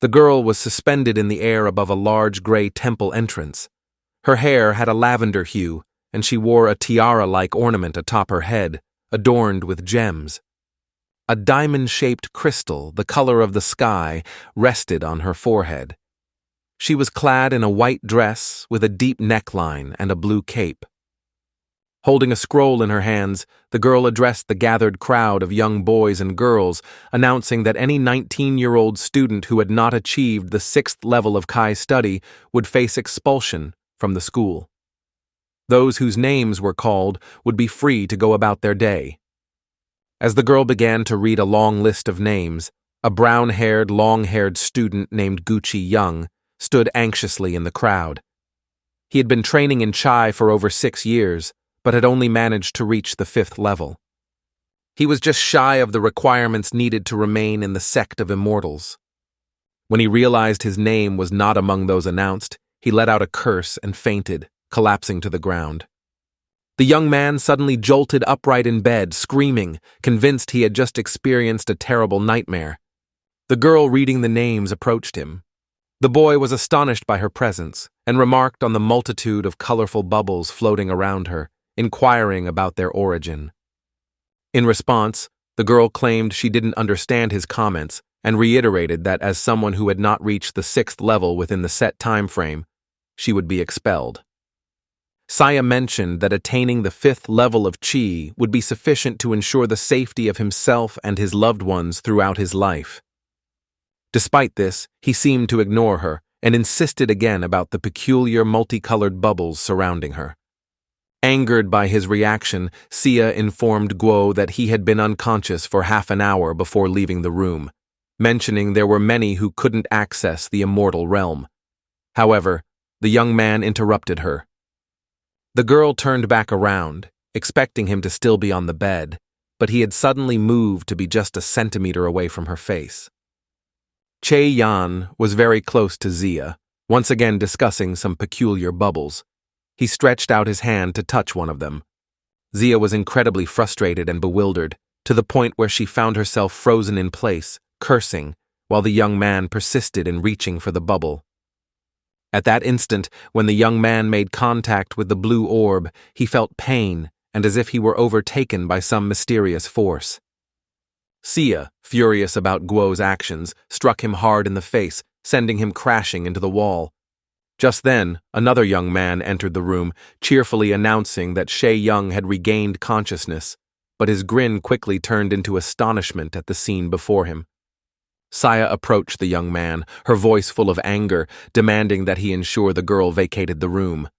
The girl was suspended in the air above a large gray temple entrance. Her hair had a lavender hue, and she wore a tiara-like ornament atop her head, adorned with gems. A diamond-shaped crystal, the color of the sky, rested on her forehead. She was clad in a white dress with a deep neckline and a blue cape. Holding a scroll in her hands, the girl addressed the gathered crowd of young boys and girls, announcing that any 19-year-old student who had not achieved the 6th level of Kai study would face expulsion from the school. Those whose names were called would be free to go about their day. As the girl began to read a long list of names, a brown-haired, long-haired student named Gucci Young stood anxiously in the crowd. He had been training in Chai for over 6 years, but had only managed to reach the 5th level. He was just shy of the requirements needed to remain in the sect of immortals. When he realized his name was not among those announced, he let out a curse and fainted, collapsing to the ground. The young man suddenly jolted upright in bed, screaming, convinced he had just experienced a terrible nightmare. The girl reading the names approached him. The boy was astonished by her presence and remarked on the multitude of colorful bubbles floating around her, inquiring about their origin. In response, the girl claimed she didn't understand his comments and reiterated that as someone who had not reached the 6th level within the set time frame, she would be expelled. Saya mentioned that attaining the 5th level of Qi would be sufficient to ensure the safety of himself and his loved ones throughout his life. Despite this, he seemed to ignore her and insisted again about the peculiar multicolored bubbles surrounding her. Angered by his reaction, Sia informed Guo that he had been unconscious for half an hour before leaving the room, mentioning there were many who couldn't access the immortal realm. However, the young man interrupted her. The girl turned back around, expecting him to still be on the bed, but he had suddenly moved to be just a centimeter away from her face. Che Yan was very close to Zia, once again discussing some peculiar bubbles. He stretched out his hand to touch one of them. Zia was incredibly frustrated and bewildered, to the point where she found herself frozen in place, cursing, while the young man persisted in reaching for the bubble. At that instant, when the young man made contact with the blue orb, he felt pain and as if he were overtaken by some mysterious force. Sia, furious about Guo's actions, struck him hard in the face, sending him crashing into the wall. Just then, another young man entered the room, cheerfully announcing that Shay Young had regained consciousness, but his grin quickly turned into astonishment at the scene before him. Saya approached the young man, her voice full of anger, demanding that he ensure the girl vacated the room.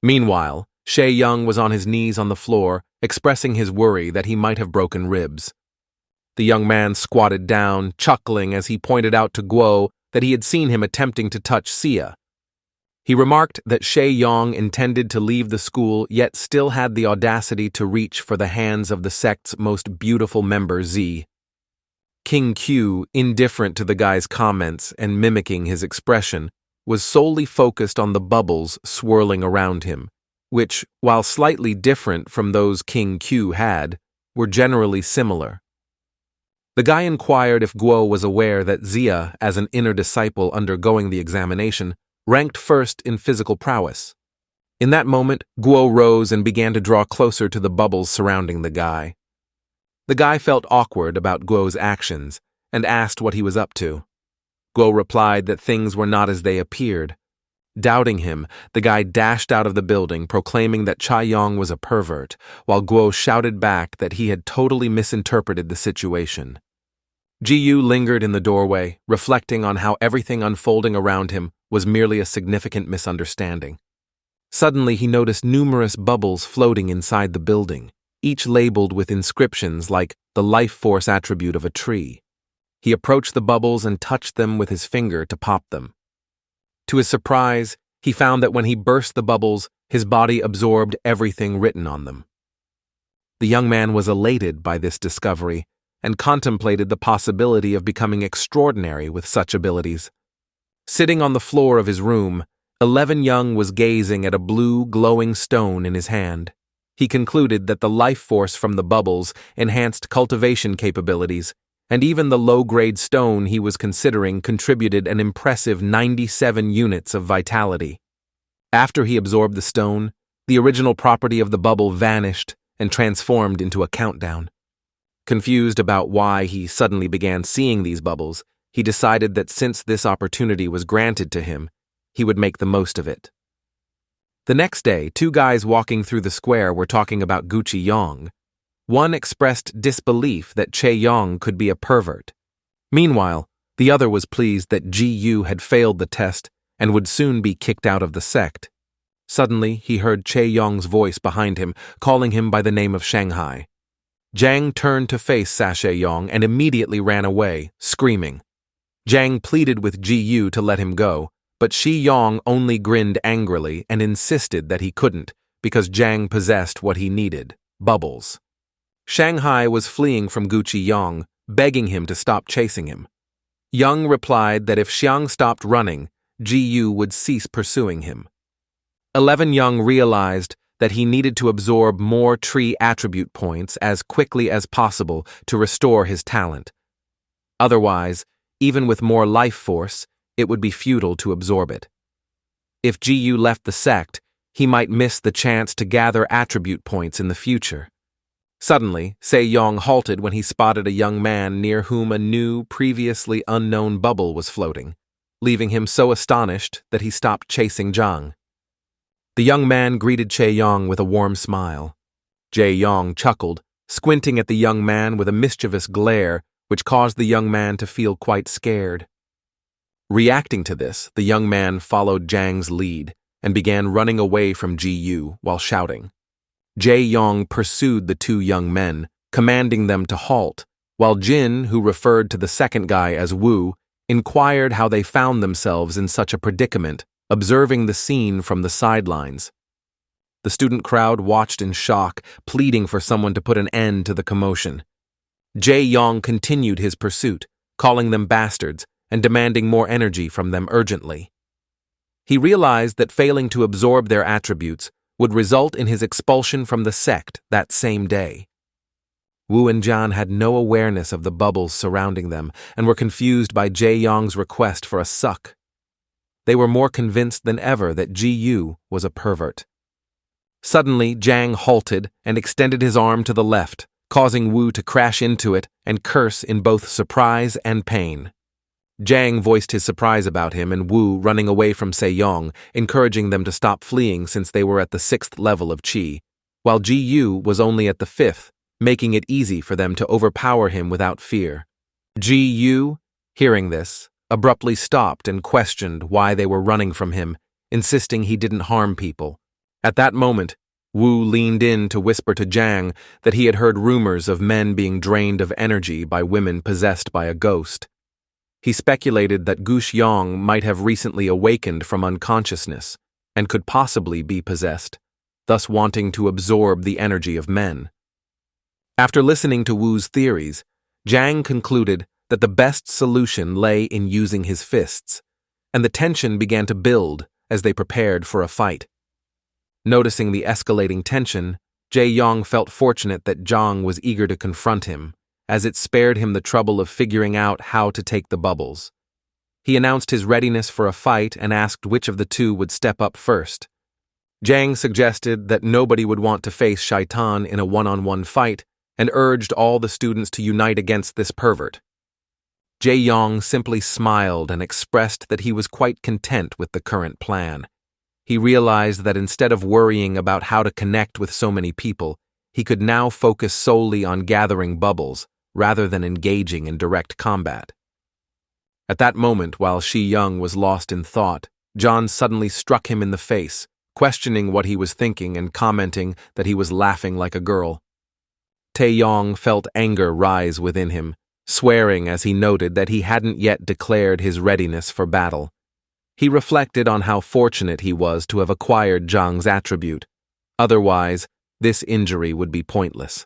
Meanwhile, Shay Young was on his knees on the floor, expressing his worry that he might have broken ribs. The young man squatted down, chuckling as he pointed out to Guo that he had seen him attempting to touch Sia. He remarked that Shay Yong intended to leave the school yet still had the audacity to reach for the hands of the sect's most beautiful member, Z. King Q, indifferent to the guy's comments and mimicking his expression, was solely focused on the bubbles swirling around him, which, while slightly different from those King Q had, were generally similar. The guy inquired if Guo was aware that Zia, as an inner disciple undergoing the examination, ranked first in physical prowess. In that moment, Guo rose and began to draw closer to the bubbles surrounding the guy. The guy felt awkward about Guo's actions and asked what he was up to. Guo replied that things were not as they appeared. Doubting him, the guy dashed out of the building, proclaiming that Chaiyong was a pervert, while Guo shouted back that he had totally misinterpreted the situation. Jiyu lingered in the doorway, reflecting on how everything unfolding around him was merely a significant misunderstanding. Suddenly, he noticed numerous bubbles floating inside the building, each labeled with inscriptions like the life force attribute of a tree. He approached the bubbles and touched them with his finger to pop them. To his surprise, he found that when he burst the bubbles, his body absorbed everything written on them. The young man was elated by this discovery and contemplated the possibility of becoming extraordinary with such abilities. Sitting on the floor of his room, 11 Young was gazing at a blue, glowing stone in his hand. He concluded that the life force from the bubbles enhanced cultivation capabilities, and even the low-grade stone he was considering contributed an impressive 97 units of vitality. After he absorbed the stone, the original property of the bubble vanished and transformed into a countdown. Confused about why he suddenly began seeing these bubbles, he decided that since this opportunity was granted to him, he would make the most of it. The next day, two guys walking through the square were talking about Gucci Yong. One expressed disbelief that Che Yong could be a pervert. Meanwhile, the other was pleased that Ji-yu had failed the test and would soon be kicked out of the sect. Suddenly, he heard Che Yong's voice behind him, calling him by the name of Shanghai. Jang turned to face Sasha Yong and immediately ran away, screaming. Jang pleaded with Ji-yu to let him go, but Shi Yong only grinned angrily and insisted that he couldn't, because Jang possessed what he needed, bubbles. Shanghai was fleeing from Gucci Yong, begging him to stop chasing him. Young replied that if Xiang stopped running, Ji-yu would cease pursuing him. 11 Young realized that he needed to absorb more tree attribute points as quickly as possible to restore his talent. Otherwise, even with more life force, it would be futile to absorb it. If Ji-yu left the sect, he might miss the chance to gather attribute points in the future. Suddenly, Se-yong halted when he spotted a young man near whom a new, previously unknown bubble was floating, leaving him so astonished that he stopped chasing Zhang. The young man greeted Che-yong with a warm smile. Jae-yong chuckled, squinting at the young man with a mischievous glare, which caused the young man to feel quite scared. Reacting to this, the young man followed Jang's lead and began running away from Ji-yu while shouting. Jae-yong pursued the two young men, commanding them to halt, while Jin, who referred to the second guy as Wu, inquired how they found themselves in such a predicament, observing the scene from the sidelines. The student crowd watched in shock, pleading for someone to put an end to the commotion. Jae-yong continued his pursuit, calling them bastards and demanding more energy from them urgently. He realized that failing to absorb their attributes would result in his expulsion from the sect that same day. Wu and Jan had no awareness of the bubbles surrounding them and were confused by Jae-yong's request for a suck. They were more convinced than ever that Ji-yu was a pervert. Suddenly, Jang halted and extended his arm to the left, causing Wu to crash into it and curse in both surprise and pain. Jang voiced his surprise about him and Wu running away from Se-yong, encouraging them to stop fleeing since they were at the 6th level of Qi, while Ji-yu was only at the 5th, making it easy for them to overpower him without fear. Ji-yu, hearing this, abruptly stopped and questioned why they were running from him, insisting he didn't harm people. At that moment, Wu leaned in to whisper to Jang that he had heard rumors of men being drained of energy by women possessed by a ghost. He speculated that Gush Yong might have recently awakened from unconsciousness and could possibly be possessed, thus wanting to absorb the energy of men. After listening to Wu's theories, Jang concluded that the best solution lay in using his fists, and the tension began to build as they prepared for a fight. Noticing the escalating tension, Jae-yong felt fortunate that Zhang was eager to confront him, as it spared him the trouble of figuring out how to take the bubbles. He announced his readiness for a fight and asked which of the two would step up first. Jang suggested that nobody would want to face Shaitan in a one-on-one fight and urged all the students to unite against this pervert. Jae-yong simply smiled and expressed that he was quite content with the current plan. He realized that instead of worrying about how to connect with so many people, he could now focus solely on gathering bubbles rather than engaging in direct combat. At that moment, while Shi Young was lost in thought, John suddenly struck him in the face, questioning what he was thinking and commenting that he was laughing like a girl. Tae-yong felt anger rise within him, swearing as he noted that he hadn't yet declared his readiness for battle. He reflected on how fortunate he was to have acquired Zhang's attribute. Otherwise, this injury would be pointless.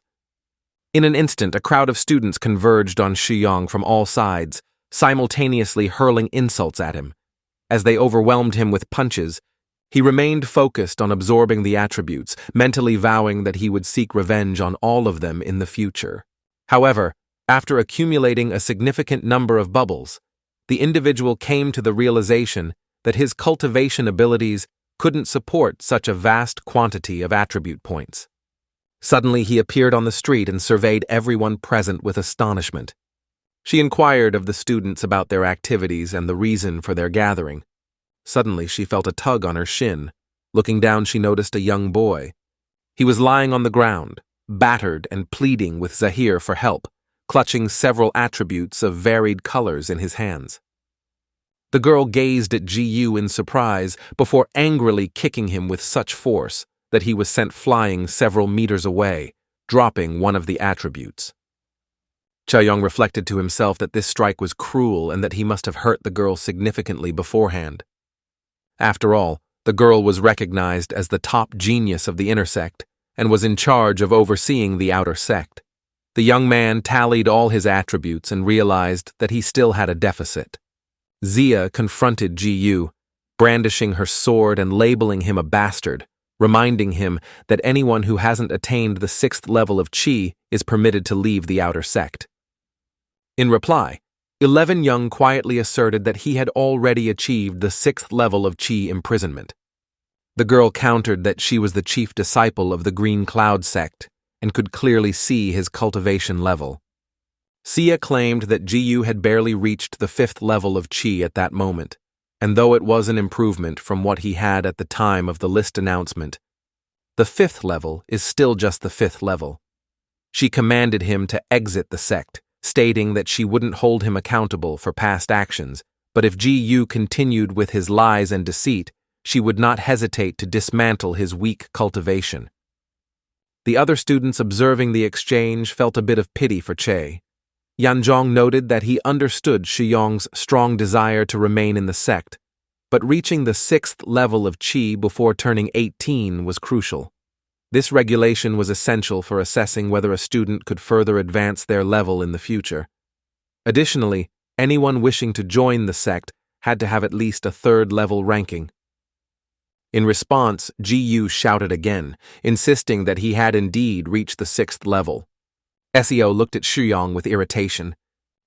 In an instant, a crowd of students converged on Shiyong from all sides, simultaneously hurling insults at him. As they overwhelmed him with punches, he remained focused on absorbing the attributes, mentally vowing that he would seek revenge on all of them in the future. However, After accumulating a significant number of bubbles, the individual came to the realization that his cultivation abilities couldn't support such a vast quantity of attribute points. Suddenly he appeared on the street and surveyed everyone present with astonishment. She inquired of the students about their activities and the reason for their gathering. Suddenly she felt a tug on her shin. Looking down, she noticed a young boy. He was lying on the ground, battered and pleading with Zahir for help, clutching several attributes of varied colors in his hands. The girl gazed at Gu in surprise before angrily kicking him with such force that he was sent flying several meters away, dropping one of the attributes. Chaoyong reflected to himself that this strike was cruel and that he must have hurt the girl significantly beforehand. After all, the girl was recognized as the top genius of the inner sect and was in charge of overseeing the outer sect. The young man tallied all his attributes and realized that he still had a deficit. Zia confronted Gu, brandishing her sword and labeling him a bastard, reminding him that anyone who hasn't attained the 6th level of Qi is permitted to leave the outer sect. In reply, 11 Young quietly asserted that he had already achieved the 6th level of Qi imprisonment. The girl countered that she was the chief disciple of the Green Cloud sect and could clearly see his cultivation level. Sia claimed that Gu had barely reached the 5th level of Qi at that moment, and though it was an improvement from what he had at the time of the list announcement, the 5th level is still just the 5th level. She commanded him to exit the sect, stating that she wouldn't hold him accountable for past actions, but if Gu continued with his lies and deceit, she would not hesitate to dismantle his weak cultivation. The other students observing the exchange felt a bit of pity for Che. Yanzhong noted that he understood Shiyong's strong desire to remain in the sect, but reaching the 6th level of Qi before turning 18 was crucial. This regulation was essential for assessing whether a student could further advance their level in the future. Additionally, anyone wishing to join the sect had to have at least a 3rd level ranking. In response, Gu shouted again, insisting that he had indeed reached the 6th level. Seo looked at Shuyong with irritation,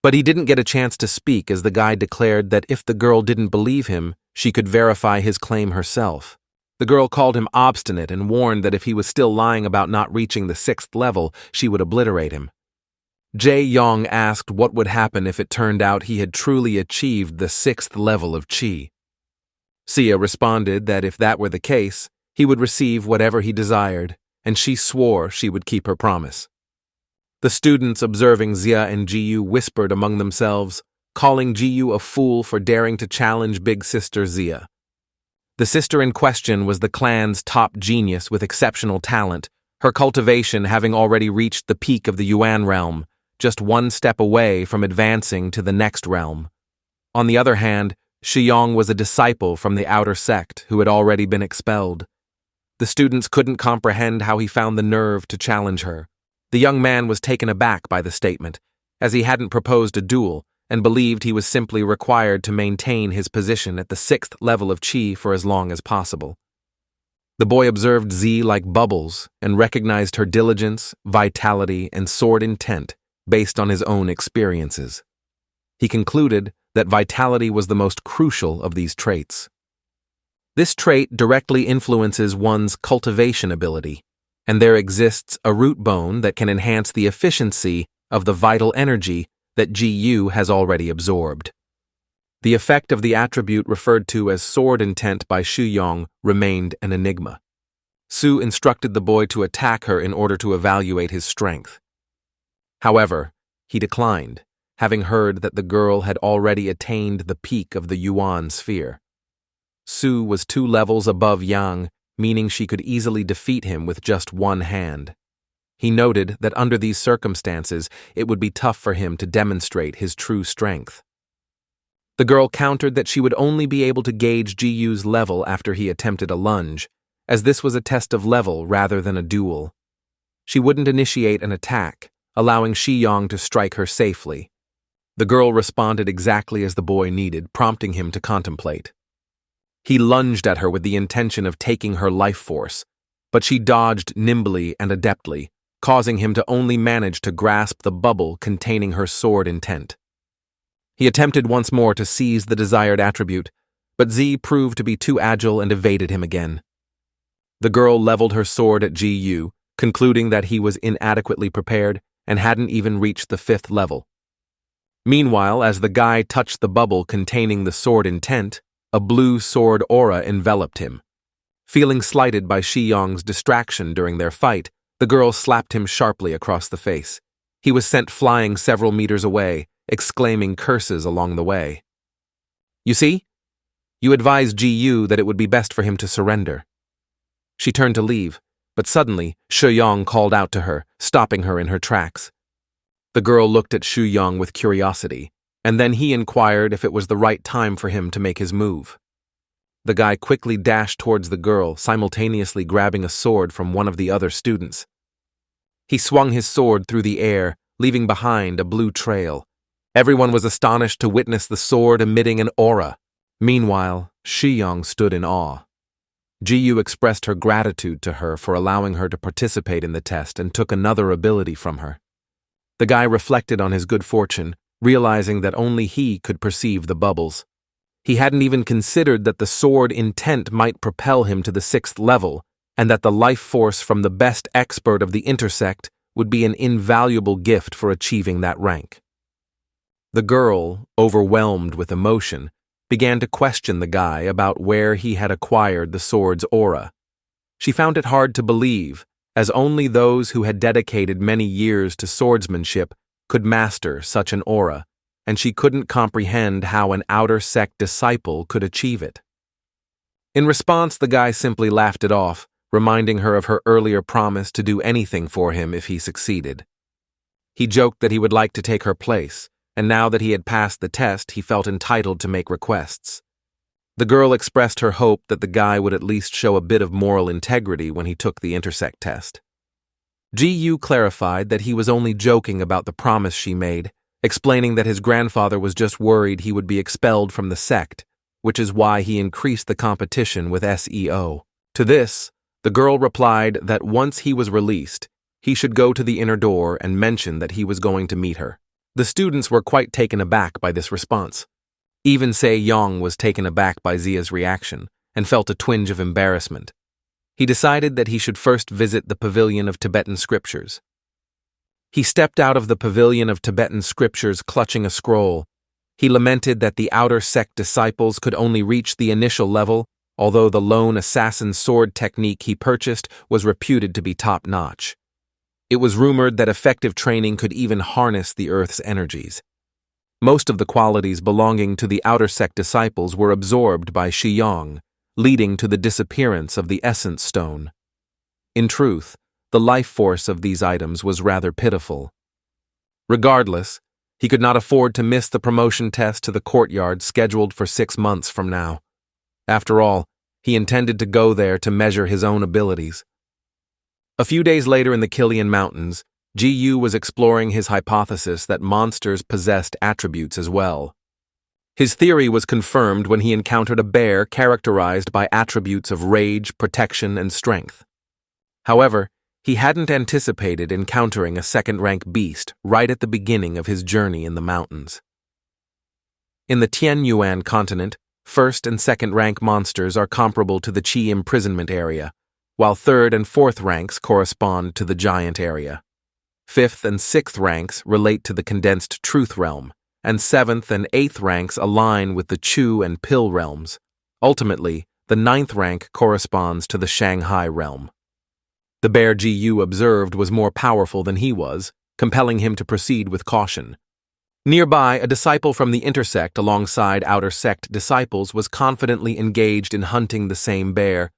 but he didn't get a chance to speak as the guide declared that if the girl didn't believe him, she could verify his claim herself. The girl called him obstinate and warned that if he was still lying about not reaching the 6th level, she would obliterate him. Jae Yong asked what would happen if it turned out he had truly achieved the 6th level of Qi. Sia responded that if that were the case, he would receive whatever he desired, and she swore she would keep her promise. The students observing Zia and Jiyu whispered among themselves, calling Jiyu a fool for daring to challenge big sister Zia. The sister in question was the clan's top genius with exceptional talent, her cultivation having already reached the peak of the Yuan realm, just one step away from advancing to the next realm. On the other hand, Shiyong was a disciple from the outer sect who had already been expelled. The students couldn't comprehend how he found the nerve to challenge her. The young man was taken aback by the statement, as he hadn't proposed a duel and believed he was simply required to maintain his position at the 6th level of Qi for as long as possible. The boy observed Z like bubbles and recognized her diligence, vitality, and sword intent based on his own experiences. He concluded that vitality was the most crucial of these traits. This trait directly influences one's cultivation ability, and there exists a root bone that can enhance the efficiency of the vital energy that Gu has already absorbed. The effect of the attribute referred to as sword intent by Shuyong remained an enigma. Su instructed the boy to attack her in order to evaluate his strength. However, he declined, having heard that the girl had already attained the peak of the Yuan sphere. Su was 2 levels above Yang, meaning she could easily defeat him with just one hand. He noted that under these circumstances, it would be tough for him to demonstrate his true strength. The girl countered that she would only be able to gauge Jiu's level after he attempted a lunge, as this was a test of level rather than a duel. She wouldn't initiate an attack, allowing Shiyong to strike her safely. The girl responded exactly as the boy needed, prompting him to contemplate. He lunged at her with the intention of taking her life force, but she dodged nimbly and adeptly, causing him to only manage to grasp the bubble containing her sword intent. He attempted once more to seize the desired attribute, but Z proved to be too agile and evaded him again. The girl leveled her sword at GU, concluding that he was inadequately prepared and hadn't even reached the 5th level. Meanwhile, as the guy touched the bubble containing the sword intent, a blue sword aura enveloped him. Feeling slighted by Shiyong's distraction during their fight, the girl slapped him sharply across the face. He was sent flying several meters away, exclaiming curses along the way. "You see? You advised GU that it would be best for him to surrender." She turned to leave, but suddenly Shuyong called out to her, stopping her in her tracks. The girl looked at Shuyong with curiosity, and then he inquired if it was the right time for him to make his move. The guy quickly dashed towards the girl, simultaneously grabbing a sword from one of the other students. He swung his sword through the air, leaving behind a blue trail. Everyone was astonished to witness the sword emitting an aura. Meanwhile, Shiyong stood in awe. GU expressed her gratitude to her for allowing her to participate in the test and took another ability from her. The guy reflected on his good fortune, realizing that only he could perceive the bubbles. He hadn't even considered that the sword intent might propel him to the 6th level, and that the life force from the best expert of the intersect would be an invaluable gift for achieving that rank. The girl, overwhelmed with emotion, began to question the guy about where he had acquired the sword's aura. She found it hard to believe, as only those who had dedicated many years to swordsmanship could master such an aura, and she couldn't comprehend how an outer sect disciple could achieve it. In response, the guy simply laughed it off, reminding her of her earlier promise to do anything for him if he succeeded. He joked that he would like to take her place, and now that he had passed the test, he felt entitled to make requests. The girl expressed her hope that the guy would at least show a bit of moral integrity when he took the intersect test. GU clarified that he was only joking about the promise she made, explaining that his grandfather was just worried he would be expelled from the sect, which is why he increased the competition with SEO. To this, the girl replied that once he was released, he should go to the inner door and mention that he was going to meet her. The students were quite taken aback by this response. Even Se-yong was taken aback by Zia's reaction and felt a twinge of embarrassment. He decided that he should first visit the Pavilion of Tibetan Scriptures. He stepped out of the Pavilion of Tibetan Scriptures clutching a scroll. He lamented that the outer sect disciples could only reach the initial level, although the lone assassin sword technique he purchased was reputed to be top-notch. It was rumored that effective training could even harness the Earth's energies. Most of the qualities belonging to the outer sect disciples were absorbed by Shiyong, leading to the disappearance of the Essence Stone. In truth, the life force of these items was rather pitiful. Regardless, he could not afford to miss the promotion test to the courtyard scheduled for 6 months from now. After all, he intended to go there to measure his own abilities. A few days later in the Killian Mountains, GU was exploring his hypothesis that monsters possessed attributes as well. His theory was confirmed when he encountered a bear characterized by attributes of rage, protection, and strength. However, he hadn't anticipated encountering a second-rank beast right at the beginning of his journey in the mountains. In the Tianyuan continent, first- and second-rank monsters are comparable to the Qi imprisonment area, while third and fourth ranks correspond to the giant area. Fifth and sixth ranks relate to the condensed truth realm, and seventh and eighth ranks align with the Chu and Pill realms. Ultimately, the ninth rank corresponds to the Shanghai realm. The bear GU observed was more powerful than he was, compelling him to proceed with caution. Nearby, a disciple from the intersect alongside outer sect disciples was confidently engaged in hunting the same bear.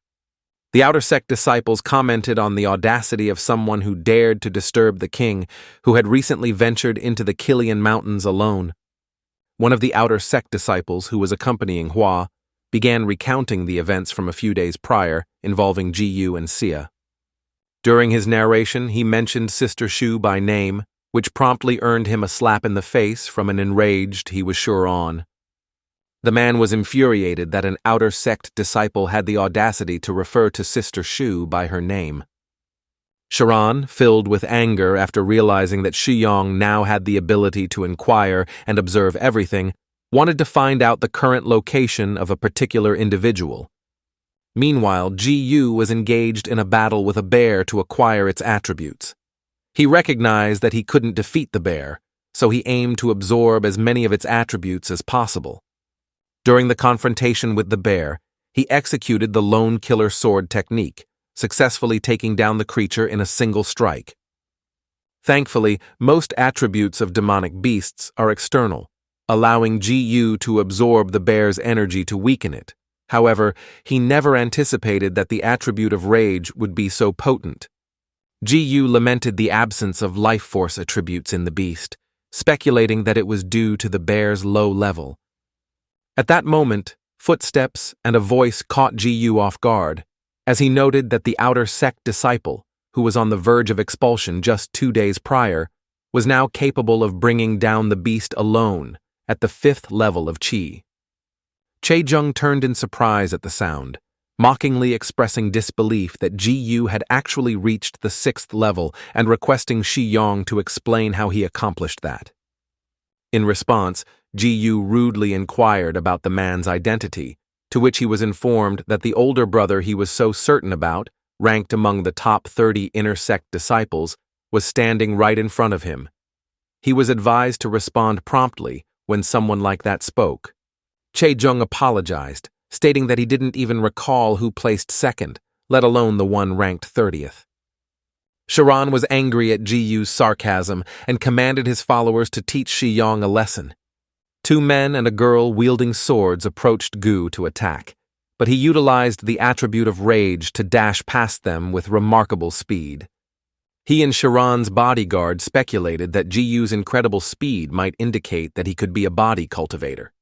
The outer sect disciples commented on the audacity of someone who dared to disturb the king, who had recently ventured into the Killian Mountains alone. One of the outer sect disciples, who was accompanying Hua, began recounting the events from a few days prior involving GU and Sia. During his narration, he mentioned Sister Shu by name, which promptly earned him a slap in the face from an enraged he was sure on. The man was infuriated that an outer sect disciple had the audacity to refer to Sister Shu by her name. Sharon, filled with anger after realizing that Shiyong now had the ability to inquire and observe everything, wanted to find out the current location of a particular individual. Meanwhile, Ji-yu was engaged in a battle with a bear to acquire its attributes. He recognized that he couldn't defeat the bear, so he aimed to absorb as many of its attributes as possible. During the confrontation with the bear, he executed the lone killer sword technique, successfully taking down the creature in a single strike. Thankfully, most attributes of demonic beasts are external, allowing Ji-yu to absorb the bear's energy to weaken it. However, he never anticipated that the attribute of rage would be so potent. Ji-yu lamented the absence of life force attributes in the beast, speculating that it was due to the bear's low level. At that moment, footsteps and a voice caught Ji-yu off guard, as he noted that the outer sect disciple, who was on the verge of expulsion just 2 days prior, was now capable of bringing down the beast alone at the 5th level of Qi. Chae-jung turned in surprise at the sound, mockingly expressing disbelief that Ji-yu had actually reached the 6th level and requesting Shiyong to explain how he accomplished that. In response, Ji-yu rudely inquired about the man's identity, to which he was informed that the older brother he was so certain about, ranked among the top 30 inner sect disciples, was standing right in front of him. He was advised to respond promptly when someone like that spoke. Chae-jung apologized, stating that he didn't even recall who placed second, let alone the one ranked 30th. Sharon was angry at Ji-yu's sarcasm and commanded his followers to teach Shiyong a lesson. 2 men and a girl wielding swords approached Gu to attack, but he utilized the attribute of rage to dash past them with remarkable speed. He and Sharon's bodyguard speculated that Ji-yu's incredible speed might indicate that he could be a body cultivator.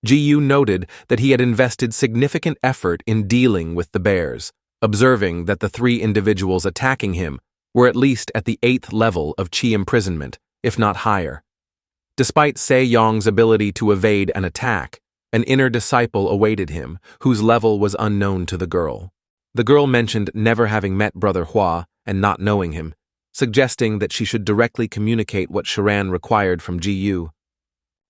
Ji-yu noted that he had invested significant effort in dealing with the bears, observing that the 3 individuals attacking him were at least at the 8th level of Qi imprisonment, if not higher. Despite Se-yong's ability to evade an attack, an inner disciple awaited him, whose level was unknown to the girl. The girl mentioned never having met Brother Hua and not knowing him, suggesting that she should directly communicate what Sharon required from Ji-yu.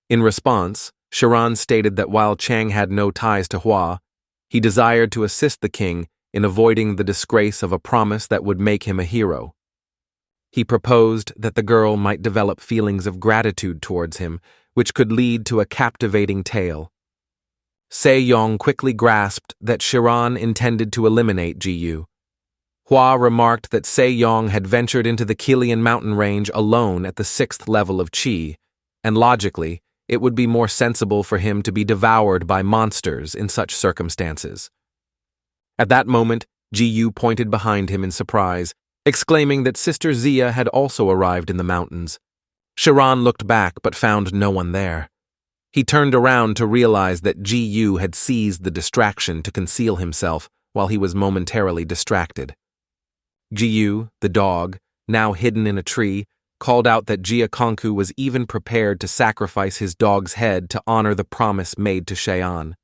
In response, Sharon stated that while Chang had no ties to Hua, he desired to assist the king in avoiding the disgrace of a promise that would make him a hero. He proposed that the girl might develop feelings of gratitude towards him, which could lead to a captivating tale. Se-yong quickly grasped that Sharon intended to eliminate Ji-yu. Hua remarked that Se-yong had ventured into the Kilian mountain range alone at the 6th level of Qi, and logically, it would be more sensible for him to be devoured by monsters in such circumstances. At that moment, Ji-yu pointed behind him in surprise, exclaiming that Sister Zia had also arrived in the mountains. Sharon looked back but found no one there. He turned around to realize that Ji-yu had seized the distraction to conceal himself while he was momentarily distracted. Ji-yu, the dog, now hidden in a tree, called out that Jia Konku was even prepared to sacrifice his dog's head to honor the promise made to Shean.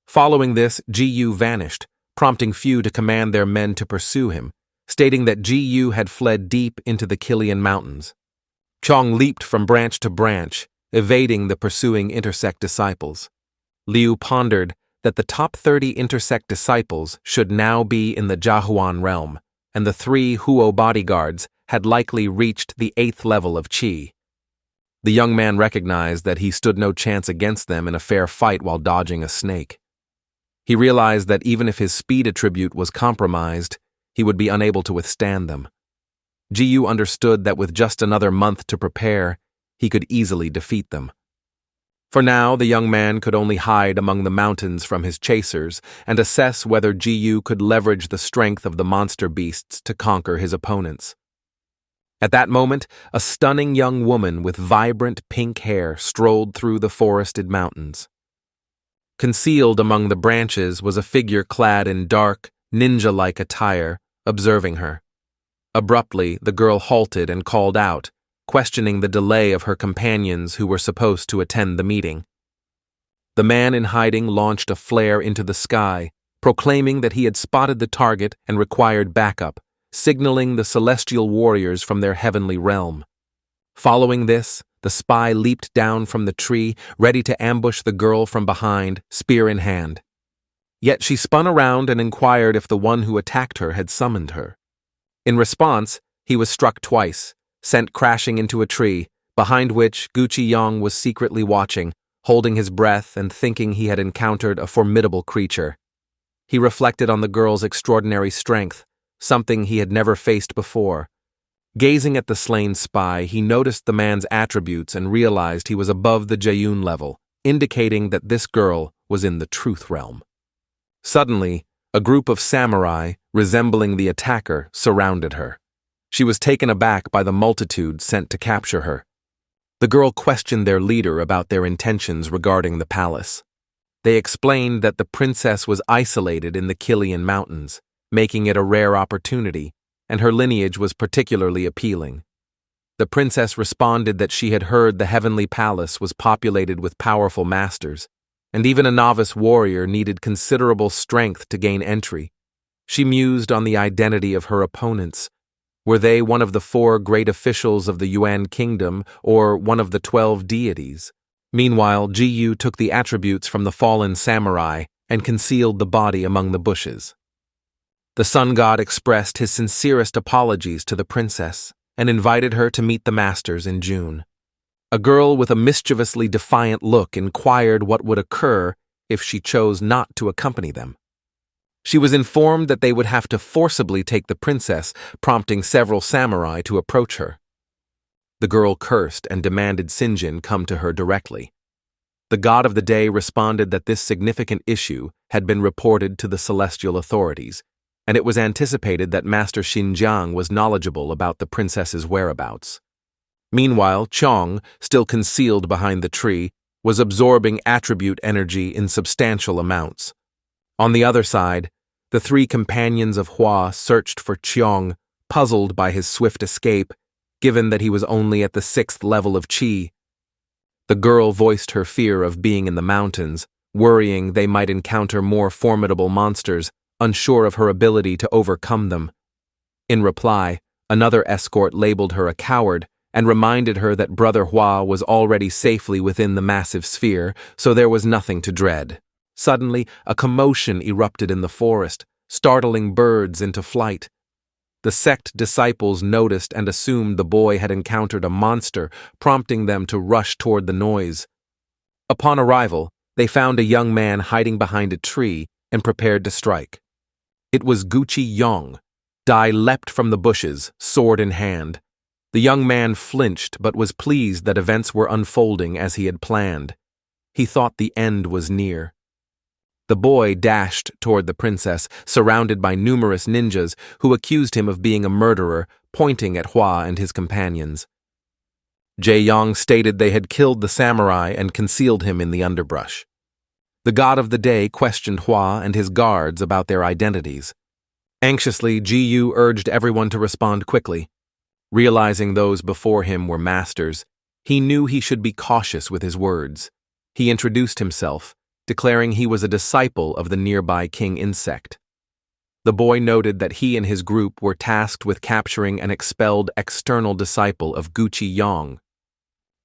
Following this, Ji-yu vanished, prompting few to command their men to pursue him, stating that Ji-yu had fled deep into the Kilian mountains. Chong leaped from branch to branch, evading the pursuing intersect disciples. Liu pondered that the top 30 intersect disciples should now be in the Jiahuan realm, and the 3 Huo bodyguards had likely reached the 8th level of Qi. The young man recognized that he stood no chance against them in a fair fight while dodging a snake. He realized that even if his speed attribute was compromised, he would be unable to withstand them. Ji-yu understood that with just another month to prepare, he could easily defeat them. For now, the young man could only hide among the mountains from his chasers and assess whether Ji-yu could leverage the strength of the monster beasts to conquer his opponents. At that moment, a stunning young woman with vibrant pink hair strolled through the forested mountains. Concealed among the branches was a figure clad in dark, ninja-like attire, observing her. Abruptly, the girl halted and called out, questioning the delay of her companions who were supposed to attend the meeting. The man in hiding launched a flare into the sky, proclaiming that he had spotted the target and required backup, signaling the celestial warriors from their heavenly realm. Following this, the spy leaped down from the tree, ready to ambush the girl from behind, spear in hand. Yet she spun around and inquired if the one who attacked her had summoned her. In response, he was struck twice, sent crashing into a tree, behind which Gucci Yong was secretly watching, holding his breath and thinking he had encountered a formidable creature. He reflected on the girl's extraordinary strength, something he had never faced before. Gazing at the slain spy, he noticed the man's attributes and realized he was above the Jaeyoon level, indicating that this girl was in the truth realm. Suddenly, a group of samurai, resembling the attacker, surrounded her. She was taken aback by the multitude sent to capture her. The girl questioned their leader about their intentions regarding the palace. They explained that the princess was isolated in the Killian Mountains, making it a rare opportunity, and her lineage was particularly appealing. The princess responded that she had heard the heavenly palace was populated with powerful masters, and even a novice warrior needed considerable strength to gain entry. She mused on the identity of her opponents. Were they one of the 4 great officials of the Yuan kingdom or one of the 12 deities? Meanwhile, Ji took the attributes from the fallen samurai and concealed the body among the bushes. The sun god expressed his sincerest apologies to the princess and invited her to meet the masters in June. A girl with a mischievously defiant look inquired what would occur if she chose not to accompany them. She was informed that they would have to forcibly take the princess, prompting several samurai to approach her. The girl cursed and demanded Sinjin come to her directly. The god of the day responded that this significant issue had been reported to the celestial authorities, and it was anticipated that Master Xinjiang was knowledgeable about the princess's whereabouts. Meanwhile, Chong, still concealed behind the tree, was absorbing attribute energy in substantial amounts. On the other side, the 3 companions of Hua searched for Cheong, puzzled by his swift escape, given that he was only at the 6th level of Qi. The girl voiced her fear of being in the mountains, worrying they might encounter more formidable monsters, unsure of her ability to overcome them. In reply, another escort labeled her a coward and reminded her that Brother Hua was already safely within the massive sphere, so there was nothing to dread. Suddenly, a commotion erupted in the forest, startling birds into flight. The sect disciples noticed and assumed the boy had encountered a monster, prompting them to rush toward the noise. Upon arrival, they found a young man hiding behind a tree and prepared to strike. It was Gucci Yong. Dai leapt from the bushes, sword in hand. The young man flinched but was pleased that events were unfolding as he had planned. He thought the end was near. The boy dashed toward the princess, surrounded by numerous ninjas who accused him of being a murderer, pointing at Hua and his companions. Jae-yong stated they had killed the samurai and concealed him in the underbrush. The god of the day questioned Hua and his guards about their identities. Anxiously, Ji-yu urged everyone to respond quickly. Realizing those before him were masters, he knew he should be cautious with his words. He introduced himself, declaring he was a disciple of the nearby king insect. The boy noted that he and his group were tasked with capturing an expelled external disciple of Gucci Yong.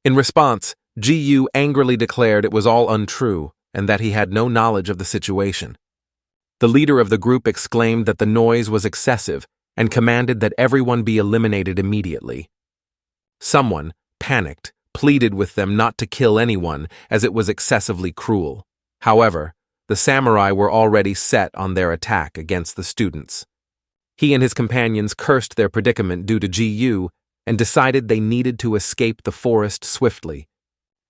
In response, Ji-yu angrily declared it was all untrue and that he had no knowledge of the situation. The leader of the group exclaimed that the noise was excessive and commanded that everyone be eliminated immediately. Someone, panicked, pleaded with them not to kill anyone as it was excessively cruel. However, the samurai were already set on their attack against the students. He and his companions cursed their predicament due to Ji-yu and decided they needed to escape the forest swiftly.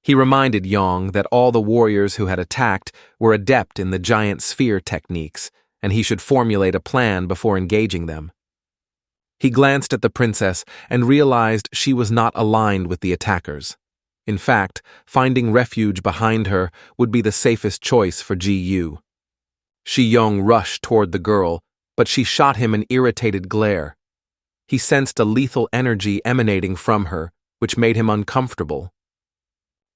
He reminded Yong that all the warriors who had attacked were adept in the giant sphere techniques, and he should formulate a plan before engaging them. He glanced at the princess and realized she was not aligned with the attackers. In fact, finding refuge behind her would be the safest choice for Ji-yu. Shi-yong rushed toward the girl, but she shot him an irritated glare. He sensed a lethal energy emanating from her, which made him uncomfortable.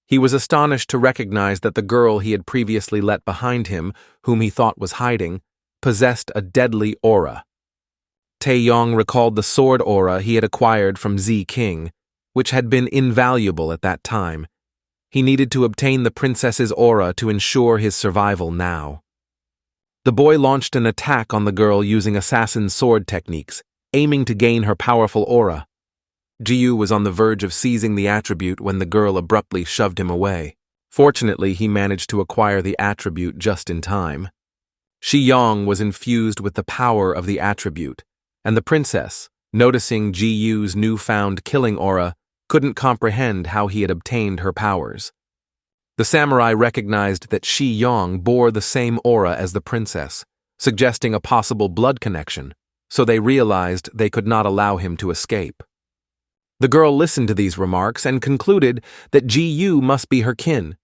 He was astonished to recognize that the girl he had previously let behind him, whom he thought was hiding, possessed a deadly aura. Taeyong recalled the sword aura he had acquired from Z King, which had been invaluable at that time. He needed to obtain the princess's aura to ensure his survival now. The boy launched an attack on the girl using assassin sword techniques, aiming to gain her powerful aura. Jiyu was on the verge of seizing the attribute when the girl abruptly shoved him away. Fortunately, he managed to acquire the attribute just in time. Shi Yong was infused with the power of the attribute, and the princess, noticing Jiyu's newfound killing aura, couldn't comprehend how he had obtained her powers. The samurai recognized that Shi Yong bore the same aura as the princess, suggesting a possible blood connection, so they realized they could not allow him to escape. The girl listened to these remarks and concluded that Jiyu must be her kin.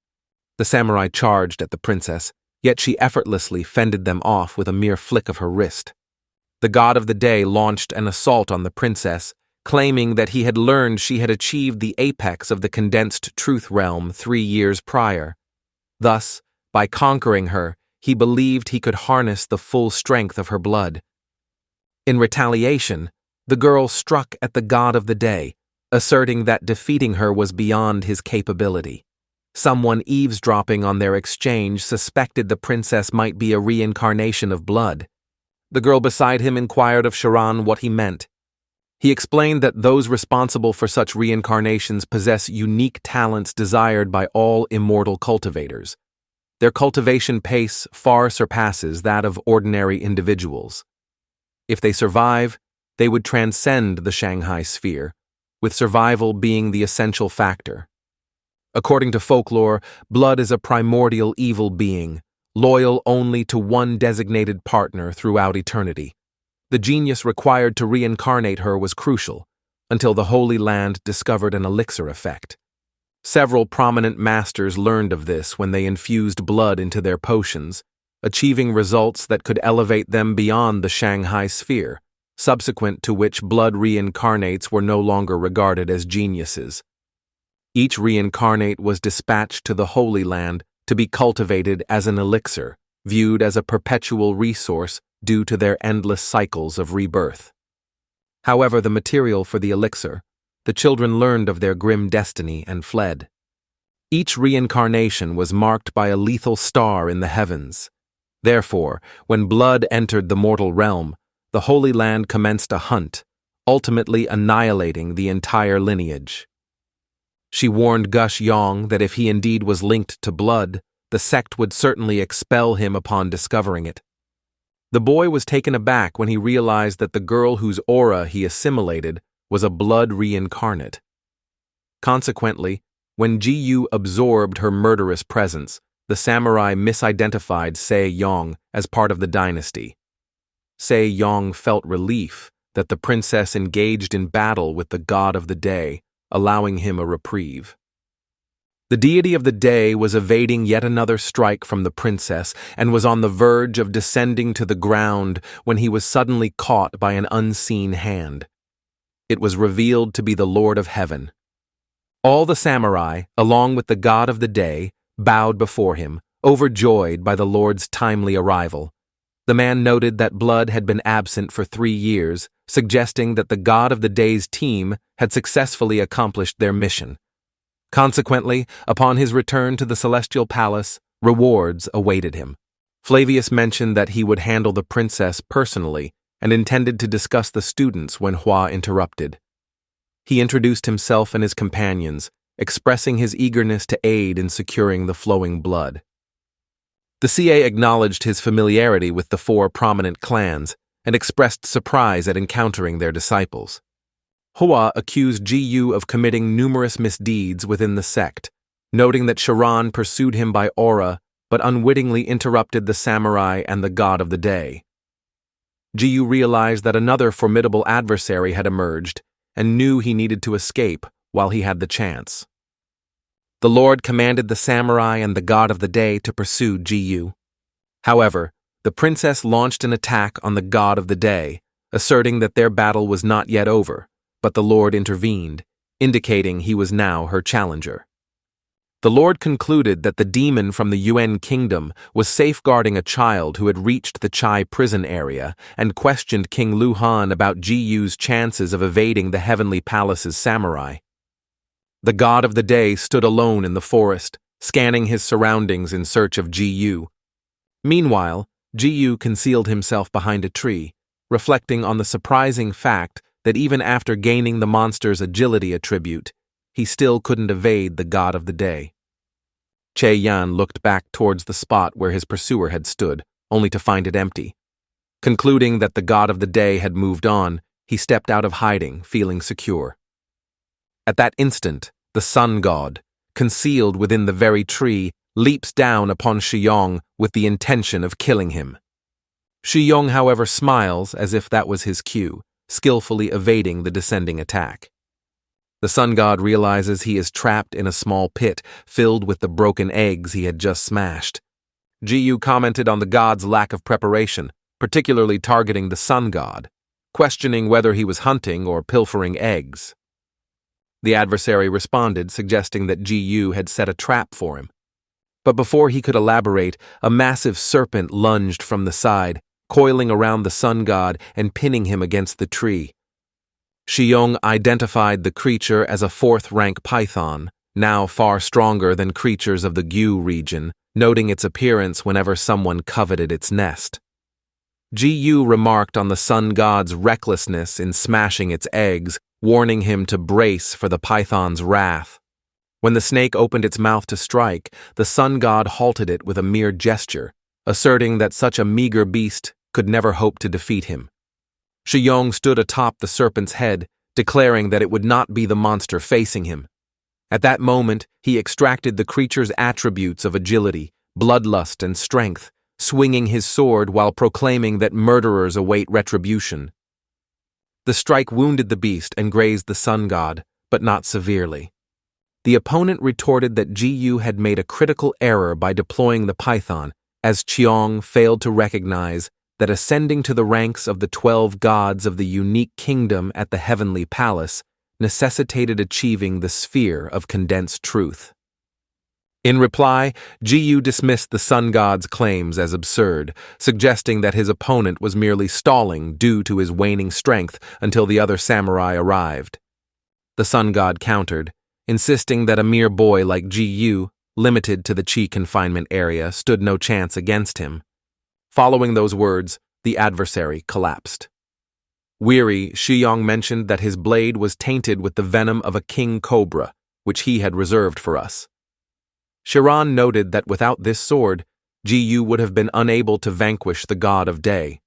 The samurai charged at the princess, yet she effortlessly fended them off with a mere flick of her wrist. The god of the day launched an assault on the princess, claiming that he had learned she had achieved the apex of the condensed truth realm 3 years prior. Thus, by conquering her, he believed he could harness the full strength of her blood. In retaliation, the girl struck at the god of the day, asserting that defeating her was beyond his capability. Someone eavesdropping on their exchange suspected the princess might be a reincarnation of blood. The girl beside him inquired of Sharan what he meant. He explained that those responsible for such reincarnations possess unique talents desired by all immortal cultivators. Their cultivation pace far surpasses that of ordinary individuals. If they survive, they would transcend the Shanghai sphere, with survival being the essential factor. According to folklore, blood is a primordial evil being, loyal only to one designated partner throughout eternity. The genius required to reincarnate her was crucial, until the Holy Land discovered an elixir effect. Several prominent masters learned of this when they infused blood into their potions, achieving results that could elevate them beyond the Shanghai sphere, subsequent to which blood reincarnates were no longer regarded as geniuses. Each reincarnate was dispatched to the Holy Land to be cultivated as an elixir, viewed as a perpetual resource due to their endless cycles of rebirth. However, the material for the elixir, the children learned of their grim destiny and fled. Each reincarnation was marked by a lethal star in the heavens. Therefore, when blood entered the mortal realm, the Holy Land commenced a hunt, ultimately annihilating the entire lineage. She warned Gush Yong that if he indeed was linked to blood, the sect would certainly expel him upon discovering it. The boy was taken aback when he realized that the girl whose aura he assimilated was a blood reincarnate. Consequently, when Jiyu absorbed her murderous presence, the samurai misidentified Se Yong as part of the dynasty. Se Yong felt relief that the princess engaged in battle with the god of the day, allowing him a reprieve. The deity of the day was evading yet another strike from the princess and was on the verge of descending to the ground when he was suddenly caught by an unseen hand. It was revealed to be the Lord of Heaven. All the samurai, along with the god of the day, bowed before him, overjoyed by the Lord's timely arrival. The man noted that blood had been absent for 3 years, suggesting that the god of the day's team had successfully accomplished their mission. Consequently, upon his return to the celestial palace, rewards awaited him. Flavius mentioned that he would handle the princess personally and intended to discuss the students when Hua interrupted. He introduced himself and his companions, expressing his eagerness to aid in securing the flowing blood. The CA acknowledged his familiarity with the 4 prominent clans and expressed surprise at encountering their disciples. Hua accused Jiyu of committing numerous misdeeds within the sect, noting that Sharan pursued him by aura but unwittingly interrupted the samurai and the god of the day. Jiyu realized that another formidable adversary had emerged and knew he needed to escape while he had the chance. The Lord commanded the samurai and the god of the day to pursue Jiyu. However, the princess launched an attack on the god of the day, asserting that their battle was not yet over, but the Lord intervened, indicating he was now her challenger. The Lord concluded that the demon from the UN kingdom was safeguarding a child who had reached the Chai prison area and questioned King Lu Han about Ji-Yu's chances of evading the Heavenly Palace's samurai. The god of the day stood alone in the forest, scanning his surroundings in search of Ji-Yu. Meanwhile, Ji-Yu concealed himself behind a tree, reflecting on the surprising fact that even after gaining the monster's agility attribute, he still couldn't evade the god of the day. Che-Yan looked back towards the spot where his pursuer had stood, only to find it empty. Concluding that the god of the day had moved on, he stepped out of hiding, feeling secure. At that instant, the sun god, concealed within the very tree, leaps down upon Shiyong with the intention of killing him. Shiyong, however, smiles as if that was his cue, skillfully evading the descending attack. The sun god realizes he is trapped in a small pit filled with the broken eggs he had just smashed. Ji-Yu commented on the god's lack of preparation, particularly targeting the sun god, questioning whether he was hunting or pilfering eggs. The adversary responded, suggesting that Ji-Yu had set a trap for him. But before he could elaborate, a massive serpent lunged from the side, coiling around the sun god and pinning him against the tree. Shiyong identified the creature as a fourth-rank python, now far stronger than creatures of the Gyu region, noting its appearance whenever someone coveted its nest. Ji-Yu remarked on the sun god's recklessness in smashing its eggs, warning him to brace for the python's wrath. When the snake opened its mouth to strike, the sun god halted it with a mere gesture, asserting that such a meager beast could never hope to defeat him. Shiyong stood atop the serpent's head, declaring that it would not be the monster facing him. At that moment, he extracted the creature's attributes of agility, bloodlust, and strength, swinging his sword while proclaiming that murderers await retribution. The strike wounded the beast and grazed the sun god, but not severely. The opponent retorted that Ji-Yu had made a critical error by deploying the python, as Chiong failed to recognize that ascending to the ranks of the 12 gods of the unique kingdom at the Heavenly Palace necessitated achieving the sphere of condensed truth. In reply, Ji-Yu dismissed the sun god's claims as absurd, suggesting that his opponent was merely stalling due to his waning strength until the other samurai arrived. The sun god countered, insisting that a mere boy like Ji-Yu, limited to the Qi confinement area, stood no chance against him. Following those words, the adversary collapsed. Weary, Shiyong mentioned that his blade was tainted with the venom of a king cobra, which he had reserved for us. Shiran noted that without this sword, Ji-Yu would have been unable to vanquish the god of day.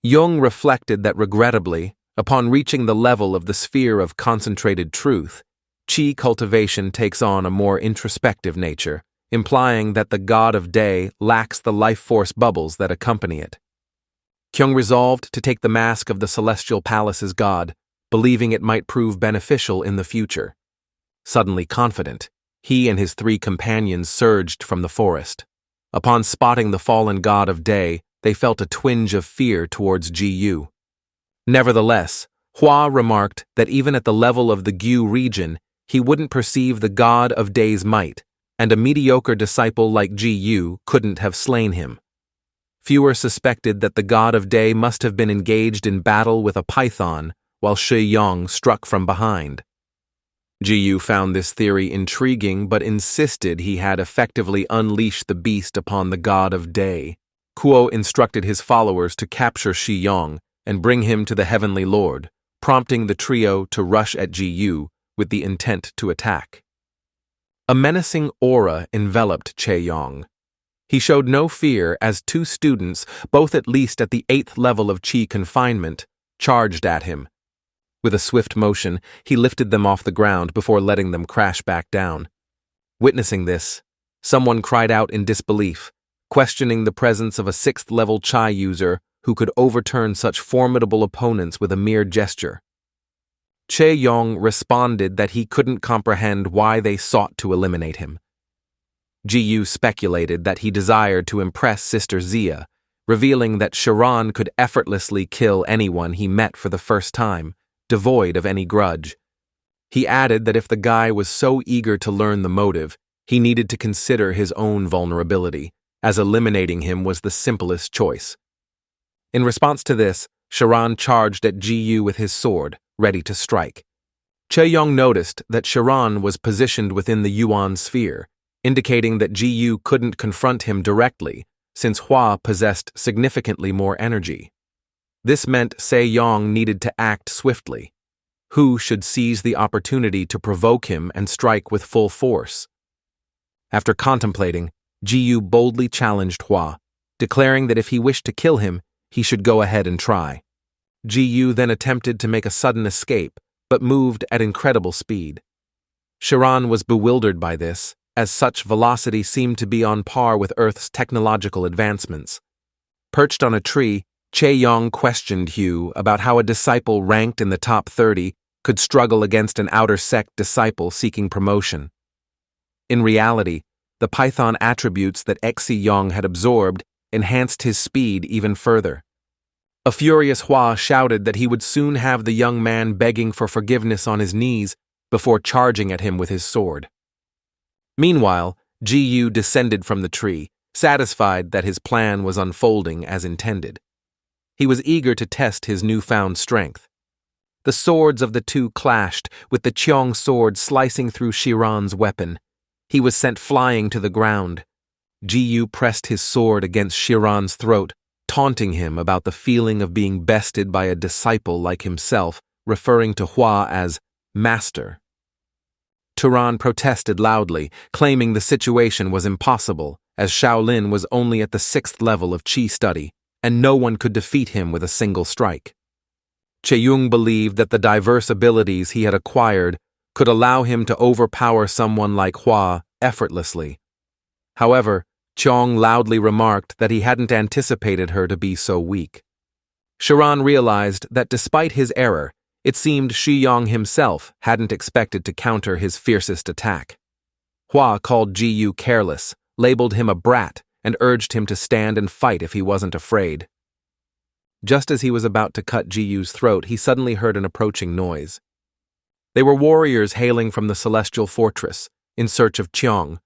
Jung reflected that regrettably, upon reaching the level of the sphere of concentrated truth, Qi cultivation takes on a more introspective nature, implying that the god of day lacks the life force bubbles that accompany it. Kyung resolved to take the mask of the Celestial Palace's god, believing it might prove beneficial in the future. Suddenly confident, he and his 3 companions surged from the forest. Upon spotting the fallen god of day, they felt a twinge of fear towards Ji-Yu. Nevertheless, Hua remarked that even at the level of the Gyu region, he wouldn't perceive the god of day's might, and a mediocre disciple like Ji-Yu couldn't have slain him. Fewer suspected that the god of day must have been engaged in battle with a python, while Shiyong struck from behind. Ji-Yu found this theory intriguing but insisted he had effectively unleashed the beast upon the god of day. Kuo instructed his followers to capture Shiyong and bring him to the Heavenly Lord, prompting the trio to rush at Ji-Yu with the intent to attack. A menacing aura enveloped Che-Yong. He showed no fear as 2 students, both at least at the 8th level of Qi confinement, charged at him. With a swift motion, he lifted them off the ground before letting them crash back down. Witnessing this, someone cried out in disbelief, questioning the presence of a 6th-level Chai user who could overturn such formidable opponents with a mere gesture. Che-Yong responded that he couldn't comprehend why they sought to eliminate him. Ji-Yu speculated that he desired to impress Sister Zia, revealing that Shiran could effortlessly kill anyone he met for the first time, devoid of any grudge. He added that if the guy was so eager to learn the motive, He needed to consider his own vulnerability, as eliminating him was the simplest choice. In response to this, Sharan charged at Ji-yu with his sword, ready to strike. Chae-young noticed that Sharan was positioned within the Yuan sphere, indicating that Ji-yu couldn't confront him directly, since Hua possessed significantly more energy. This meant Se-yong needed to act swiftly. Hu should seize the opportunity to provoke him and strike with full force. After contemplating, Ji-yu boldly challenged Hua, declaring that if he wished to kill him, he should go ahead and try. Ji-yu then attempted to make a sudden escape, but moved at incredible speed. Sharan was bewildered by this, as such velocity seemed to be on par with Earth's technological advancements. Perched on a tree, Chae-young questioned Hu about how a disciple ranked in the top 30 could struggle against an outer sect disciple seeking promotion. In reality, the Python attributes that Xi-yong had absorbed enhanced his speed even further. A furious Hua shouted that he would soon have the young man begging for forgiveness on his knees before charging at him with his sword. Meanwhile, Ji-yu descended from the tree, satisfied that his plan was unfolding as intended. He was eager to test his newfound strength. The swords of the two clashed, with the Cheong sword slicing through Sharan's weapon. He was sent flying to the ground. Ji-yu pressed his sword against Sharan's throat, taunting him about the feeling of being bested by a disciple like himself, referring to Hua as master. Turan protested loudly, claiming the situation was impossible, as Shaolin was only at the 6th level of Qi study, and no one could defeat him with a single strike. Chae-young believed that the diverse abilities he had acquired could allow him to overpower someone like Hua effortlessly. However, Cheong loudly remarked that he hadn't anticipated her to be so weak. Sharan realized that despite his error, it seemed Shi-yong himself hadn't expected to counter his fiercest attack. Hua called Ji-yu careless, labeled him a brat, and urged him to stand and fight if he wasn't afraid. Just as he was about to cut Ji-yu's throat, he suddenly heard an approaching noise. They were warriors hailing from the celestial fortress, in search of Cheong.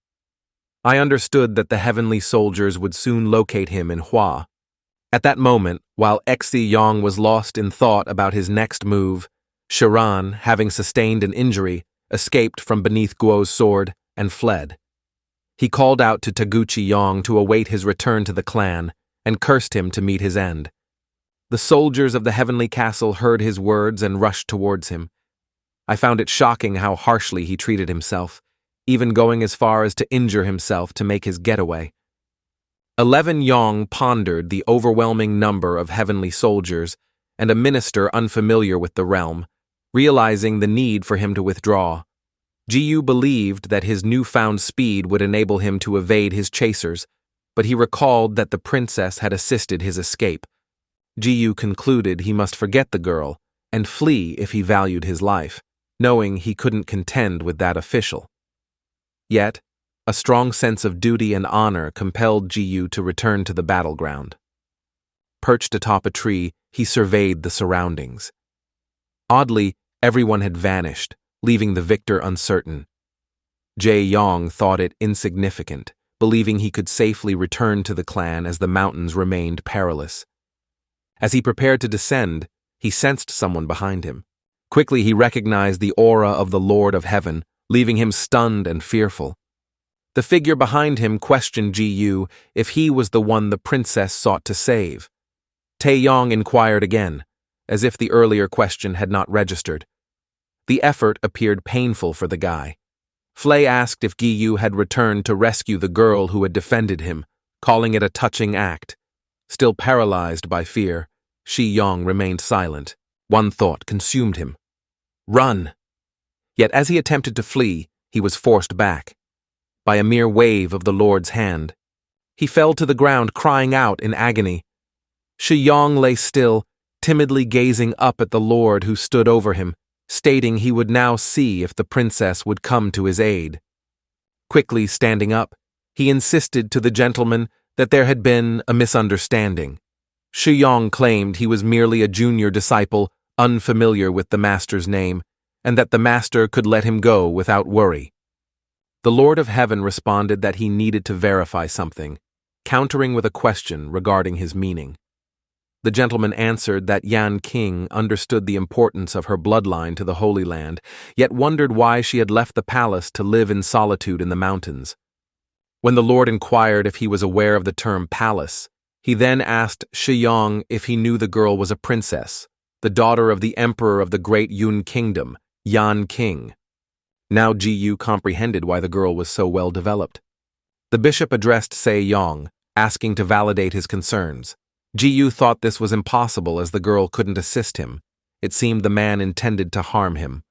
I understood that the heavenly soldiers would soon locate him in Hua. At that moment, while Xi-yong was lost in thought about his next move, Sharan, having sustained an injury, escaped from beneath Guo's sword and fled. He called out to Taguchi-yong to await his return to the clan and cursed him to meet his end. The soldiers of the heavenly castle heard his words and rushed towards him. I found it shocking how harshly he treated himself, even going as far as to injure himself to make his getaway. 11 Yong pondered the overwhelming number of heavenly soldiers and a minister unfamiliar with the realm, realizing the need for him to withdraw. Ji-yu believed that his newfound speed would enable him to evade his chasers, but he recalled that the princess had assisted his escape. Ji-yu concluded he must forget the girl and flee if he valued his life, knowing he couldn't contend with that official. Yet, a strong sense of duty and honor compelled Ji-yu to return to the battleground. Perched atop a tree, he surveyed the surroundings. Oddly, everyone had vanished, leaving the victor uncertain. Jae-yong thought it insignificant, believing he could safely return to the clan as the mountains remained perilous. As he prepared to descend, he sensed someone behind him. Quickly he recognized the aura of the Lord of Heaven, leaving him stunned and fearful. The figure behind him questioned Ji-yu if he was the one the princess sought to save. Tae-yong inquired again, as if the earlier question had not registered. The effort appeared painful for the guy. Flay asked if Gi-yu had returned to rescue the girl who had defended him, calling it a touching act. Still paralyzed by fear, Shi-yong remained silent. One thought consumed him. Run! Yet as he attempted to flee, he was forced back. By a mere wave of the Lord's hand. He fell to the ground, crying out in agony. Shi-yong lay still, timidly gazing up at the Lord who stood over him, stating he would now see if the princess would come to his aid. Quickly standing up, he insisted to the gentleman that there had been a misunderstanding. Shi-yong claimed he was merely a junior disciple, unfamiliar with the master's name, and that the master could let him go without worry. The Lord of Heaven responded that he needed to verify something, countering with a question regarding his meaning. The gentleman answered that Yan King understood the importance of her bloodline to the Holy Land, yet wondered why she had left the palace to live in solitude in the mountains. When the Lord inquired if he was aware of the term palace, he then asked Shi Yong if he knew the girl was a princess, the daughter of the emperor of the great Yun Kingdom, Yan King. Now Ji Yu comprehended why the girl was so well developed. The bishop addressed Se Yong, asking to validate his concerns. Ji Yu thought this was impossible as the girl couldn't assist him. It seemed the man intended to harm him.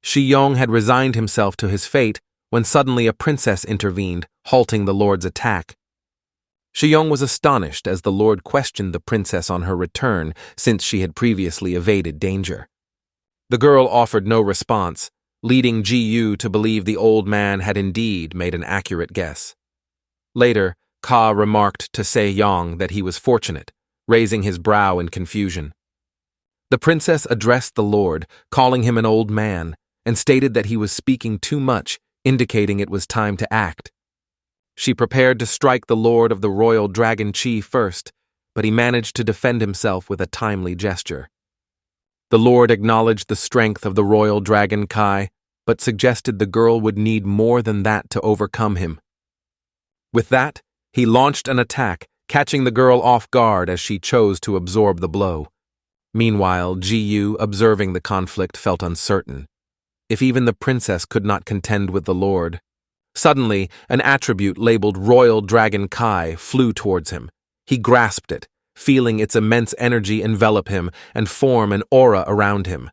Shi Yong had resigned himself to his fate when suddenly a princess intervened, halting the Lord's attack. Shi Yong was astonished as the Lord questioned the princess on her return, since she had previously evaded danger. The girl offered no response, leading Ji Yu to believe the old man had indeed made an accurate guess. Later, Ka remarked to Se Yong that he was fortunate, raising his brow in confusion. The princess addressed the Lord, calling him an old man, and stated that he was speaking too much, indicating it was time to act. She prepared to strike the Lord of the Royal Dragon Chi first, but he managed to defend himself with a timely gesture. The Lord acknowledged the strength of the Royal Dragon Kai, but suggested the girl would need more than that to overcome him. With that, he launched an attack, catching the girl off guard as she chose to absorb the blow. Meanwhile, Ji Yu, observing the conflict, felt uncertain. If even the princess could not contend with the Lord. Suddenly, an attribute labeled Royal Dragon Kai flew towards him. He grasped it, feeling its immense energy envelop him and form an aura around him.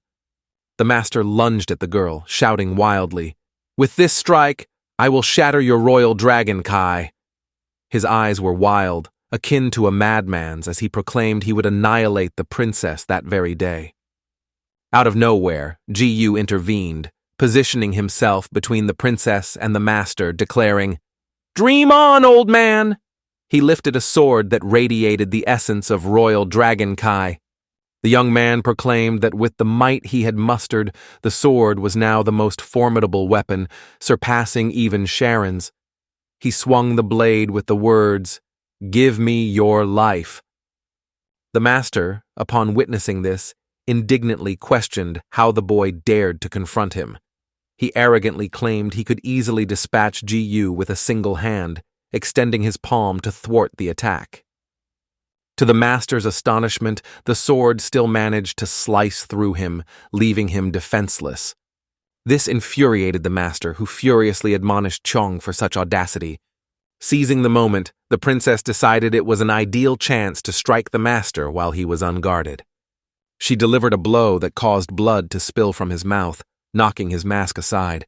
The master lunged at the girl, shouting wildly, "With this strike, I will shatter your Royal Dragon Kai." His eyes were wild, akin to a madman's, as he proclaimed he would annihilate the princess that very day. Out of nowhere, Ji Yu intervened, positioning himself between the princess and the master, declaring, "Dream on, old man!" He lifted a sword that radiated the essence of Royal Dragon Kai. The young man proclaimed that with the might he had mustered, the sword was now the most formidable weapon, surpassing even Sharon's. He swung the blade with the words, "Give me your life." The master, upon witnessing this, indignantly questioned how the boy dared to confront him. He arrogantly claimed he could easily dispatch Ji Yu with a single hand, extending his palm to thwart the attack. To the master's astonishment, the sword still managed to slice through him, leaving him defenseless. This infuriated the master, who furiously admonished Chong for such audacity. Seizing the moment, the princess decided it was an ideal chance to strike the master while he was unguarded. She delivered a blow that caused blood to spill from his mouth, knocking his mask aside.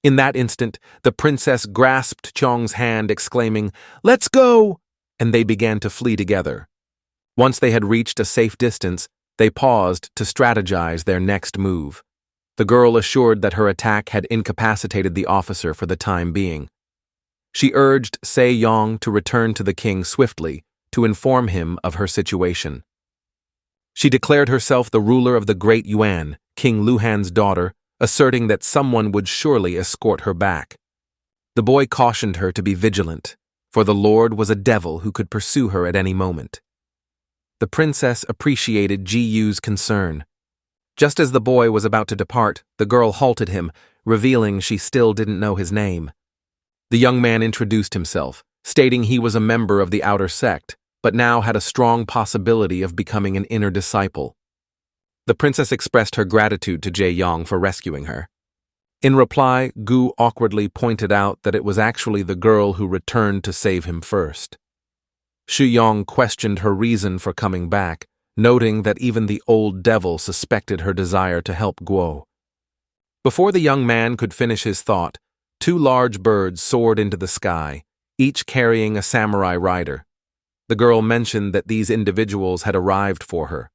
In that instant, the princess grasped Chong's hand, exclaiming, "Let's go!" and they began to flee together. Once they had reached a safe distance, they paused to strategize their next move. The girl assured that her attack had incapacitated the officer for the time being. She urged Se Yong to return to the king swiftly to inform him of her situation. She declared herself the ruler of the Great Yuan, King Luhan's daughter, asserting that someone would surely escort her back. The boy cautioned her to be vigilant, for the Lord was a devil who could pursue her at any moment. The princess appreciated Ji Yu's concern. Just as the boy was about to depart, the girl halted him, revealing she still didn't know his name. The young man introduced himself, stating he was a member of the outer sect, but now had a strong possibility of becoming an inner disciple. The princess expressed her gratitude to Jae Yong for rescuing her. In reply, Gu awkwardly pointed out that it was actually the girl who returned to save him first. Shu Yong questioned her reason for coming back, noting that even the old devil suspected her desire to help Guo. Before the young man could finish his thought, two large birds soared into the sky, each carrying a samurai rider. The girl mentioned that these individuals had arrived for her.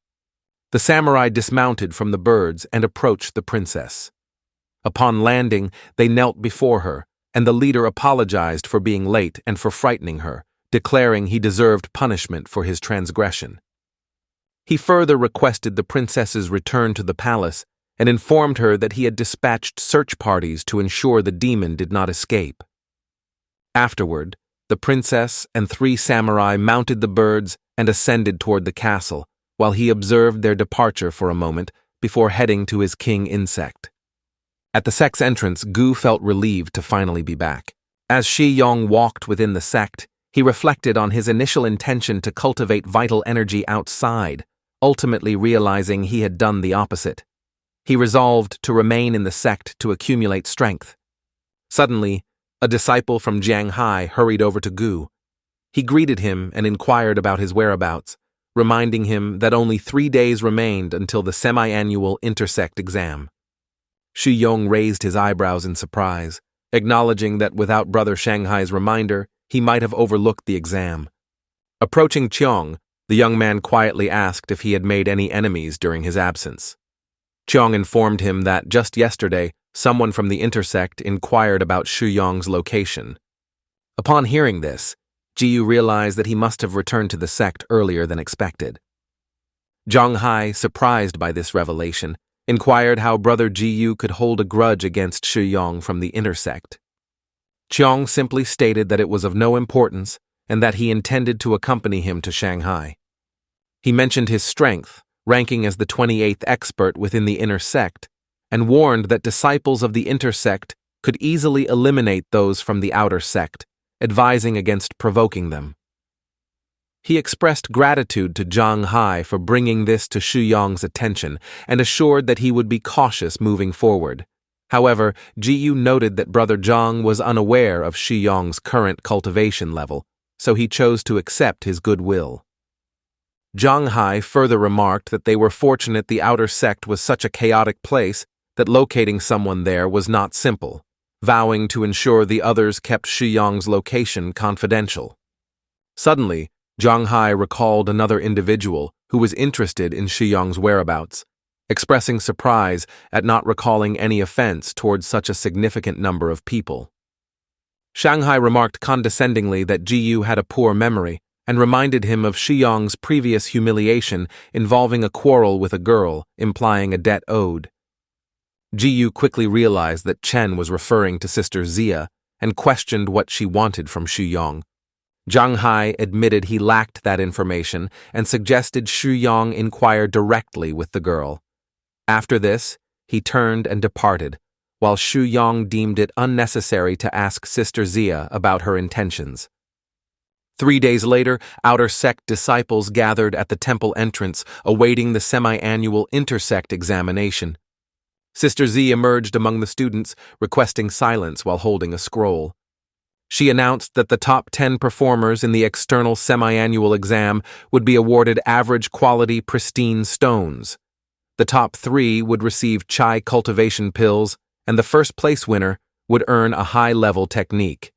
The samurai dismounted from the birds and approached the princess. Upon landing, they knelt before her, and the leader apologized for being late and for frightening her, declaring he deserved punishment for his transgression. He further requested the princess's return to the palace, and informed her that he had dispatched search parties to ensure the demon did not escape. Afterward, the princess and 3 samurai mounted the birds and ascended toward the castle, while he observed their departure for a moment before heading to his king insect. At the sect's entrance, Gu felt relieved to finally be back. As Shi Yong walked within the sect, he reflected on his initial intention to cultivate vital energy outside, ultimately realizing he had done the opposite. He resolved to remain in the sect to accumulate strength. Suddenly, a disciple from Jianghai hurried over to Gu. He greeted him and inquired about his whereabouts, reminding him that only 3 days remained until the semi-annual intersect exam. Shi Yong raised his eyebrows in surprise, acknowledging that without Brother Shanghai's reminder, he might have overlooked the exam. Approaching Qiong, the young man quietly asked if he had made any enemies during his absence. Qiong informed him that just yesterday, someone from the intersect inquired about Shi Yong's location. Upon hearing this, Jiyu realized that he must have returned to the sect earlier than expected. Zhang Hai, surprised by this revelation, inquired how Brother Jiyu could hold a grudge against Shi Yong from the intersect. Qiong simply stated that it was of no importance and that he intended to accompany him to Shanghai. He mentioned his strength, ranking as the 28th expert within the inner sect, and warned that disciples of the intersect could easily eliminate those from the outer sect, advising against provoking them. He expressed gratitude to Zhang Hai for bringing this to Shi Yong's attention and assured that he would be cautious moving forward. However, Jiyu noted that Brother Zhang was unaware of Shi Yong's current cultivation level, so he chose to accept his goodwill. Zhang Hai further remarked that they were fortunate the outer sect was such a chaotic place that locating someone there was not simple, vowing to ensure the others kept Shi Yong's location confidential. Suddenly, Zhang Hai recalled another individual who was interested in Shi Yong's whereabouts, expressing surprise at not recalling any offense towards such a significant number of people. Shanghai remarked condescendingly that Jiyu had a poor memory and reminded him of Shi Yong's previous humiliation involving a quarrel with a girl, implying a debt owed. Jiyu quickly realized that Chen was referring to Sister Zia and questioned what she wanted from Shi Yong. Zhang Hai admitted he lacked that information and suggested Shi Yong inquire directly with the girl. After this, he turned and departed, while Shi Yong deemed it unnecessary to ask Sister Zia about her intentions. 3 days later, outer sect disciples gathered at the temple entrance, awaiting the semi-annual intersect examination. Sister Z emerged among the students, requesting silence while holding a scroll. She announced that the top 10 performers in the external semi-annual exam would be awarded average-quality pristine stones. The top 3 would receive chai cultivation pills, and the first-place winner would earn a high-level technique.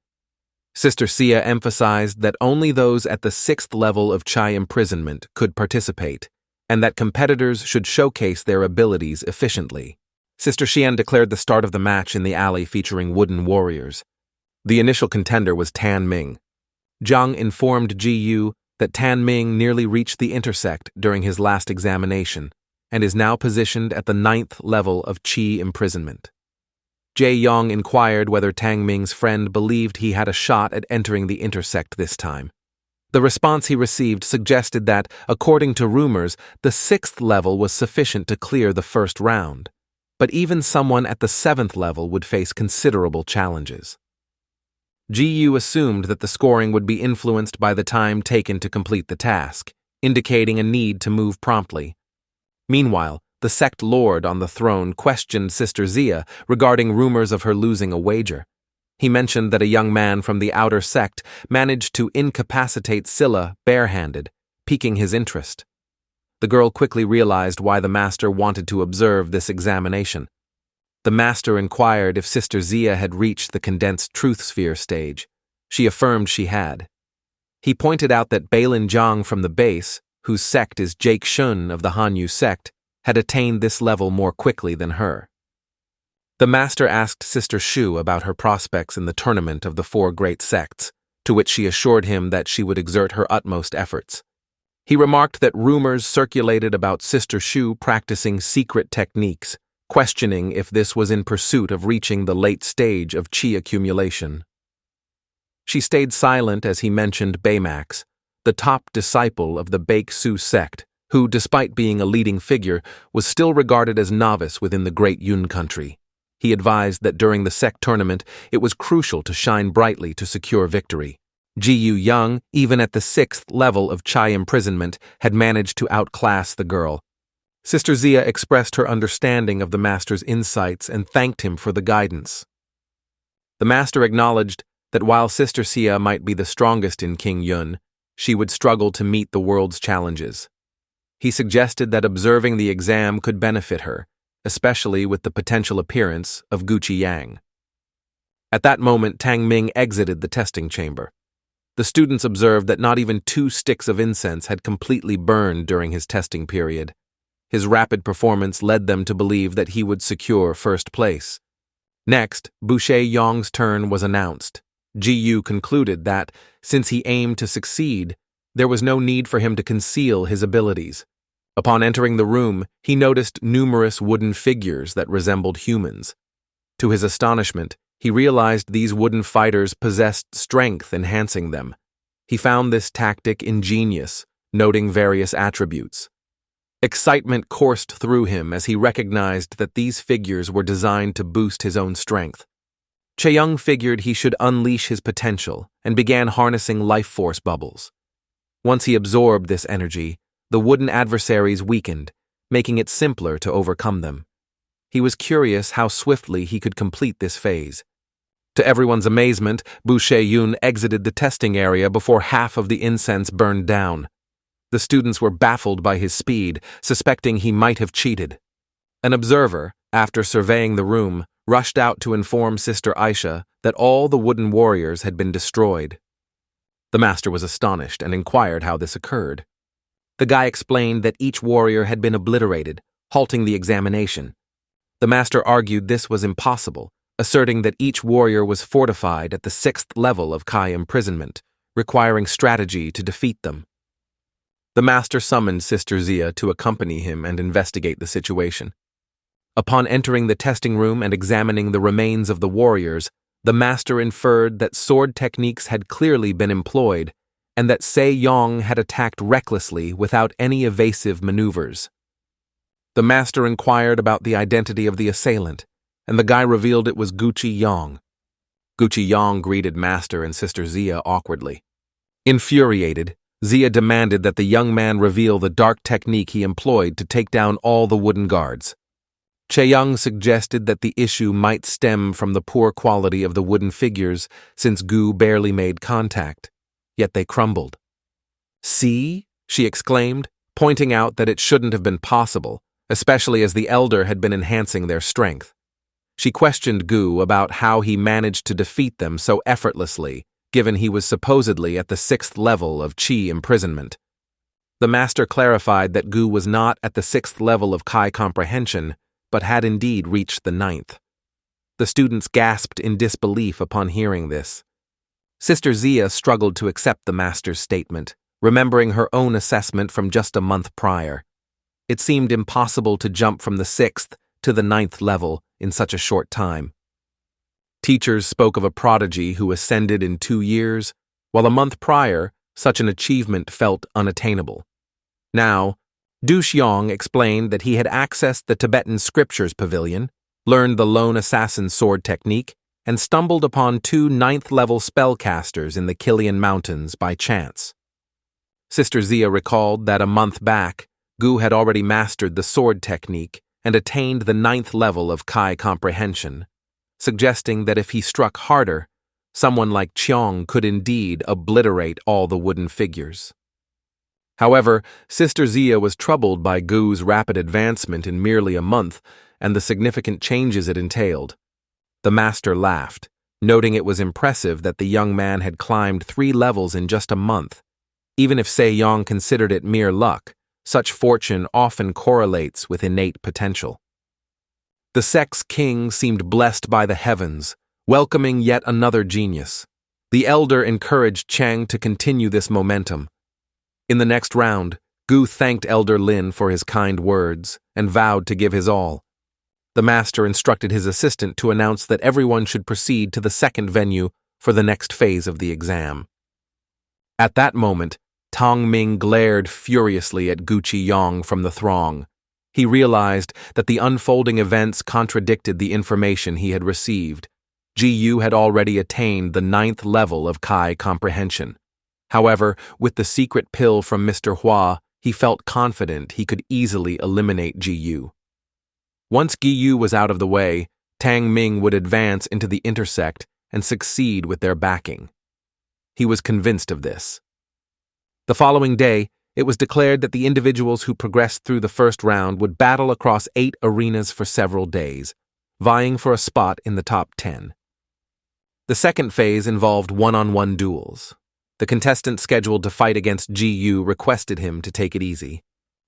Sister Sia emphasized that only those at the 6th level of chai imprisonment could participate, and that competitors should showcase their abilities efficiently. Sister Xian declared the start of the match in the alley featuring wooden warriors. The initial contender was Tan Ming. Zhang informed Ji Yu that Tan Ming nearly reached the intersect during his last examination and is now positioned at the 9th level of Qi imprisonment. Jie Yong inquired whether Tang Ming's friend believed he had a shot at entering the intersect this time. The response he received suggested that, according to rumors, the 6th level was sufficient to clear the first round, but even someone at the 7th level would face considerable challenges. Ji Yu assumed that the scoring would be influenced by the time taken to complete the task, indicating a need to move promptly. Meanwhile, the sect lord on the throne questioned Sister Zia regarding rumors of her losing a wager. He mentioned that a young man from the outer sect managed to incapacitate Scylla barehanded, piquing his interest. The girl quickly realized why the master wanted to observe this examination. The master inquired if Sister Zia had reached the condensed truth sphere stage. She affirmed she had. He pointed out that Balin Zhang from the base, whose sect is Jake Shun of the Hanyu sect, had attained this level more quickly than her. The master asked Sister Shu about her prospects in the tournament of the 4 great sects, to which she assured him that she would exert her utmost efforts. He remarked that rumors circulated about Sister Shu practicing secret techniques, questioning if this was in pursuit of reaching the late stage of chi accumulation. She stayed silent as he mentioned Baymax, the top disciple of the Baeksu sect, who, despite being a leading figure, was still regarded as novice within the Great Yun country. He advised that during the sect tournament, it was crucial to shine brightly to secure victory. Ji Yu Young, even at the 6th level of Chai imprisonment, had managed to outclass the girl. Sister Zia expressed her understanding of the master's insights and thanked him for the guidance. The master acknowledged that while Sister Sia might be the strongest in King Yun, she would struggle to meet the world's challenges. He suggested that observing the exam could benefit her, especially with the potential appearance of Gucci Yang. At that moment, Tang Ming exited the testing chamber. The students observed that not even 2 sticks of incense had completely burned during his testing period. His rapid performance led them to believe that he would secure first place. Next, Boucher Yong's turn was announced. Ji Yu concluded that, since he aimed to succeed, there was no need for him to conceal his abilities. Upon entering the room, he noticed numerous wooden figures that resembled humans. To his astonishment, he realized these wooden fighters possessed strength enhancing them. He found this tactic ingenious, noting various attributes. Excitement coursed through him as he recognized that these figures were designed to boost his own strength. Chaeyoung figured he should unleash his potential and began harnessing life force bubbles. Once he absorbed this energy, the wooden adversaries weakened, making it simpler to overcome them. He was curious how swiftly he could complete this phase. To everyone's amazement, Boucher Yun exited the testing area before half of the incense burned down. The students were baffled by his speed, suspecting he might have cheated. An observer, after surveying the room, rushed out to inform Sister Aisha that all the wooden warriors had been destroyed. The master was astonished and inquired how this occurred. The guy explained that each warrior had been obliterated, halting the examination. The master argued this was impossible, asserting that each warrior was fortified at the 6th level of Kai imprisonment, requiring strategy to defeat them. The master summoned Sister Zia to accompany him and investigate the situation. Upon entering the testing room and examining the remains of the warriors, the master inferred that sword techniques had clearly been employed and that Se Yong had attacked recklessly without any evasive maneuvers. The master inquired about the identity of the assailant, and the guy revealed it was Gucci Yang. Gucci Yang greeted Master and Sister Zia awkwardly. Infuriated, Zia demanded that the young man reveal the dark technique he employed to take down all the wooden guards. Chaeyoung suggested that the issue might stem from the poor quality of the wooden figures since Gu barely made contact, yet they crumbled. "See?" she exclaimed, pointing out that it shouldn't have been possible, especially as the elder had been enhancing their strength. She questioned Gu about how he managed to defeat them so effortlessly, given he was supposedly at the 6th level of Qi imprisonment. The master clarified that Gu was not at the 6th level of Kai comprehension, but had indeed reached the 9th. The students gasped in disbelief upon hearing this. Sister Zia struggled to accept the master's statement, remembering her own assessment from just a month prior. It seemed impossible to jump from the 6th to the 9th level in such a short time. Teachers spoke of a prodigy who ascended in 2 years, while a month prior, such an achievement felt unattainable. Now, Du Xiong explained that he had accessed the Tibetan Scriptures Pavilion, learned the lone assassin sword technique, and stumbled upon 2 9th-level spellcasters in the Kilian Mountains by chance. Sister Zia recalled that a month back, Gu had already mastered the sword technique and attained the 9th level of Kai comprehension, suggesting that if he struck harder, someone like Qiong could indeed obliterate all the wooden figures. However, Sister Zia was troubled by Gu's rapid advancement in merely a month and the significant changes it entailed. The master laughed, noting it was impressive that the young man had climbed 3 levels in just a month. Even if Se Yong considered it mere luck, such fortune often correlates with innate potential. The sect's king seemed blessed by the heavens, welcoming yet another genius. The elder encouraged Chang to continue this momentum. In the next round, Gu thanked Elder Lin for his kind words and vowed to give his all. The master instructed his assistant to announce that everyone should proceed to the second venue for the next phase of the exam. At that moment, Tang Ming glared furiously at Guqi Yong from the throng. He realized that the unfolding events contradicted the information he had received. Ji Yu had already attained the 9th level of Kai comprehension. However, with the secret pill from Mr. Hua, he felt confident he could easily eliminate Ji Yu. Once Ji Yu was out of the way, Tang Ming would advance into the intersect and succeed with their backing. He was convinced of this. The following day, it was declared that the individuals who progressed through the first round would battle across 8 arenas for several days, vying for a spot in the top 10. The second phase involved one-on-one duels. The contestant scheduled to fight against Ji Yu requested him to take it easy.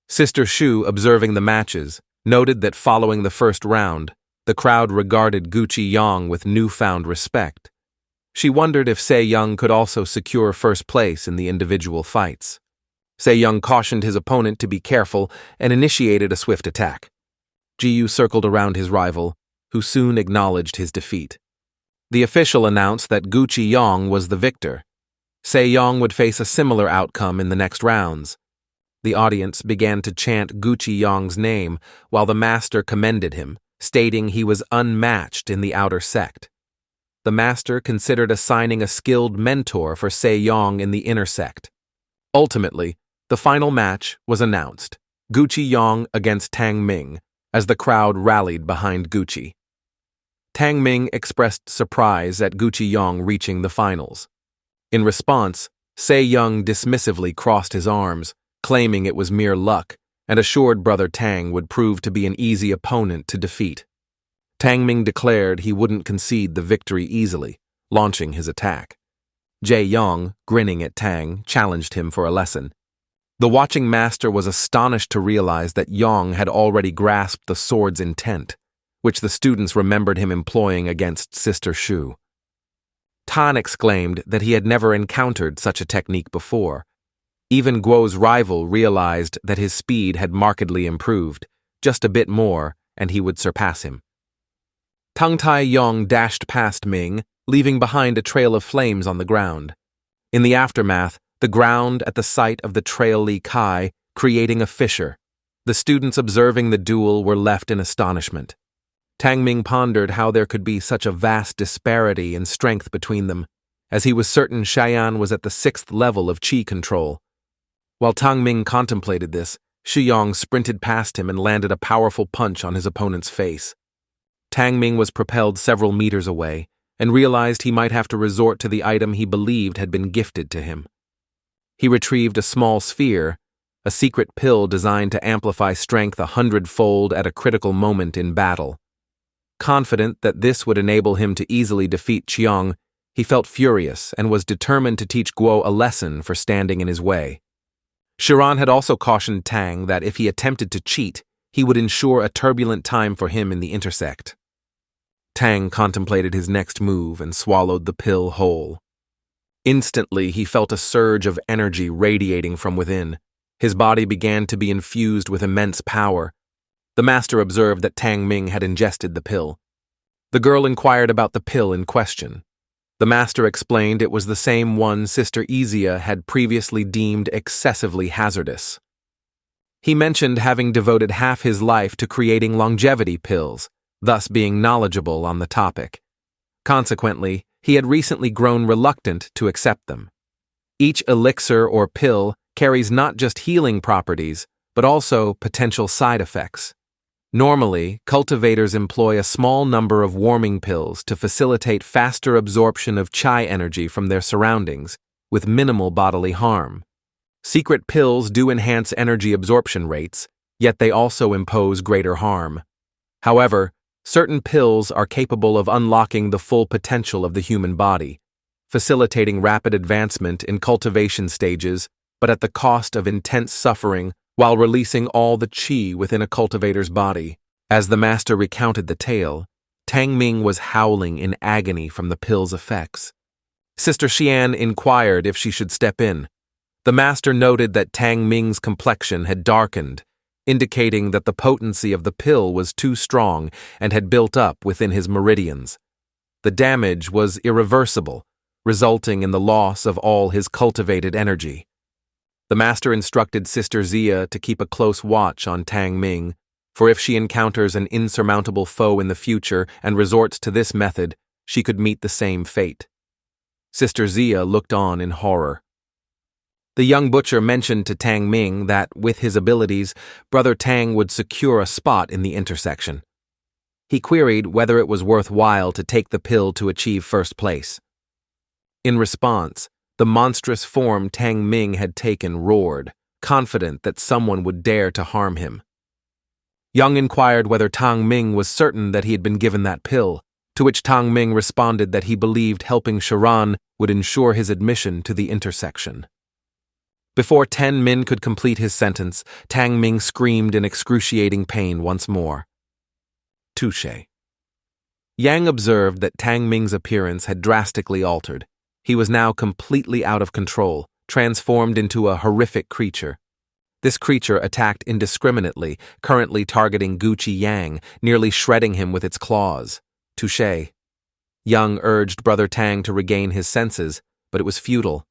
Sister Shu, observing the matches, noted that following the first round, the crowd regarded Guqi Yong with newfound respect. She wondered if Se Young could also secure first place in the individual fights. Se Young cautioned his opponent to be careful and initiated a swift attack. Ji Yu circled around his rival, who soon acknowledged his defeat. The official announced that Guqi Yong was the victor. Se Young would face a similar outcome in the next rounds. The audience began to chant Guqi Yong's name while the master commended him, stating he was unmatched in the outer sect. The master considered assigning a skilled mentor for Se Young in the inner sect. Ultimately, the final match was announced, Guqi Yong against Tang Ming, as the crowd rallied behind Guqi. Tang Ming expressed surprise at Guqi Yong reaching the finals. In response, Se Young dismissively crossed his arms, claiming it was mere luck, and assured Brother Tang would prove to be an easy opponent to defeat. Tang Ming declared he wouldn't concede the victory easily, launching his attack. Jae Yong, grinning at Tang, challenged him for a lesson. The watching master was astonished to realize that Yong had already grasped the sword's intent, which the students remembered him employing against Sister Shu. Tan exclaimed that he had never encountered such a technique before. Even Guo's rival realized that his speed had markedly improved, just a bit more, and he would surpass him. Tung Tai Yong dashed past Ming, leaving behind a trail of flames on the ground. In the aftermath, the ground at the site of the trail Li Kai, creating a fissure. The students observing the duel were left in astonishment. Tang Ming pondered how there could be such a vast disparity in strength between them, as he was certain Shayan was at the 6th level of qi control. While Tang Ming contemplated this, Shi Yong sprinted past him and landed a powerful punch on his opponent's face. Tang Ming was propelled several meters away, and realized he might have to resort to the item he believed had been gifted to him. He retrieved a small sphere, a secret pill designed to amplify strength 100-fold at a critical moment in battle. Confident that this would enable him to easily defeat Chiang, he felt furious and was determined to teach Guo a lesson for standing in his way. Shiran had also cautioned Tang that if he attempted to cheat, he would ensure a turbulent time for him in the intersect. Tang contemplated his next move and swallowed the pill whole. Instantly, he felt a surge of energy radiating from within. His body began to be infused with immense power. The master observed that Tang Ming had ingested the pill. The girl inquired about the pill in question. The master explained it was the same one Sister Izia had previously deemed excessively hazardous. He mentioned having devoted half his life to creating longevity pills, thus being knowledgeable on the topic. Consequently, he had recently grown reluctant to accept them. Each elixir or pill carries not just healing properties, but also potential side effects. Normally, cultivators employ a small number of warming pills to facilitate faster absorption of chi energy from their surroundings, with minimal bodily harm. Secret pills do enhance energy absorption rates, yet they also impose greater harm. However, certain pills are capable of unlocking the full potential of the human body, facilitating rapid advancement in cultivation stages, but at the cost of intense suffering while releasing all the qi within a cultivator's body. As the master recounted the tale, Tang Ming was howling in agony from the pill's effects. Sister Xian inquired if she should step in. The master noted that Tang Ming's complexion had darkened, indicating that the potency of the pill was too strong and had built up within his meridians. The damage was irreversible, resulting in the loss of all his cultivated energy. The master instructed Sister Zia to keep a close watch on Tang Ming, for if she encounters an insurmountable foe in the future and resorts to this method, she could meet the same fate. Sister Zia looked on in horror. The young butcher mentioned to Tang Ming that, with his abilities, Brother Tang would secure a spot in the intersection. He queried whether it was worthwhile to take the pill to achieve first place. In response, the monstrous form Tang Ming had taken roared, confident that someone would dare to harm him. Yang inquired whether Tang Ming was certain that he had been given that pill, to which Tang Ming responded that he believed helping Sharan would ensure his admission to the intersection. Before Ten Min could complete his sentence, Tang Ming screamed in excruciating pain once more. Touché. Yang observed that Tang Ming's appearance had drastically altered. He was now completely out of control, transformed into a horrific creature. This creature attacked indiscriminately, currently targeting Gucci Yang, nearly shredding him with its claws. Touché. Yang urged Brother Tang to regain his senses, but it was futile.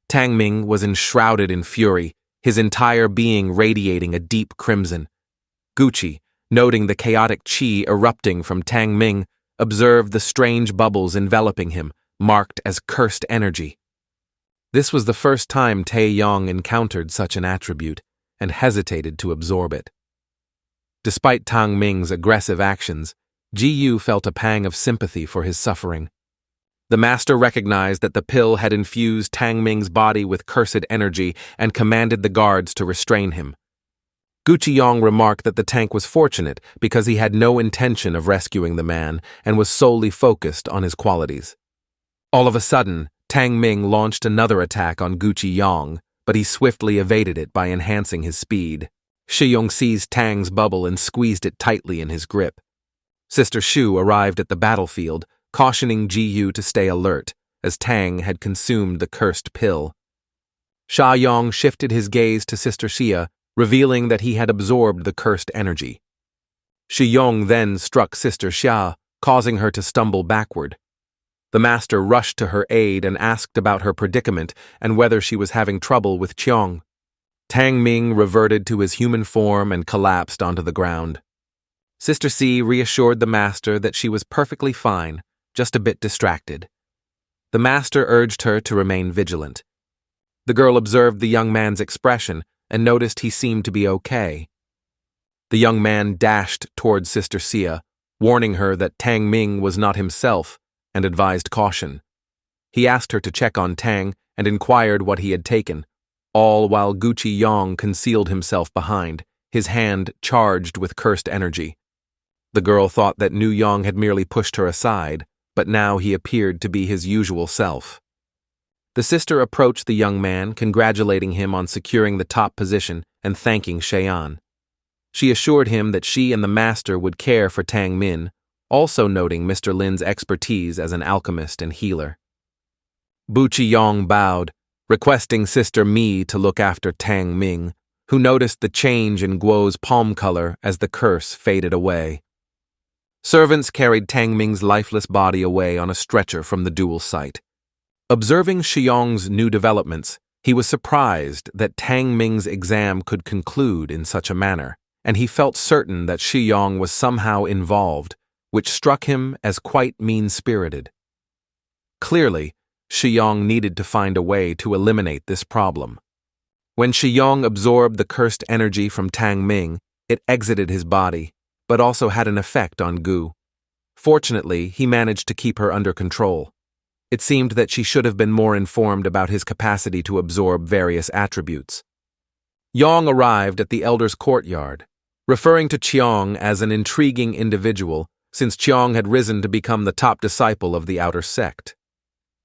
Tang Ming was enshrouded in fury, his entire being radiating a deep crimson. Gucci, noting the chaotic qi erupting from Tang Ming, observed the strange bubbles enveloping him, marked as cursed energy. This was the first time Taeyong encountered such an attribute, and hesitated to absorb it. Despite Tang Ming's aggressive actions, Ji Yu felt a pang of sympathy for his suffering. The master recognized that the pill had infused Tang Ming's body with cursed energy and commanded the guards to restrain him. Gucci Yang remarked that the tank was fortunate because he had no intention of rescuing the man and was solely focused on his qualities. All of a sudden, Tang Ming launched another attack on Gucci Yang, but he swiftly evaded it by enhancing his speed. Shi Yong seized Tang's bubble and squeezed it tightly in his grip. Sister Shu arrived at the battlefield, cautioning Ji Yu to stay alert, as Tang had consumed the cursed pill. Sha Yong shifted his gaze to Sister Xia, revealing that he had absorbed the cursed energy. Shi Yong then struck Sister Xia, causing her to stumble backward. The master rushed to her aid and asked about her predicament and whether she was having trouble with Qiong. Tang Ming reverted to his human form and collapsed onto the ground. Sister C reassured the master that she was perfectly fine, just a bit distracted. The master urged her to remain vigilant. The girl observed the young man's expression and noticed he seemed to be okay. The young man dashed towards Sister Xia, warning her that Tang Ming was not himself, and advised caution. He asked her to check on Tang and inquired what he had taken, all while Gucci Yang concealed himself behind, his hand charged with cursed energy. The girl thought that Nu Yang had merely pushed her aside, but now he appeared to be his usual self. The sister approached the young man, congratulating him on securing the top position and thanking Sheyan. She assured him that she and the master would care for Tang Min, also noting Mr. Lin's expertise as an alchemist and healer. Buchi Yong bowed, requesting Sister Mi to look after Tang Ming, who noticed the change in Guo's palm color as the curse faded away. Servants carried Tang Ming's lifeless body away on a stretcher from the duel site. Observing Shiyong's new developments, he was surprised that Tang Ming's exam could conclude in such a manner, and he felt certain that Shiyong was somehow involved, which struck him as quite mean-spirited. Clearly, Shiyong needed to find a way to eliminate this problem. When Shiyong absorbed the cursed energy from Tang Ming, it exited his body, but also had an effect on Gu. Fortunately, he managed to keep her under control. It seemed that she should have been more informed about his capacity to absorb various attributes. Yang arrived at the elder's courtyard, referring to Qiong as an intriguing individual, since Qiong had risen to become the top disciple of the outer sect.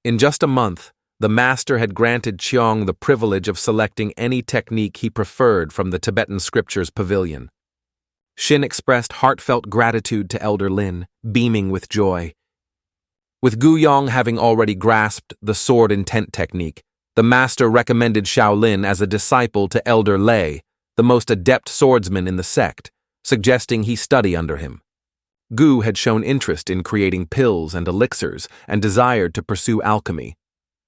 In just a month, the master had granted Qiong the privilege of selecting any technique he preferred from the Tibetan scriptures pavilion. Shin expressed heartfelt gratitude to Elder Lin, beaming with joy. With Gu Yong having already grasped the sword intent technique, the master recommended Shaolin as a disciple to Elder Lei, the most adept swordsman in the sect, suggesting he study under him. Gu had shown interest in creating pills and elixirs and desired to pursue alchemy.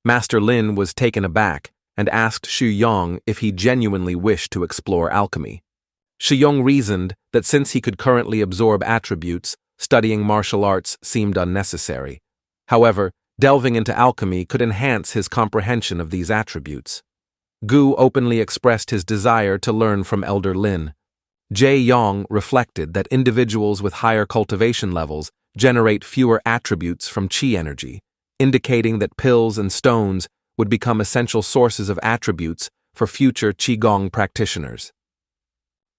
Master Lin was taken aback and asked Xu Yong if he genuinely wished to explore alchemy. Xu Yong reasoned that since he could currently absorb attributes, studying martial arts seemed unnecessary. However, delving into alchemy could enhance his comprehension of these attributes. Gu openly expressed his desire to learn from Elder Lin. Jae Yong reflected that individuals with higher cultivation levels generate fewer attributes from qi energy, indicating that pills and stones would become essential sources of attributes for future qigong practitioners.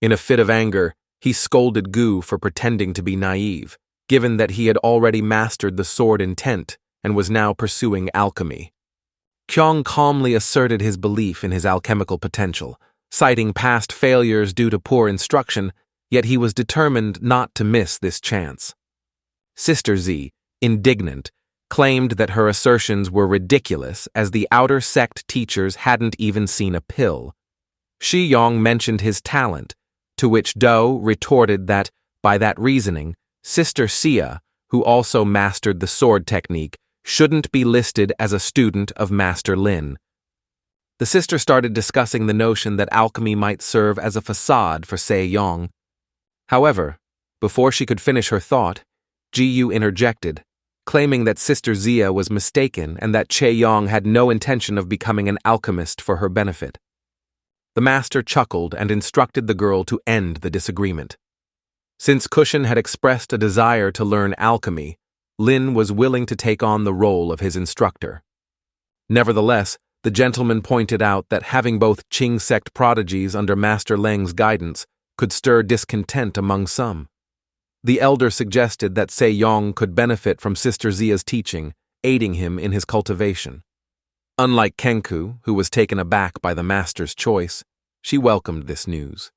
In a fit of anger, he scolded Gu for pretending to be naive, given that he had already mastered the sword intent and was now pursuing alchemy. Kyong calmly asserted his belief in his alchemical potential, citing past failures due to poor instruction, yet he was determined not to miss this chance. Sister Z, indignant, claimed that her assertions were ridiculous as the outer sect teachers hadn't even seen a pill. Shi Yong mentioned his talent, to which Do retorted that, by that reasoning, Sister Sia, who also mastered the sword technique, shouldn't be listed as a student of Master Lin. The sister started discussing the notion that alchemy might serve as a facade for Se Yong. However, before she could finish her thought, Ji Yu interjected, claiming that Sister Zia was mistaken and that Che Yong had no intention of becoming an alchemist for her benefit. The master chuckled and instructed the girl to end the disagreement. Since Cushion had expressed a desire to learn alchemy, Lin was willing to take on the role of his instructor. Nevertheless, the gentleman pointed out that having both Qing sect prodigies under Master Leng's guidance could stir discontent among some. The elder suggested that Se Yong could benefit from Sister Zia's teaching, aiding him in his cultivation. Unlike Kenku, who was taken aback by the master's choice, she welcomed this news.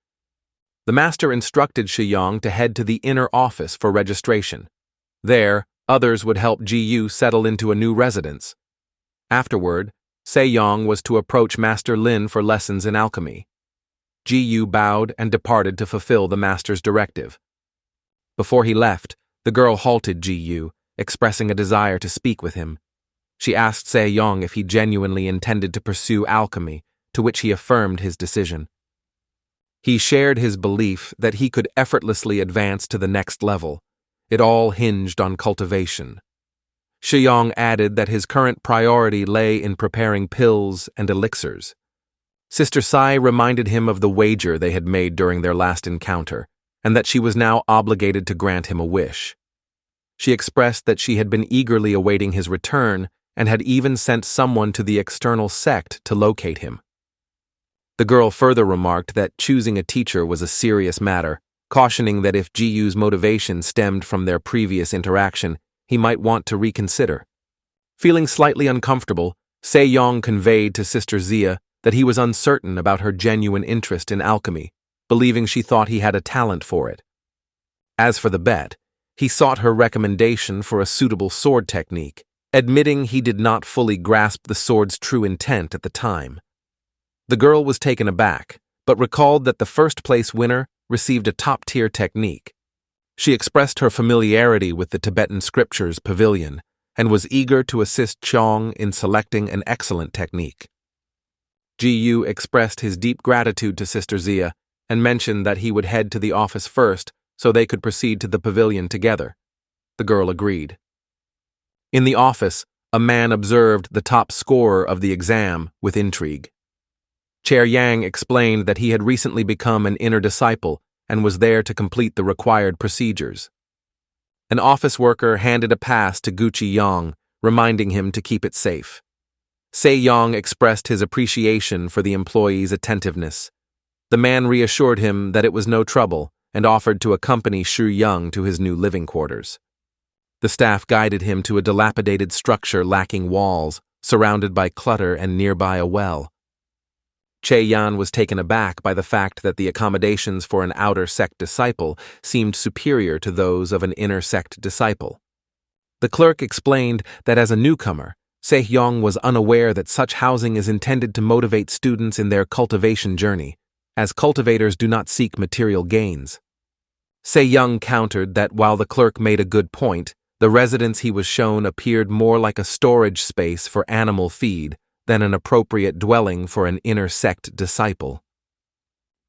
The master instructed Shi Yong to head to the inner office for registration. There, others would help Ji Yu settle into a new residence. Afterward, Se Yong was to approach Master Lin for lessons in alchemy. Ji Yu bowed and departed to fulfill the master's directive. Before he left, the girl halted Ji Yu, expressing a desire to speak with him. She asked Se Yong if he genuinely intended to pursue alchemy, to which he affirmed his decision. He shared his belief that he could effortlessly advance to the next level. It all hinged on cultivation. Shi Yong added that his current priority lay in preparing pills and elixirs. Sister Sai reminded him of the wager they had made during their last encounter, and that she was now obligated to grant him a wish. She expressed that she had been eagerly awaiting his return and had even sent someone to the external sect to locate him. The girl further remarked that choosing a teacher was a serious matter, cautioning that if Ji Yu's motivation stemmed from their previous interaction, he might want to reconsider. Feeling slightly uncomfortable, Se Yong conveyed to Sister Zia that he was uncertain about her genuine interest in alchemy, believing she thought he had a talent for it. As for the bet, he sought her recommendation for a suitable sword technique, admitting he did not fully grasp the sword's true intent at the time. The girl was taken aback, but recalled that the first-place winner received a top-tier technique. She expressed her familiarity with the Tibetan scriptures pavilion and was eager to assist Chong in selecting an excellent technique. Ji Yu expressed his deep gratitude to Sister Zia and mentioned that he would head to the office first so they could proceed to the pavilion together. The girl agreed. In the office, a man observed the top scorer of the exam with intrigue. Chair Yang explained that he had recently become an inner disciple and was there to complete the required procedures. An office worker handed a pass to Gucci Yang, reminding him to keep it safe. Se Yang expressed his appreciation for the employee's attentiveness. The man reassured him that it was no trouble and offered to accompany Shu Yang to his new living quarters. The staff guided him to a dilapidated structure lacking walls, surrounded by clutter and nearby a well. Che Yan was taken aback by the fact that the accommodations for an outer sect disciple seemed superior to those of an inner sect disciple. The clerk explained that as a newcomer, Se-hyong was unaware that such housing is intended to motivate students in their cultivation journey, as cultivators do not seek material gains. Se-young countered that while the clerk made a good point, the residence he was shown appeared more like a storage space for animal feed than an appropriate dwelling for an inner sect disciple.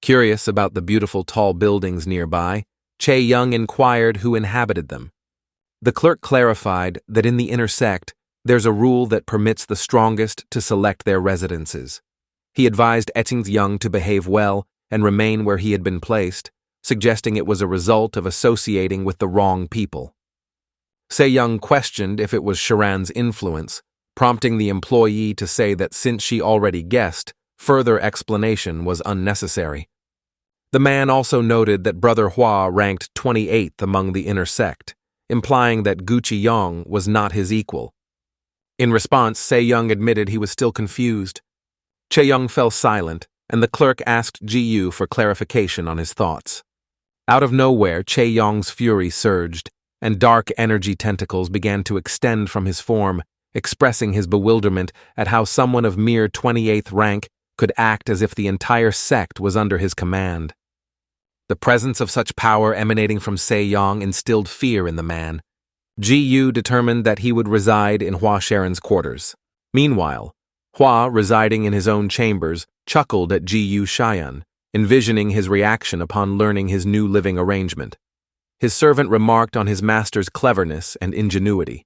Curious about the beautiful tall buildings nearby, Che-young inquired who inhabited them. The clerk clarified that in the inner sect, there's a rule that permits the strongest to select their residences. He advised Young to behave well and remain where he had been placed, suggesting it was a result of associating with the wrong people. Se-young questioned if it was Sharan's influence, prompting the employee to say that since she already guessed, further explanation was unnecessary. The man also noted that Brother Hua ranked 28th among the inner sect, implying that Gucci-yong was not his equal. In response, Se-young admitted he was still confused. Che-young fell silent, and the clerk asked Ji-yu for clarification on his thoughts. Out of nowhere, Che-young's fury surged, and dark energy tentacles began to extend from his form, expressing his bewilderment at how someone of mere 28th rank could act as if the entire sect was under his command. The presence of such power emanating from Se-young instilled fear in the man. Ji-yu determined that he would reside in Hua Sharon's quarters. Meanwhile, Hua, residing in his own chambers, chuckled at Ji-yu Shion, envisioning his reaction upon learning his new living arrangement. His servant remarked on his master's cleverness and ingenuity.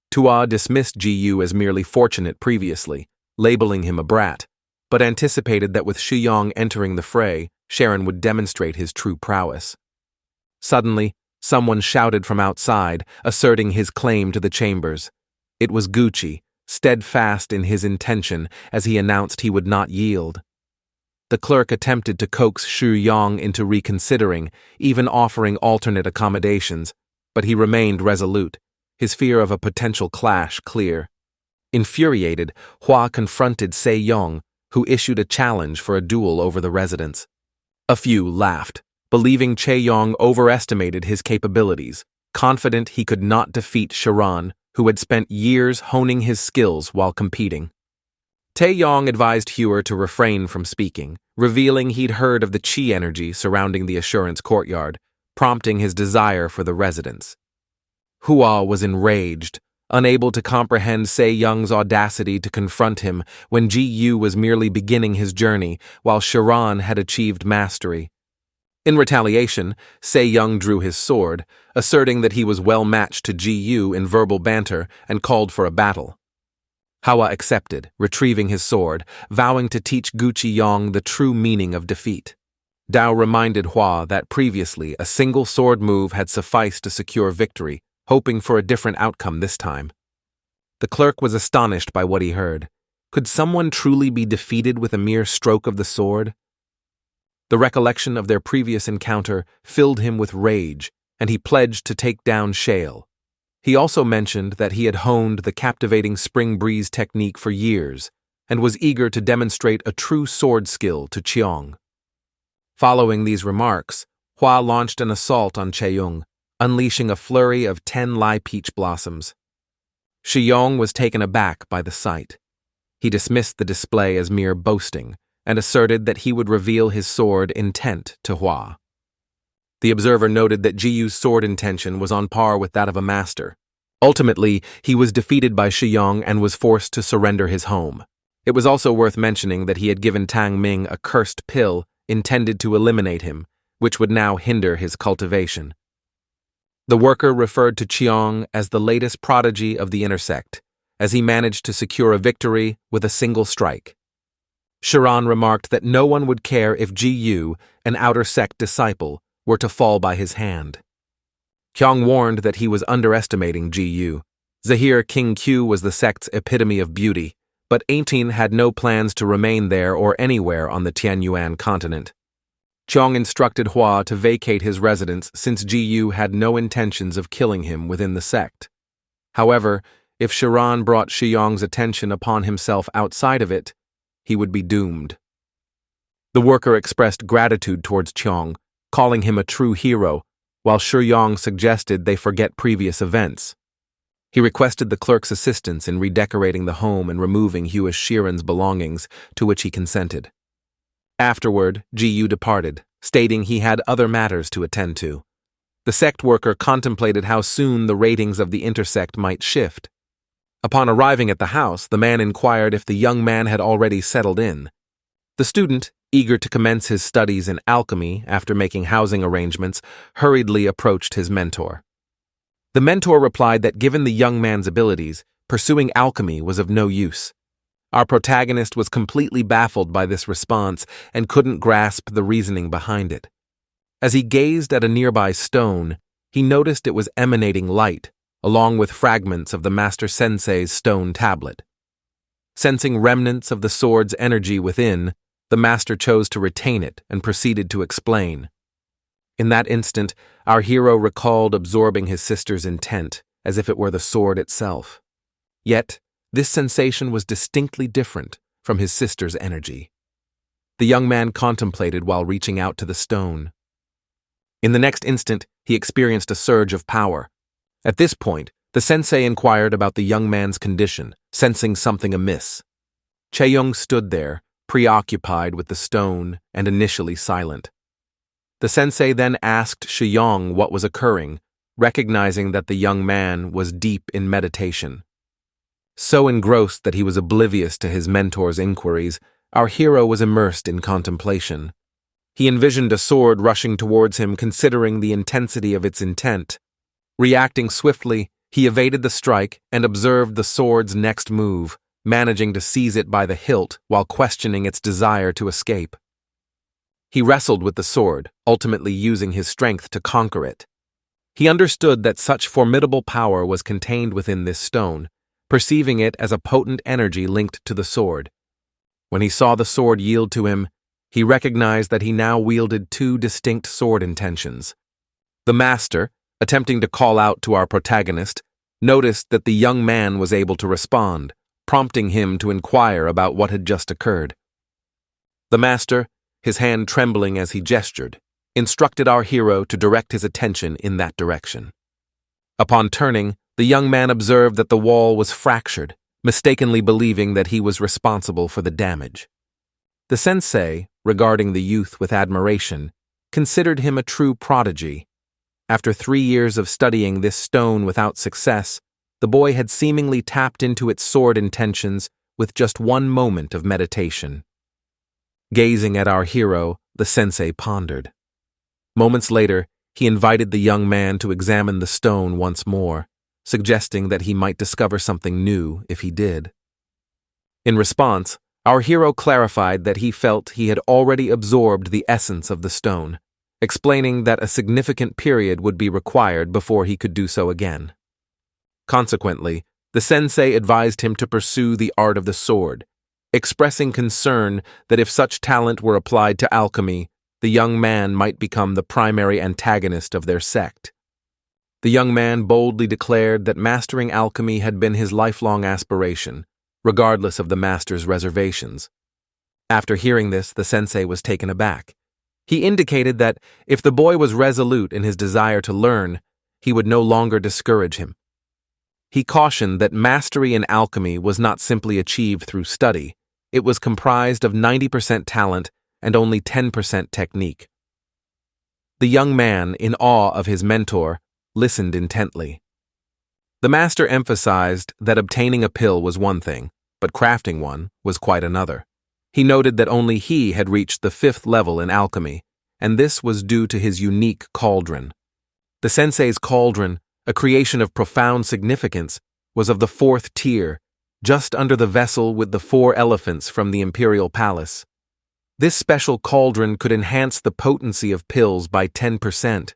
Tua dismissed Ji-yu as merely fortunate previously, labeling him a brat, but anticipated that with Shi-yong entering the fray, Sharon would demonstrate his true prowess. Suddenly, someone shouted from outside, asserting his claim to the chambers. It was Gucci, steadfast in his intention as he announced he would not yield. The clerk attempted to coax Shu-yong into reconsidering, even offering alternate accommodations, but he remained resolute, his fear of a potential clash clear. Infuriated, Hua confronted Se-yong, who issued a challenge for a duel over the residence. A few laughed, believing Che-yong overestimated his capabilities, confident he could not defeat Sharan, who had spent years honing his skills while competing. Tae-yong advised Hewer to refrain from speaking, revealing he'd heard of the chi energy surrounding the assurance courtyard, prompting his desire for the residence. Hua was enraged, unable to comprehend Se-young's audacity to confront him when Ji-yu was merely beginning his journey while Sharan had achieved mastery. In retaliation, Se-young drew his sword, asserting that he was well matched to Ji-yu in verbal banter and called for a battle. Hua accepted, retrieving his sword, vowing to teach Gucci-yong the true meaning of defeat. Dao reminded Hua that previously a single sword move had sufficed to secure victory, hoping for a different outcome this time. The clerk was astonished by what he heard. Could someone truly be defeated with a mere stroke of the sword? The recollection of their previous encounter filled him with rage, and he pledged to take down Shale. He also mentioned that he had honed the captivating spring breeze technique for years and was eager to demonstrate a true sword skill to Cheong. Following these remarks, Hua launched an assault on Cheong, unleashing a flurry of 10 Lai peach blossoms. Shiyong was taken aback by the sight. He dismissed the display as mere boasting and asserted that he would reveal his sword intent to Hua. The observer noted that Jiyu's sword intention was on par with that of a master. Ultimately, he was defeated by Shiyong and was forced to surrender his home. It was also worth mentioning that he had given Tang Ming a cursed pill intended to eliminate him, which would now hinder his cultivation. The worker referred to Cheong as the latest prodigy of the intersect, as he managed to secure a victory with a single strike. Sharan remarked that no one would care if Ji-yu, an outer sect disciple, were to fall by his hand. Kyong warned that he was underestimating Ji-yu. Zahir King Q was the sect's epitome of beauty, but 18 had no plans to remain there or anywhere on the Tianyuan continent. Cheong instructed Hua to vacate his residence since Ji-yu had no intentions of killing him within the sect. However, if Sharan brought Shiyong's attention upon himself outside of it, he would be doomed. The worker expressed gratitude towards Cheong, calling him a true hero, while Shuyong suggested they forget previous events. He requested the clerk's assistance in redecorating the home and removing Hua Shiren's belongings, to which he consented. Afterward, Ji departed, stating he had other matters to attend to. The sect worker contemplated how soon the ratings of the intersect might shift. Upon arriving at the house, the man inquired if the young man had already settled in. The student, eager to commence his studies in alchemy after making housing arrangements, hurriedly approached his mentor. The mentor replied that given the young man's abilities, pursuing alchemy was of no use. Our protagonist was completely baffled by this response and couldn't grasp the reasoning behind it. As he gazed at a nearby stone, he noticed it was emanating light, along with fragments of the Master Sensei's stone tablet. Sensing remnants of the sword's energy within, the master chose to retain it and proceeded to explain. In that instant, our hero recalled absorbing his sister's intent, as if it were the sword itself. Yet, this sensation was distinctly different from his sister's energy. The young man contemplated while reaching out to the stone. In the next instant, he experienced a surge of power. At this point, the sensei inquired about the young man's condition, sensing something amiss. Chaeyoung stood there, preoccupied with the stone and initially silent. The sensei then asked Chaeyoung what was occurring, recognizing that the young man was deep in meditation. So engrossed that he was oblivious to his mentor's inquiries, our hero was immersed in contemplation. He envisioned a sword rushing towards him, considering the intensity of its intent. Reacting swiftly, he evaded the strike and observed the sword's next move, managing to seize it by the hilt while questioning its desire to escape. He wrestled with the sword, ultimately using his strength to conquer it. He understood that such formidable power was contained within this stone, perceiving it as a potent energy linked to the sword. When he saw the sword yield to him, he recognized that he now wielded two distinct sword intentions. The master, attempting to call out to our protagonist, noticed that the young man was able to respond, prompting him to inquire about what had just occurred. The master, his hand trembling as he gestured, instructed our hero to direct his attention in that direction. Upon turning, the young man observed that the wall was fractured, mistakenly believing that he was responsible for the damage. The sensei, regarding the youth with admiration, considered him a true prodigy. After 3 years of studying this stone without success, the boy had seemingly tapped into its sword intentions with just one moment of meditation. Gazing at our hero, the sensei pondered. Moments later, he invited the young man to examine the stone once more, suggesting that he might discover something new if he did. In response, our hero clarified that he felt he had already absorbed the essence of the stone, explaining that a significant period would be required before he could do so again. Consequently, the sensei advised him to pursue the art of the sword, expressing concern that if such talent were applied to alchemy, the young man might become the primary antagonist of their sect. The young man boldly declared that mastering alchemy had been his lifelong aspiration, regardless of the master's reservations. After hearing this, the sensei was taken aback. He indicated that if the boy was resolute in his desire to learn, he would no longer discourage him. He cautioned that mastery in alchemy was not simply achieved through study. It was comprised of 90% talent and only 10% technique. The young man, in awe of his mentor, listened intently. The master emphasized that obtaining a pill was one thing, but crafting one was quite another. He noted that only he had reached the 5th level in alchemy, and this was due to his unique cauldron. The sensei's cauldron, a creation of profound significance, was of the 4th tier, just under the vessel with the 4 elephants from the imperial palace. This special cauldron could enhance the potency of pills by 10%.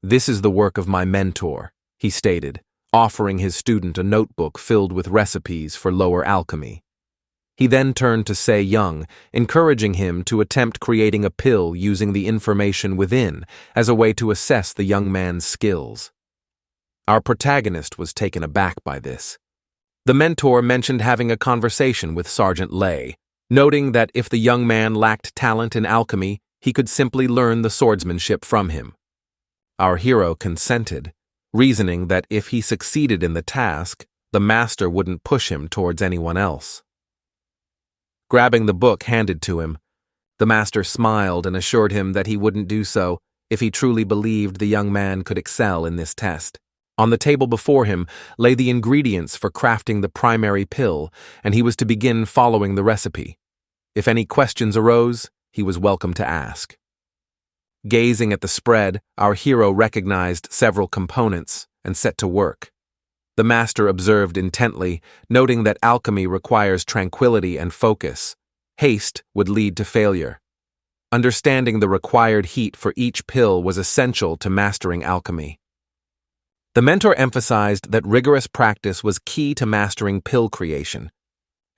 "This is the work of my mentor," he stated, offering his student a notebook filled with recipes for lower alchemy. He then turned to Chaeyoung, encouraging him to attempt creating a pill using the information within as a way to assess the young man's skills. Our protagonist was taken aback by this. The mentor mentioned having a conversation with Sergeant Lei, noting that if the young man lacked talent in alchemy, he could simply learn the swordsmanship from him. Our hero consented, reasoning that if he succeeded in the task, the master wouldn't push him towards anyone else. Grabbing the book handed to him, The master smiled and assured him that he wouldn't do so if he truly believed the young man could excel in this test. On the table before him lay the ingredients for crafting the primary pill, and he was to begin following the recipe. If any questions arose, he was welcome to ask. Gazing at the spread, our hero recognized several components and set to work. The master observed intently, noting that alchemy requires tranquility and focus. Haste would lead to failure. Understanding the required heat for each pill was essential to mastering alchemy. The mentor emphasized that rigorous practice was key to mastering pill creation.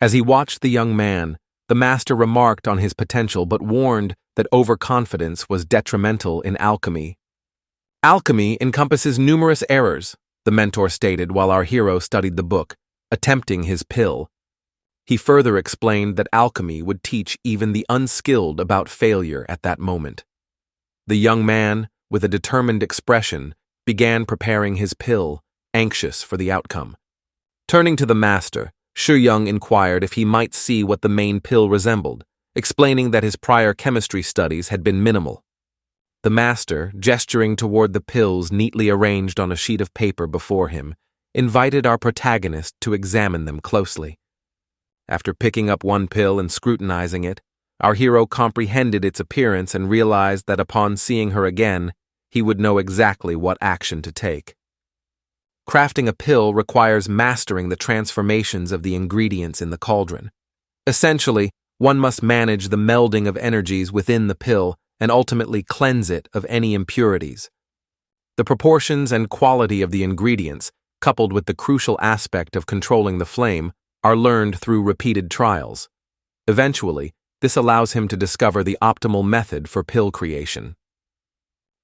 As he watched the young man, the master remarked on his potential but warned that overconfidence was detrimental in alchemy. Alchemy encompasses numerous errors, the mentor stated while our hero studied the book, attempting his pill. He further explained that alchemy would teach even the unskilled about failure at that moment. The young man, with a determined expression, began preparing his pill, anxious for the outcome. Turning to the master, Young inquired if he might see what the main pill resembled, explaining that his prior chemistry studies had been minimal. The master, gesturing toward the pills neatly arranged on a sheet of paper before him, invited our protagonist to examine them closely. After picking up one pill and scrutinizing it, our hero comprehended its appearance and realized that upon seeing her again, he would know exactly what action to take. Crafting a pill requires mastering the transformations of the ingredients in the cauldron. Essentially, one must manage the melding of energies within the pill and ultimately cleanse it of any impurities. The proportions and quality of the ingredients, coupled with the crucial aspect of controlling the flame, are learned through repeated trials. Eventually, this allows him to discover the optimal method for pill creation.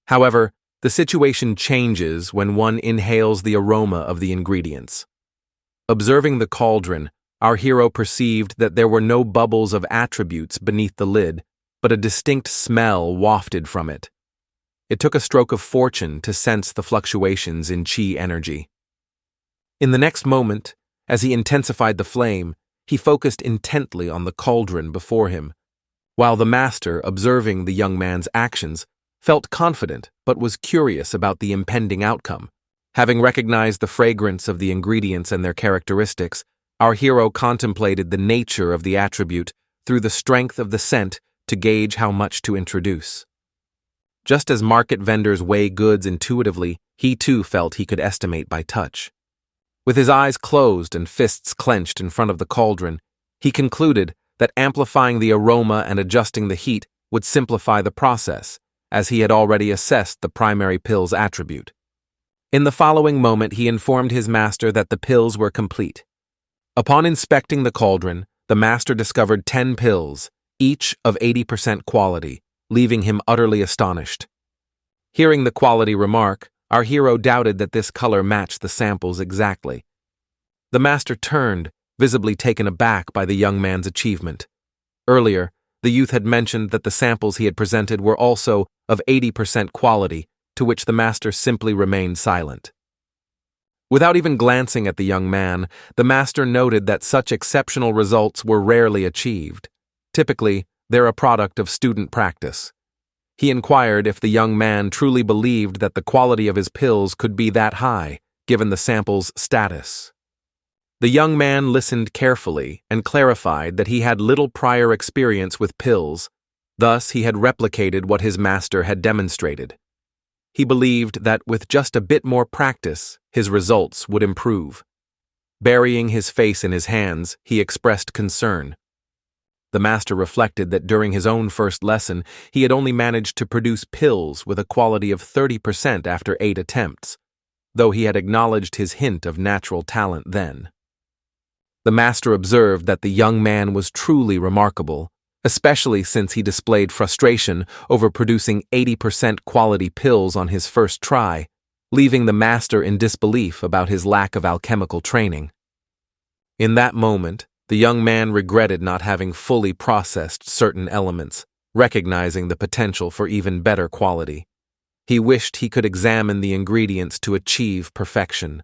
However, the situation changes when one inhales the aroma of the ingredients. Observing the cauldron, our hero perceived that there were no bubbles of attributes beneath the lid, but a distinct smell wafted from it. It took a stroke of fortune to sense the fluctuations in chi energy. In the next moment, as he intensified the flame, he focused intently on the cauldron before him, while the master, observing the young man's actions, felt confident but was curious about the impending outcome. Having recognized the fragrance of the ingredients and their characteristics, our hero contemplated the nature of the attribute through the strength of the scent to gauge how much to introduce. Just as market vendors weigh goods intuitively, he too felt he could estimate by touch. With his eyes closed and fists clenched in front of the cauldron, he concluded that amplifying the aroma and adjusting the heat would simplify the process, as he had already assessed the primary pill's attribute. In the following moment, he informed his master that the pills were complete. Upon inspecting the cauldron, the master discovered 10 pills, each of 80% quality, leaving him utterly astonished. Hearing the quality remark, our hero doubted that this color matched the samples exactly. The master turned, visibly taken aback by the young man's achievement. Earlier, the youth had mentioned that the samples he had presented were also of 80% quality, to which the master simply remained silent. Without even glancing at the young man, the master noted that such exceptional results were rarely achieved. Typically, they're a product of student practice. He inquired if the young man truly believed that the quality of his pills could be that high, given the sample's status. The young man listened carefully and clarified that he had little prior experience with pills, thus he had replicated what his master had demonstrated. He believed that with just a bit more practice, his results would improve. Burying his face in his hands, he expressed concern. The master reflected that during his own first lesson, he had only managed to produce pills with a quality of 30% after 8 attempts, though he had acknowledged his hint of natural talent then. The master observed that the young man was truly remarkable, especially since he displayed frustration over producing 80% quality pills on his first try, leaving the master in disbelief about his lack of alchemical training. In that moment, the young man regretted not having fully processed certain elements, recognizing the potential for even better quality. He wished he could examine the ingredients to achieve perfection.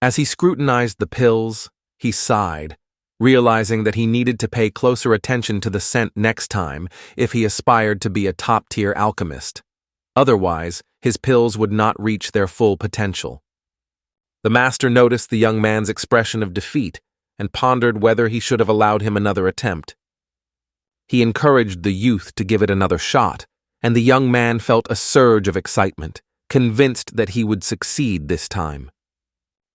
As he scrutinized the pills, he sighed, realizing that he needed to pay closer attention to the scent next time if he aspired to be a top-tier alchemist. Otherwise, his pills would not reach their full potential. The master noticed the young man's expression of defeat and pondered whether he should have allowed him another attempt. He encouraged the youth to give it another shot, and the young man felt a surge of excitement, convinced that he would succeed this time.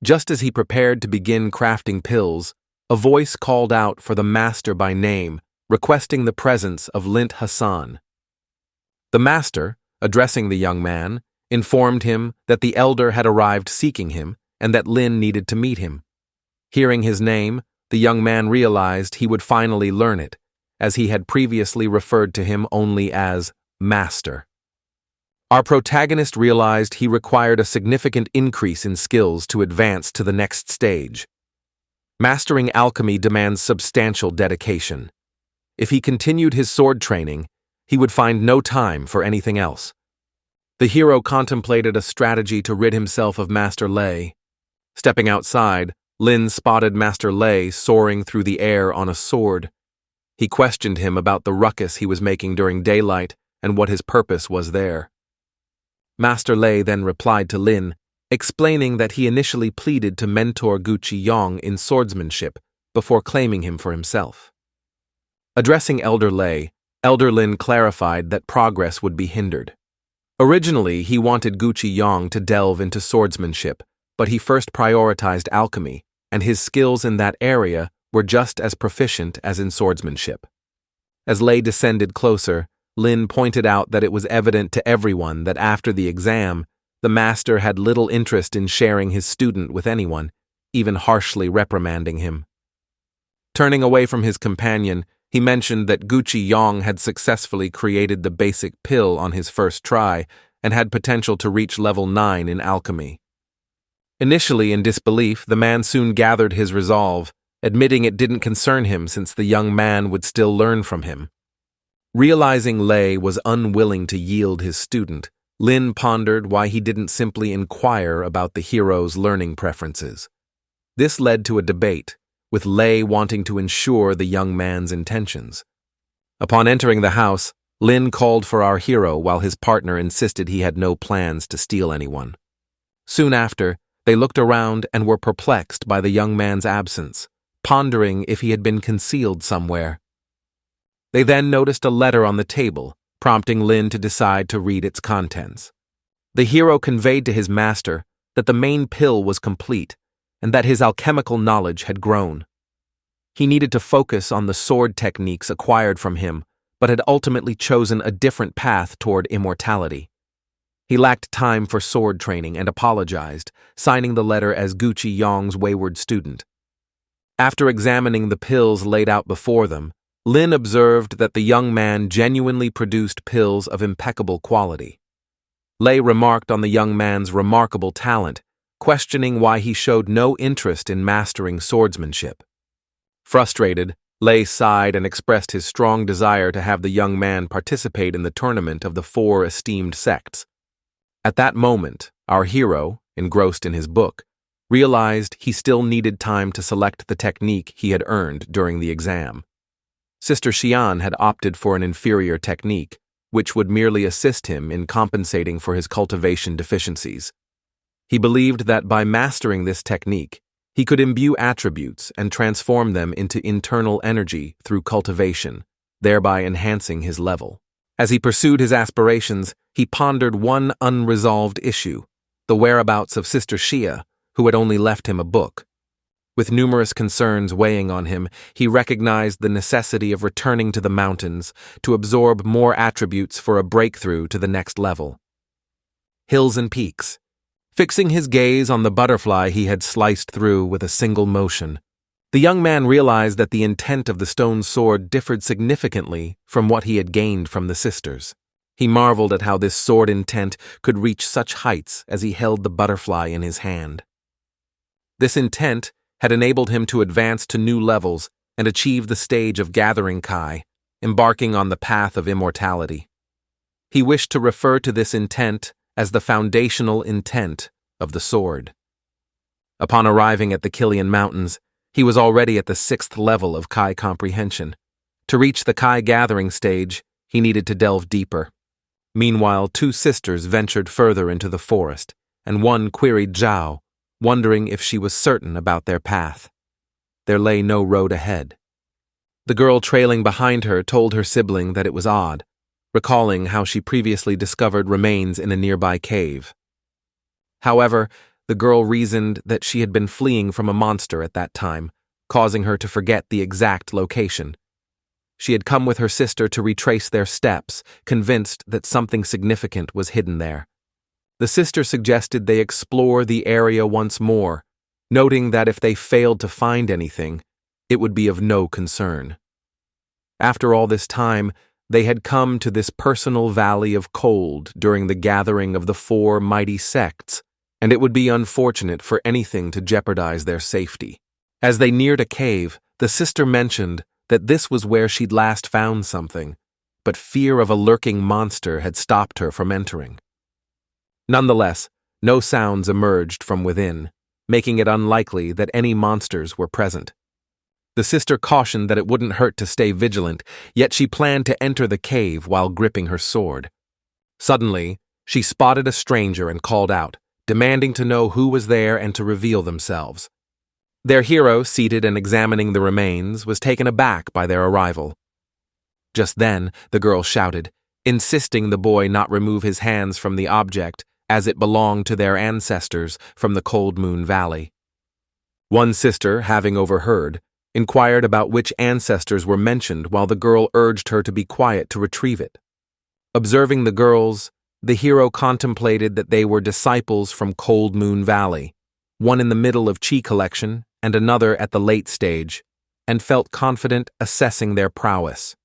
Just as he prepared to begin crafting pills, a voice called out for the master by name, requesting the presence of Lint Hassan. The master, addressing the young man, informed him that the elder had arrived seeking him and that Lin needed to meet him. Hearing his name, the young man realized he would finally learn it, as he had previously referred to him only as Master. Our protagonist realized he required a significant increase in skills to advance to the next stage. Mastering alchemy demands substantial dedication. If he continued his sword training, he would find no time for anything else. The hero contemplated a strategy to rid himself of Master Lei. Stepping outside, Lin spotted Master Lei soaring through the air on a sword. He questioned him about the ruckus he was making during daylight and what his purpose was there. Master Lei then replied to Lin, explaining that he initially pleaded to mentor Gucci Yong in swordsmanship before claiming him for himself. Addressing Elder Lei, Elder Lin clarified that progress would be hindered. Originally, he wanted Gucci Yong to delve into swordsmanship, but he first prioritized alchemy, and his skills in that area were just as proficient as in swordsmanship. As Lei descended closer, Lin pointed out that it was evident to everyone that after the exam, the master had little interest in sharing his student with anyone, even harshly reprimanding him. Turning away from his companion, he mentioned that Gucci Yong had successfully created the basic pill on his first try and had potential to reach level 9 in alchemy. Initially in disbelief, the man soon gathered his resolve, admitting it didn't concern him since the young man would still learn from him. Realizing Lei was unwilling to yield his student, Lin pondered why he didn't simply inquire about the hero's learning preferences. This led to a debate, with Lei wanting to ensure the young man's intentions. Upon entering the house, Lin called for our hero while his partner insisted he had no plans to steal anyone. Soon after, they looked around and were perplexed by the young man's absence, pondering if he had been concealed somewhere. They then noticed a letter on the table, prompting Lin to decide to read its contents. The hero conveyed to his master that the main pill was complete and that his alchemical knowledge had grown. He needed to focus on the sword techniques acquired from him, but had ultimately chosen a different path toward immortality. He lacked time for sword training and apologized, signing the letter as Gucci Yong's wayward student. After examining the pills laid out before them, Lin observed that the young man genuinely produced pills of impeccable quality. Lei remarked on the young man's remarkable talent, questioning why he showed no interest in mastering swordsmanship. Frustrated, Lei sighed and expressed his strong desire to have the young man participate in the tournament of the 4 esteemed sects. At that moment, our hero, engrossed in his book, realized he still needed time to select the technique he had earned during the exam. Sister Xian had opted for an inferior technique, which would merely assist him in compensating for his cultivation deficiencies. He believed that by mastering this technique, he could imbue attributes and transform them into internal energy through cultivation, thereby enhancing his level. As he pursued his aspirations, he pondered one unresolved issue, the whereabouts of Sister Xia, who had only left him a book. With numerous concerns weighing on him, he recognized the necessity of returning to the mountains to absorb more attributes for a breakthrough to the next level. Hills and peaks. Fixing his gaze on the butterfly he had sliced through with a single motion, the young man realized that the intent of the stone sword differed significantly from what he had gained from the sisters. He marveled at how this sword intent could reach such heights as he held the butterfly in his hand. This intent had enabled him to advance to new levels and achieve the stage of gathering Kai, embarking on the path of immortality. He wished to refer to this intent as the foundational intent of the sword. Upon arriving at the Killian Mountains, He was already at the 6th level of Kai comprehension. To reach the Kai gathering stage, he needed to delve deeper. Meanwhile, 2 sisters ventured further into the forest, and one queried Zhao, wondering if she was certain about their path. There lay no road ahead. The girl trailing behind her told her sibling that it was odd, recalling how she previously discovered remains in a nearby cave. However, the girl reasoned that she had been fleeing from a monster at that time, causing her to forget the exact location. She had come with her sister to retrace their steps, convinced that something significant was hidden there. The sister suggested they explore the area once more, noting that if they failed to find anything, it would be of no concern. After all this time, they had come to this personal valley of cold during the gathering of the 4 mighty sects, and it would be unfortunate for anything to jeopardize their safety. As they neared a cave, the sister mentioned that this was where she'd last found something, but fear of a lurking monster had stopped her from entering. Nonetheless, no sounds emerged from within, making it unlikely that any monsters were present. The sister cautioned that it wouldn't hurt to stay vigilant, yet she planned to enter the cave while gripping her sword. Suddenly, she spotted a stranger and called out, demanding to know who was there and to reveal themselves. Their hero, seated and examining the remains, was taken aback by their arrival. Just then, the girl shouted, insisting the boy not remove his hands from the object, as it belonged to their ancestors from the Cold Moon Valley. One sister, having overheard, inquired about which ancestors were mentioned while the girl urged her to be quiet to retrieve it. Observing the girls, the hero contemplated that they were disciples from Cold Moon Valley, one in the middle of Chi collection and another at the late stage, and felt confident assessing their prowess.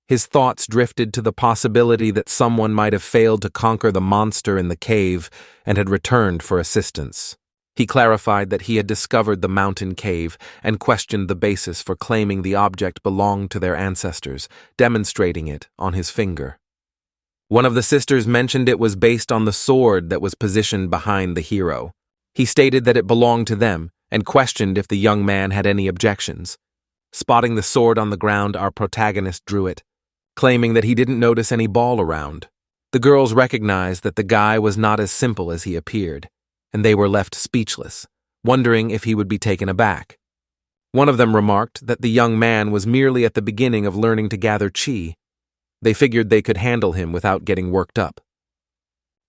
His thoughts drifted to the possibility that someone might have failed to conquer the monster in the cave and had returned for assistance. He clarified that he had discovered the mountain cave and questioned the basis for claiming the object belonged to their ancestors, demonstrating it on his finger. One of the sisters mentioned it was based on the sword that was positioned behind the hero. He stated that it belonged to them and questioned if the young man had any objections. Spotting the sword on the ground, our protagonist drew it, claiming that he didn't notice any ball around. The girls recognized that the guy was not as simple as he appeared, and they were left speechless, wondering if he would be taken aback. One of them remarked that the young man was merely at the beginning of learning to gather chi. They figured they could handle him without getting worked up.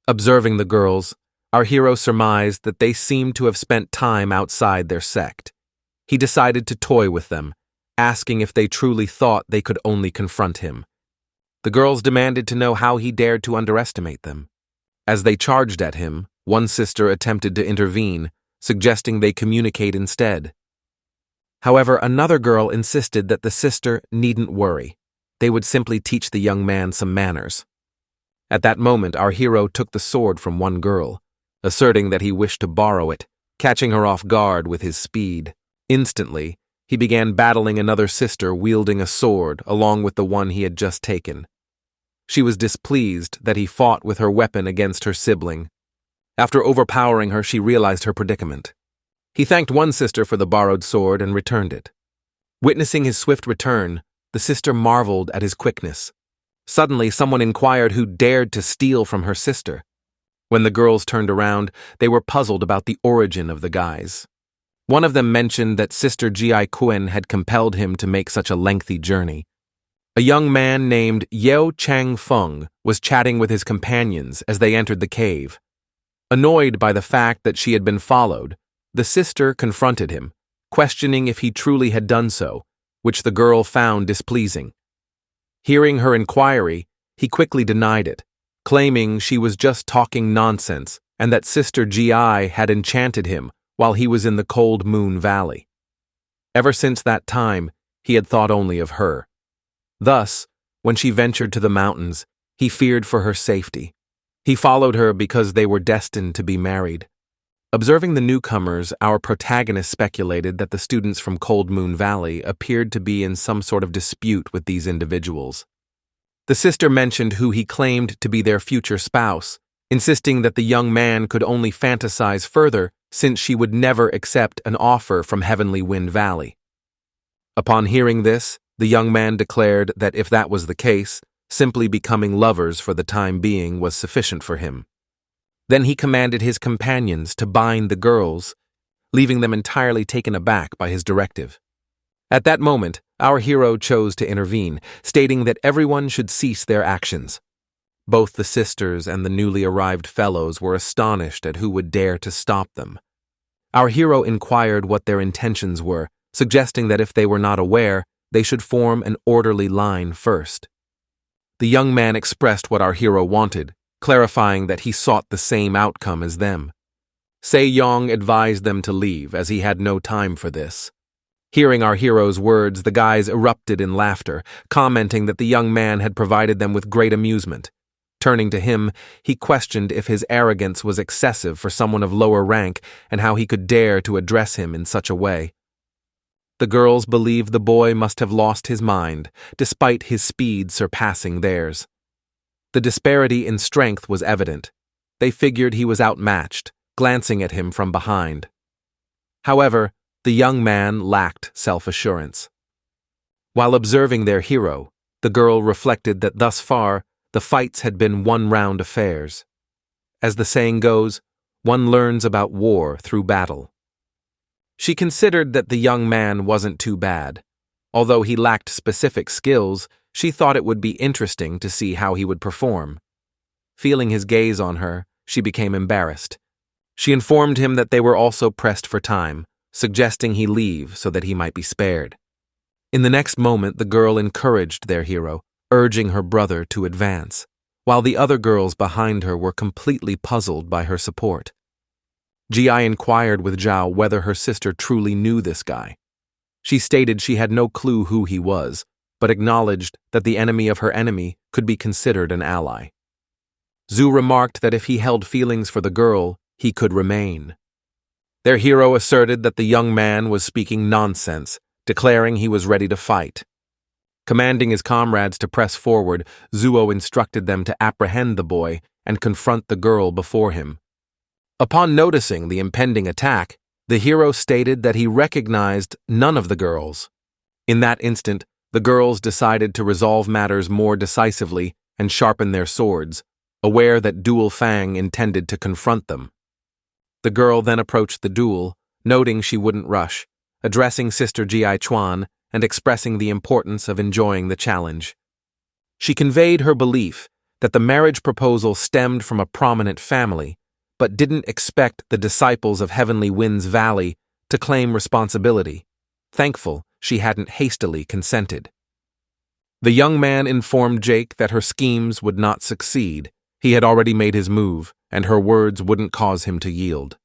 Observing the girls, our hero surmised that they seemed to have spent time outside their sect. He decided to toy with them, asking if they truly thought they could only confront him. The girls demanded to know how he dared to underestimate them. As they charged at him, one sister attempted to intervene, suggesting they communicate instead. However, another girl insisted that the sister needn't worry. They would simply teach the young man some manners. At that moment, our hero took the sword from one girl, asserting that he wished to borrow it, catching her off guard with his speed. Instantly, he began battling another sister wielding a sword along with the one he had just taken. She was displeased that he fought with her weapon against her sibling. After overpowering her, she realized her predicament. He thanked one sister for the borrowed sword and returned it. Witnessing his swift return, the sister marveled at his quickness. Suddenly, someone inquired who dared to steal from her sister. When the girls turned around, they were puzzled about the origin of the guys. One of them mentioned that Sister Ji Quen had compelled him to make such a lengthy journey. A young man named Yeo Chang Feng was chatting with his companions as they entered the cave. Annoyed by the fact that she had been followed, the sister confronted him, questioning if he truly had done so, which the girl found displeasing. Hearing her inquiry, he quickly denied it, claiming she was just talking nonsense and that Sister Gi had enchanted him while he was in the Cold Moon Valley. Ever since that time, he had thought only of her. Thus, when she ventured to the mountains, he feared for her safety. He followed her because they were destined to be married. Observing the newcomers, our protagonist speculated that the students from Cold Moon Valley appeared to be in some sort of dispute with these individuals. The sister mentioned who he claimed to be their future spouse, insisting that the young man could only fantasize further since she would never accept an offer from Heavenly Wind Valley. Upon hearing this, the young man declared that if that was the case, simply becoming lovers for the time being was sufficient for him. Then he commanded his companions to bind the girls, leaving them entirely taken aback by his directive. At that moment, our hero chose to intervene, stating that everyone should cease their actions. Both the sisters and the newly arrived fellows were astonished at who would dare to stop them. Our hero inquired what their intentions were, suggesting that if they were not aware, they should form an orderly line first. The young man expressed what our hero wanted, clarifying that he sought the same outcome as them. Se-yong advised them to leave, as he had no time for this. Hearing our hero's words, the guys erupted in laughter, commenting that the young man had provided them with great amusement. Turning to him, he questioned if his arrogance was excessive for someone of lower rank and how he could dare to address him in such a way. The girls believed the boy must have lost his mind, despite his speed surpassing theirs. The disparity in strength was evident. They figured he was outmatched, glancing at him from behind. However, the young man lacked self-assurance. While observing their hero, the girl reflected that thus far, the fights had been one-round affairs. As the saying goes, one learns about war through battle. She considered that the young man wasn't too bad. Although he lacked specific skills, she thought it would be interesting to see how he would perform. Feeling his gaze on her, she became embarrassed. She informed him that they were also pressed for time, suggesting he leave so that he might be spared. In the next moment, the girl encouraged their hero, urging her brother to advance, while the other girls behind her were completely puzzled by her support. Ji inquired with Zhao whether her sister truly knew this guy. She stated she had no clue who he was, but acknowledged that the enemy of her enemy could be considered an ally. Zhu remarked that if he held feelings for the girl, he could remain. Their hero asserted that the young man was speaking nonsense, declaring he was ready to fight. Commanding his comrades to press forward, Zhuo instructed them to apprehend the boy and confront the girl before him. Upon noticing the impending attack, the hero stated that he recognized none of the girls. In that instant, the girls decided to resolve matters more decisively and sharpen their swords, aware that Dual Fang intended to confront them. The girl then approached the duel, noting she wouldn't rush, addressing Sister Ji Chuan and expressing the importance of enjoying the challenge. She conveyed her belief that the marriage proposal stemmed from a prominent family, but didn't expect the disciples of Heavenly Wind's Valley to claim responsibility, thankful she hadn't hastily consented. The young man informed Jake that her schemes would not succeed. He had already made his move, and her words wouldn't cause him to yield.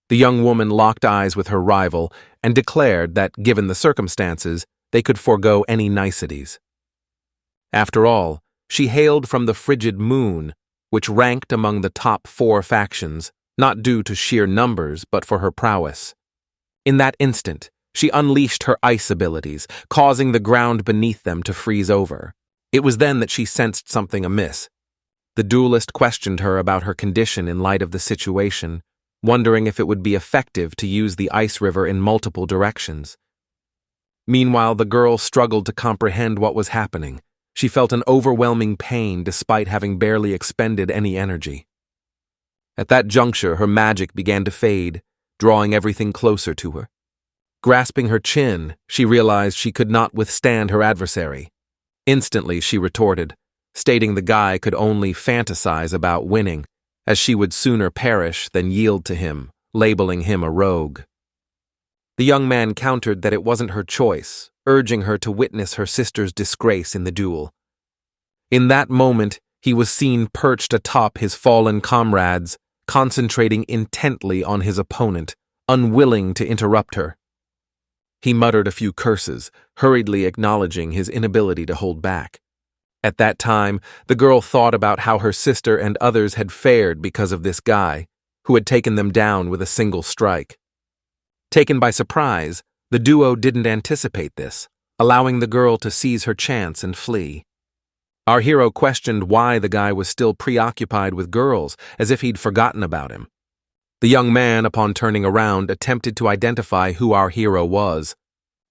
The young woman locked eyes with her rival and declared that, given the circumstances, they could forego any niceties. After all, she hailed from the frigid moon, which ranked among the top 4 factions, not due to sheer numbers but for her prowess. In that instant, she unleashed her ice abilities, causing the ground beneath them to freeze over. It was then that she sensed something amiss. The duelist questioned her about her condition in light of the situation, wondering if it would be effective to use the ice river in multiple directions. Meanwhile, the girl struggled to comprehend what was happening. She felt an overwhelming pain despite having barely expended any energy. At that juncture, her magic began to fade, drawing everything closer to her. Grasping her chin, she realized she could not withstand her adversary. Instantly, she retorted, stating the guy could only fantasize about winning, as she would sooner perish than yield to him, labeling him a rogue. The young man countered that it wasn't her choice, urging her to witness her sister's disgrace in the duel. In that moment, he was seen perched atop his fallen comrades, concentrating intently on his opponent, unwilling to interrupt her. He muttered a few curses, hurriedly acknowledging his inability to hold back. At that time, the girl thought about how her sister and others had fared because of this guy, who had taken them down with a single strike. Taken by surprise, the duo didn't anticipate this, allowing the girl to seize her chance and flee. Our hero questioned why the guy was still preoccupied with girls, as if he'd forgotten about him. The young man, upon turning around, attempted to identify who our hero was.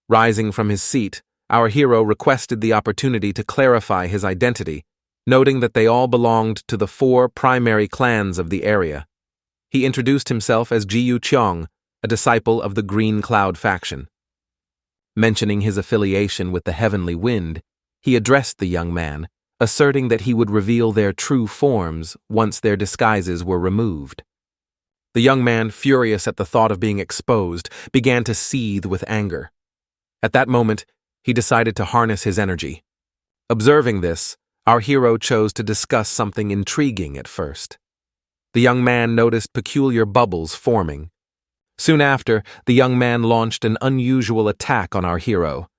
Rising from his seat, our hero requested the opportunity to clarify his identity, noting that they all belonged to the 4 primary clans of the area. He introduced himself as Jiyu Cheong, a disciple of the Green Cloud faction. Mentioning his affiliation with the Heavenly Wind, he addressed the young man, asserting that he would reveal their true forms once their disguises were removed. The young man, furious at the thought of being exposed, began to seethe with anger. At that moment, he decided to harness his energy. Observing this, our hero chose to discuss something intriguing at first. The young man noticed peculiar bubbles forming. Soon after, the young man launched an unusual attack on our hero.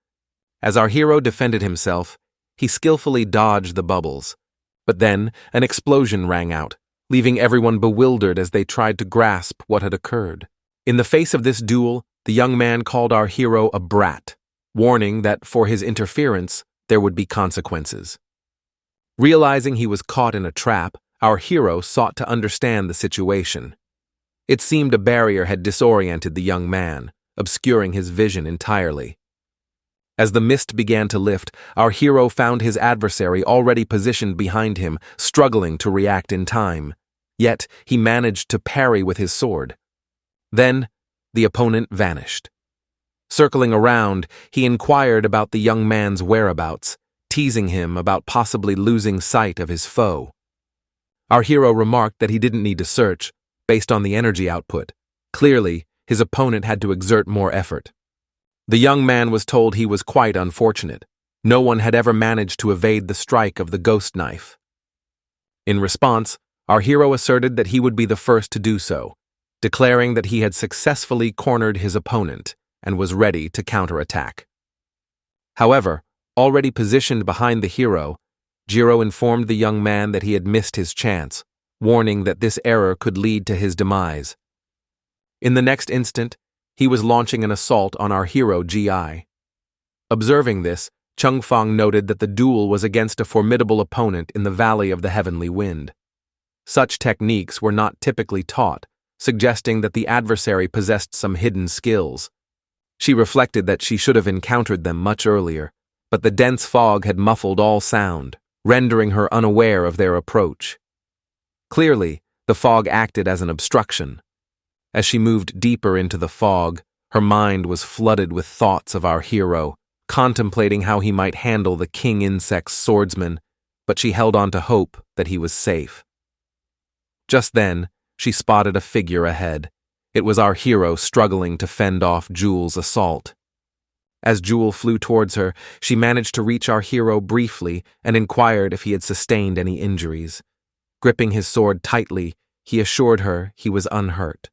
As our hero defended himself, he skillfully dodged the bubbles. But then, an explosion rang out, leaving everyone bewildered as they tried to grasp what had occurred. In the face of this duel, the young man called our hero a brat, warning that for his interference, there would be consequences. Realizing he was caught in a trap, our hero sought to understand the situation. It seemed a barrier had disoriented the young man, obscuring his vision entirely. As the mist began to lift, our hero found his adversary already positioned behind him, struggling to react in time. Yet, he managed to parry with his sword. Then, the opponent vanished. Circling around, he inquired about the young man's whereabouts, teasing him about possibly losing sight of his foe. Our hero remarked that he didn't need to search, based on the energy output. Clearly, his opponent had to exert more effort. The young man was told he was quite unfortunate. No one had ever managed to evade the strike of the ghost knife. In response, our hero asserted that he would be the first to do so, declaring that he had successfully cornered his opponent and was ready to counterattack. However, already positioned behind the hero, Jiro informed the young man that he had missed his chance, warning that this error could lead to his demise. In the next instant, he was launching an assault on our hero Gi. Observing this, Chung Fong noted that the duel was against a formidable opponent in the Valley of the Heavenly Wind. Such techniques were not typically taught, suggesting that the adversary possessed some hidden skills. She reflected that she should have encountered them much earlier, but the dense fog had muffled all sound, rendering her unaware of their approach. Clearly, the fog acted as an obstruction. As she moved deeper into the fog, her mind was flooded with thoughts of our hero, contemplating how he might handle the king insect's swordsman, but she held on to hope that he was safe. Just then, she spotted a figure ahead. It was our hero struggling to fend off Jewel's assault. As Jewel flew towards her, she managed to reach our hero briefly and inquired if he had sustained any injuries. Gripping his sword tightly, he assured her he was unhurt.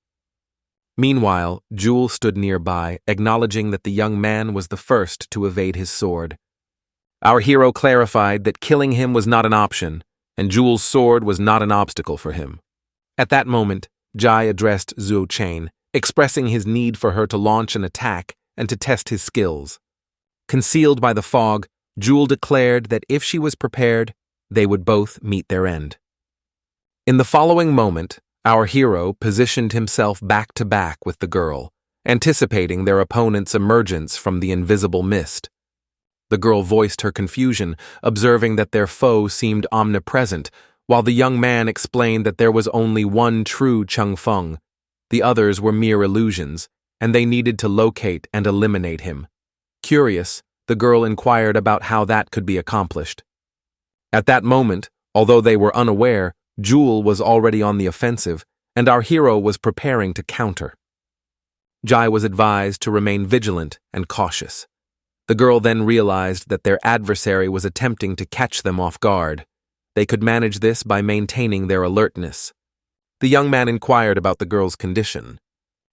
Meanwhile, Jewel stood nearby, acknowledging that the young man was the first to evade his sword. Our hero clarified that killing him was not an option, and Jewel's sword was not an obstacle for him. At that moment, Jai addressed Zhou Chain, expressing his need for her to launch an attack and to test his skills. Concealed by the fog, Jewel declared that if she was prepared, they would both meet their end. In the following moment, our hero positioned himself back-to-back with the girl, anticipating their opponent's emergence from the invisible mist. The girl voiced her confusion, observing that their foe seemed omnipresent, while the young man explained that there was only one true Chung Feng. The others were mere illusions, and they needed to locate and eliminate him. Curious, the girl inquired about how that could be accomplished. At that moment, although they were unaware, Jewel was already on the offensive, and our hero was preparing to counter. Jai was advised to remain vigilant and cautious. The girl then realized that their adversary was attempting to catch them off guard. They could manage this by maintaining their alertness. The young man inquired about the girl's condition.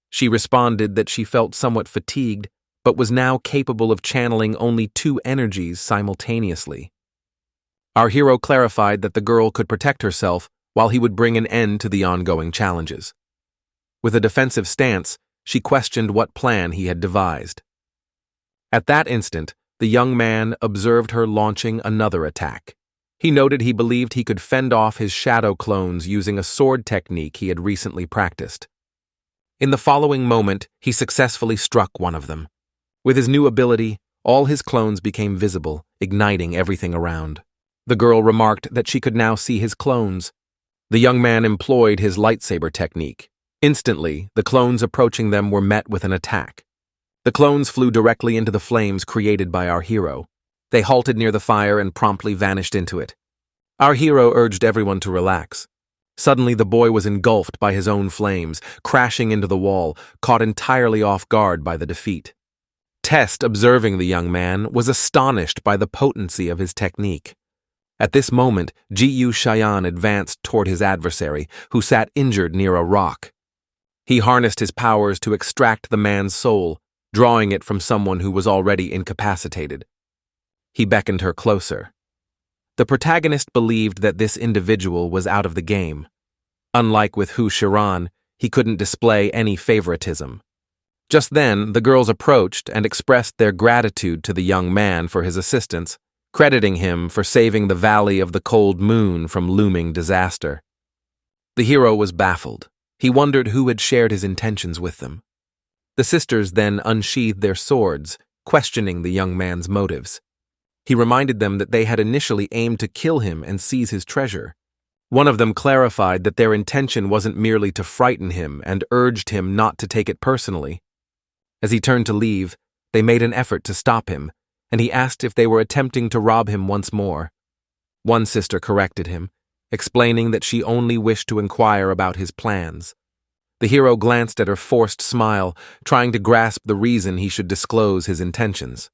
She responded that she felt somewhat fatigued, but was now capable of channeling only 2 energies simultaneously. Our hero clarified that the girl could protect herself while he would bring an end to the ongoing challenges. With a defensive stance, she questioned what plan he had devised. At that instant, the young man observed her launching another attack. He noted he believed he could fend off his shadow clones using a sword technique he had recently practiced. In the following moment, he successfully struck one of them. With his new ability, all his clones became visible, igniting everything around. The girl remarked that she could now see his clones. The young man employed his lightsaber technique. Instantly, the clones approaching them were met with an attack. The clones flew directly into the flames created by our hero. They halted near the fire and promptly vanished into it. Our hero urged everyone to relax. Suddenly, the boy was engulfed by his own flames, crashing into the wall, caught entirely off guard by the defeat. Test, observing the young man, was astonished by the potency of his technique. At this moment, Ji-Yu Cheyenne advanced toward his adversary, who sat injured near a rock. He harnessed his powers to extract the man's soul, drawing it from someone who was already incapacitated. He beckoned her closer. The protagonist believed that this individual was out of the game. Unlike with Hu Shiran, he couldn't display any favoritism. Just then, the girls approached and expressed their gratitude to the young man for his assistance, crediting him for saving the Valley of the Cold Moon from looming disaster. The hero was baffled. He wondered who had shared his intentions with them. The sisters then unsheathed their swords, questioning the young man's motives. He reminded them that they had initially aimed to kill him and seize his treasure. One of them clarified that their intention wasn't merely to frighten him and urged him not to take it personally. As he turned to leave, they made an effort to stop him, and he asked if they were attempting to rob him once more. One sister corrected him, explaining that she only wished to inquire about his plans. The hero glanced at her forced smile, trying to grasp the reason he should disclose his intentions.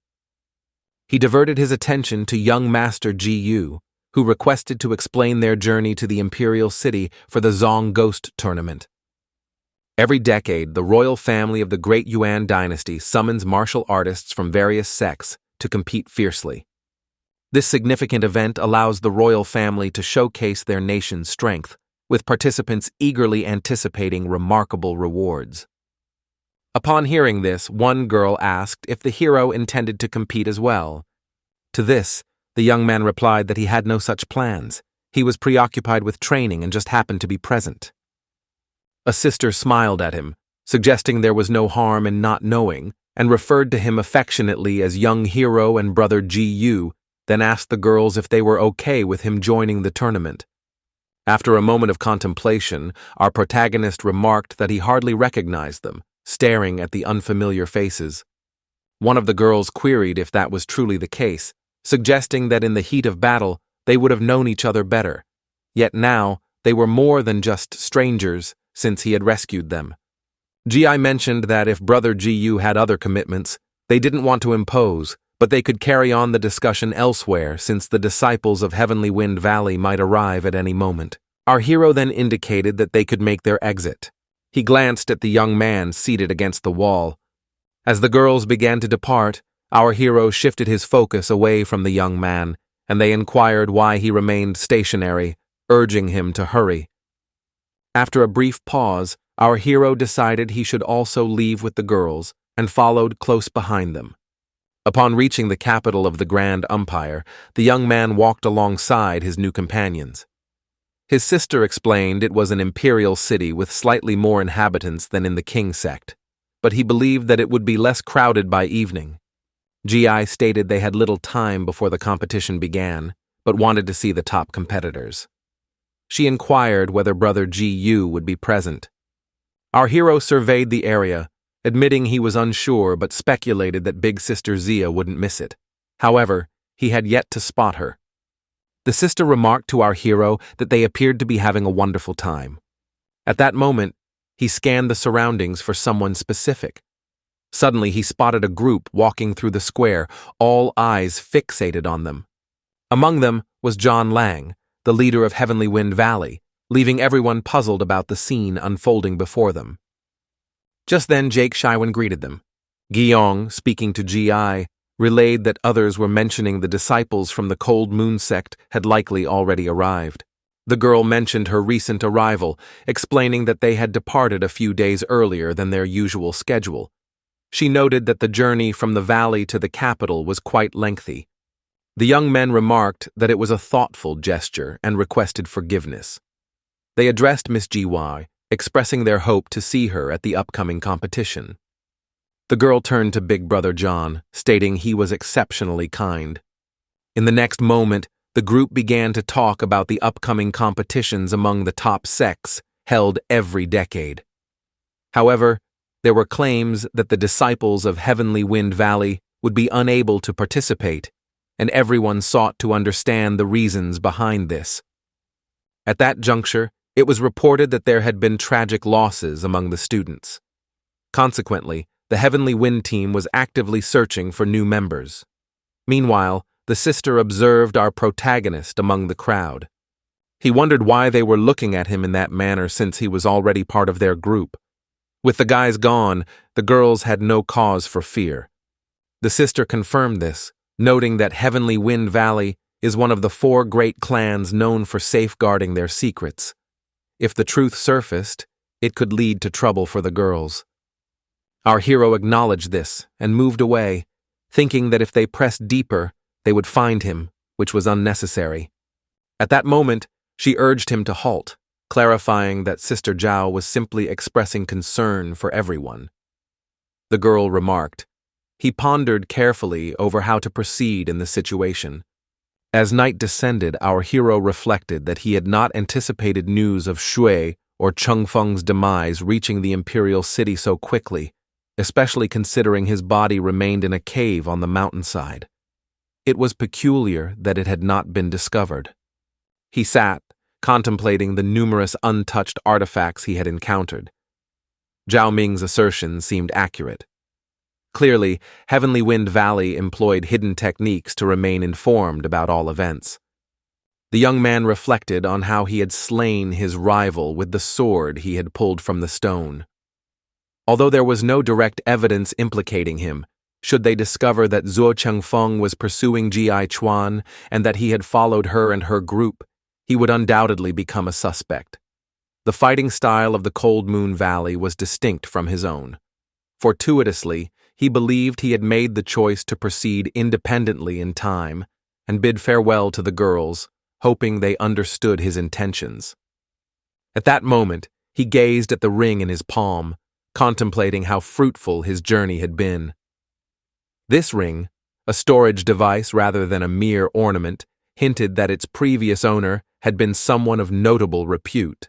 He diverted his attention to young Master Ji-Yu, who requested to explain their journey to the Imperial City for the Zong Ghost Tournament. Every decade, the royal family of the Great Yuan dynasty summons martial artists from various sects to compete fiercely. This significant event allows the royal family to showcase their nation's strength, with participants eagerly anticipating remarkable rewards. Upon hearing this, one girl asked if the hero intended to compete as well. To this, the young man replied that he had no such plans. He was preoccupied with training and just happened to be present. A sister smiled at him, suggesting there was no harm in not knowing, and referred to him affectionately as young hero and brother Ji-Yu, then asked the girls if they were okay with him joining the tournament. After a moment of contemplation, our protagonist remarked that he hardly recognized them, staring at the unfamiliar faces. One of the girls queried if that was truly the case, suggesting that in the heat of battle, they would have known each other better. Yet now, they were more than just strangers, since he had rescued them. Ji mentioned that if Brother Ji-Yu had other commitments, they didn't want to impose, but they could carry on the discussion elsewhere since the disciples of Heavenly Wind Valley might arrive at any moment. Our hero then indicated that they could make their exit. He glanced at the young man seated against the wall. As the girls began to depart, our hero shifted his focus away from the young man, and they inquired why he remained stationary, urging him to hurry. After a brief pause, our hero decided he should also leave with the girls and followed close behind them. Upon reaching the capital of the Grand Empire, the young man walked alongside his new companions. His sister explained it was an imperial city with slightly more inhabitants than in the King sect, but he believed that it would be less crowded by evening. Ji stated they had little time before the competition began, but wanted to see the top competitors. She inquired whether Brother Ji-Yu would be present. Our hero surveyed the area, admitting he was unsure but speculated that Big Sister Zia wouldn't miss it. However, he had yet to spot her. The sister remarked to our hero that they appeared to be having a wonderful time. At that moment, he scanned the surroundings for someone specific. Suddenly, he spotted a group walking through the square, all eyes fixated on them. Among them was John Lang, the leader of Heavenly Wind Valley, leaving everyone puzzled about the scene unfolding before them. Just then, Jake Shiwen greeted them. Guiyong, speaking to Ji, relayed that others were mentioning the disciples from the Cold Moon sect had likely already arrived. The girl mentioned her recent arrival, explaining that they had departed a few days earlier than their usual schedule. She noted that the journey from the valley to the capital was quite lengthy. The young men remarked that it was a thoughtful gesture and requested forgiveness. They addressed Miss Ji, expressing their hope to see her at the upcoming competition. The girl turned to Big Brother John, stating he was exceptionally kind. In the next moment, the group began to talk about the upcoming competitions among the top sects held every decade. However, there were claims that the disciples of Heavenly Wind Valley would be unable to participate, and everyone sought to understand the reasons behind this. At that juncture, it was reported that there had been tragic losses among the students. Consequently, the Heavenly Wind team was actively searching for new members. Meanwhile, the sister observed our protagonist among the crowd. He wondered why they were looking at him in that manner since he was already part of their group. With the guys gone, the girls had no cause for fear. The sister confirmed this, noting that Heavenly Wind Valley is one of the 4 great clans known for safeguarding their secrets. If the truth surfaced, it could lead to trouble for the girls. Our hero acknowledged this and moved away, thinking that if they pressed deeper, they would find him, which was unnecessary. At that moment, she urged him to halt, clarifying that Sister Zhao was simply expressing concern for everyone. The girl remarked. He pondered carefully over how to proceed in the situation. As night descended, our hero reflected that he had not anticipated news of Shui or Chengfeng's demise reaching the imperial city so quickly, especially considering his body remained in a cave on the mountainside. It was peculiar that it had not been discovered. He sat, contemplating the numerous untouched artifacts he had encountered. Zhao Ming's assertion seemed accurate. Clearly, Heavenly Wind Valley employed hidden techniques to remain informed about all events. The young man reflected on how he had slain his rival with the sword he had pulled from the stone. Although there was no direct evidence implicating him, should they discover that Zuo Chengfeng was pursuing Ji Chuan and that he had followed her and her group, he would undoubtedly become a suspect. The fighting style of the Cold Moon Valley was distinct from his own. Fortuitously, he believed he had made the choice to proceed independently in time and bid farewell to the girls, hoping they understood his intentions. At that moment, he gazed at the ring in his palm, contemplating how fruitful his journey had been. This ring, a storage device rather than a mere ornament, hinted that its previous owner had been someone of notable repute.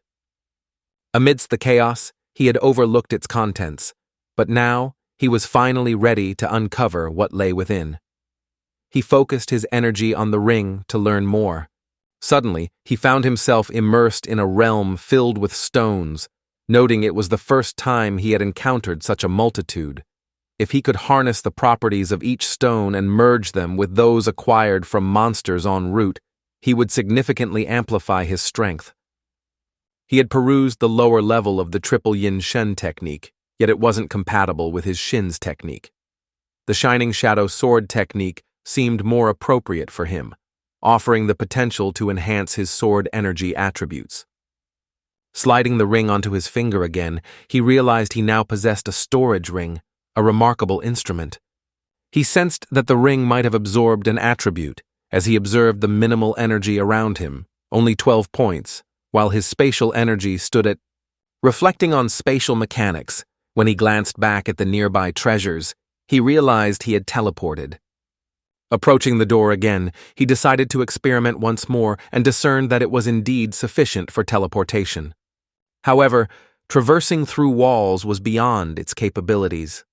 Amidst the chaos, he had overlooked its contents, but now he was finally ready to uncover what lay within. He focused his energy on the ring to learn more. Suddenly, he found himself immersed in a realm filled with stones, noting it was the first time he had encountered such a multitude. If he could harness the properties of each stone and merge them with those acquired from monsters en route, he would significantly amplify his strength. He had perused the lower level of the triple yin shen technique, yet it wasn't compatible with his shin's technique. The shining shadow sword technique seemed more appropriate for him, offering the potential to enhance his sword energy attributes. Sliding the ring onto his finger again, he realized he now possessed a storage ring, a remarkable instrument. He sensed that the ring might have absorbed an attribute, as he observed the minimal energy around him, only 12 points, while his spatial energy stood at. Reflecting on spatial mechanics, when he glanced back at the nearby treasures, he realized he had teleported. Approaching the door again, he decided to experiment once more and discerned that it was indeed sufficient for teleportation. However, traversing through walls was beyond its capabilities.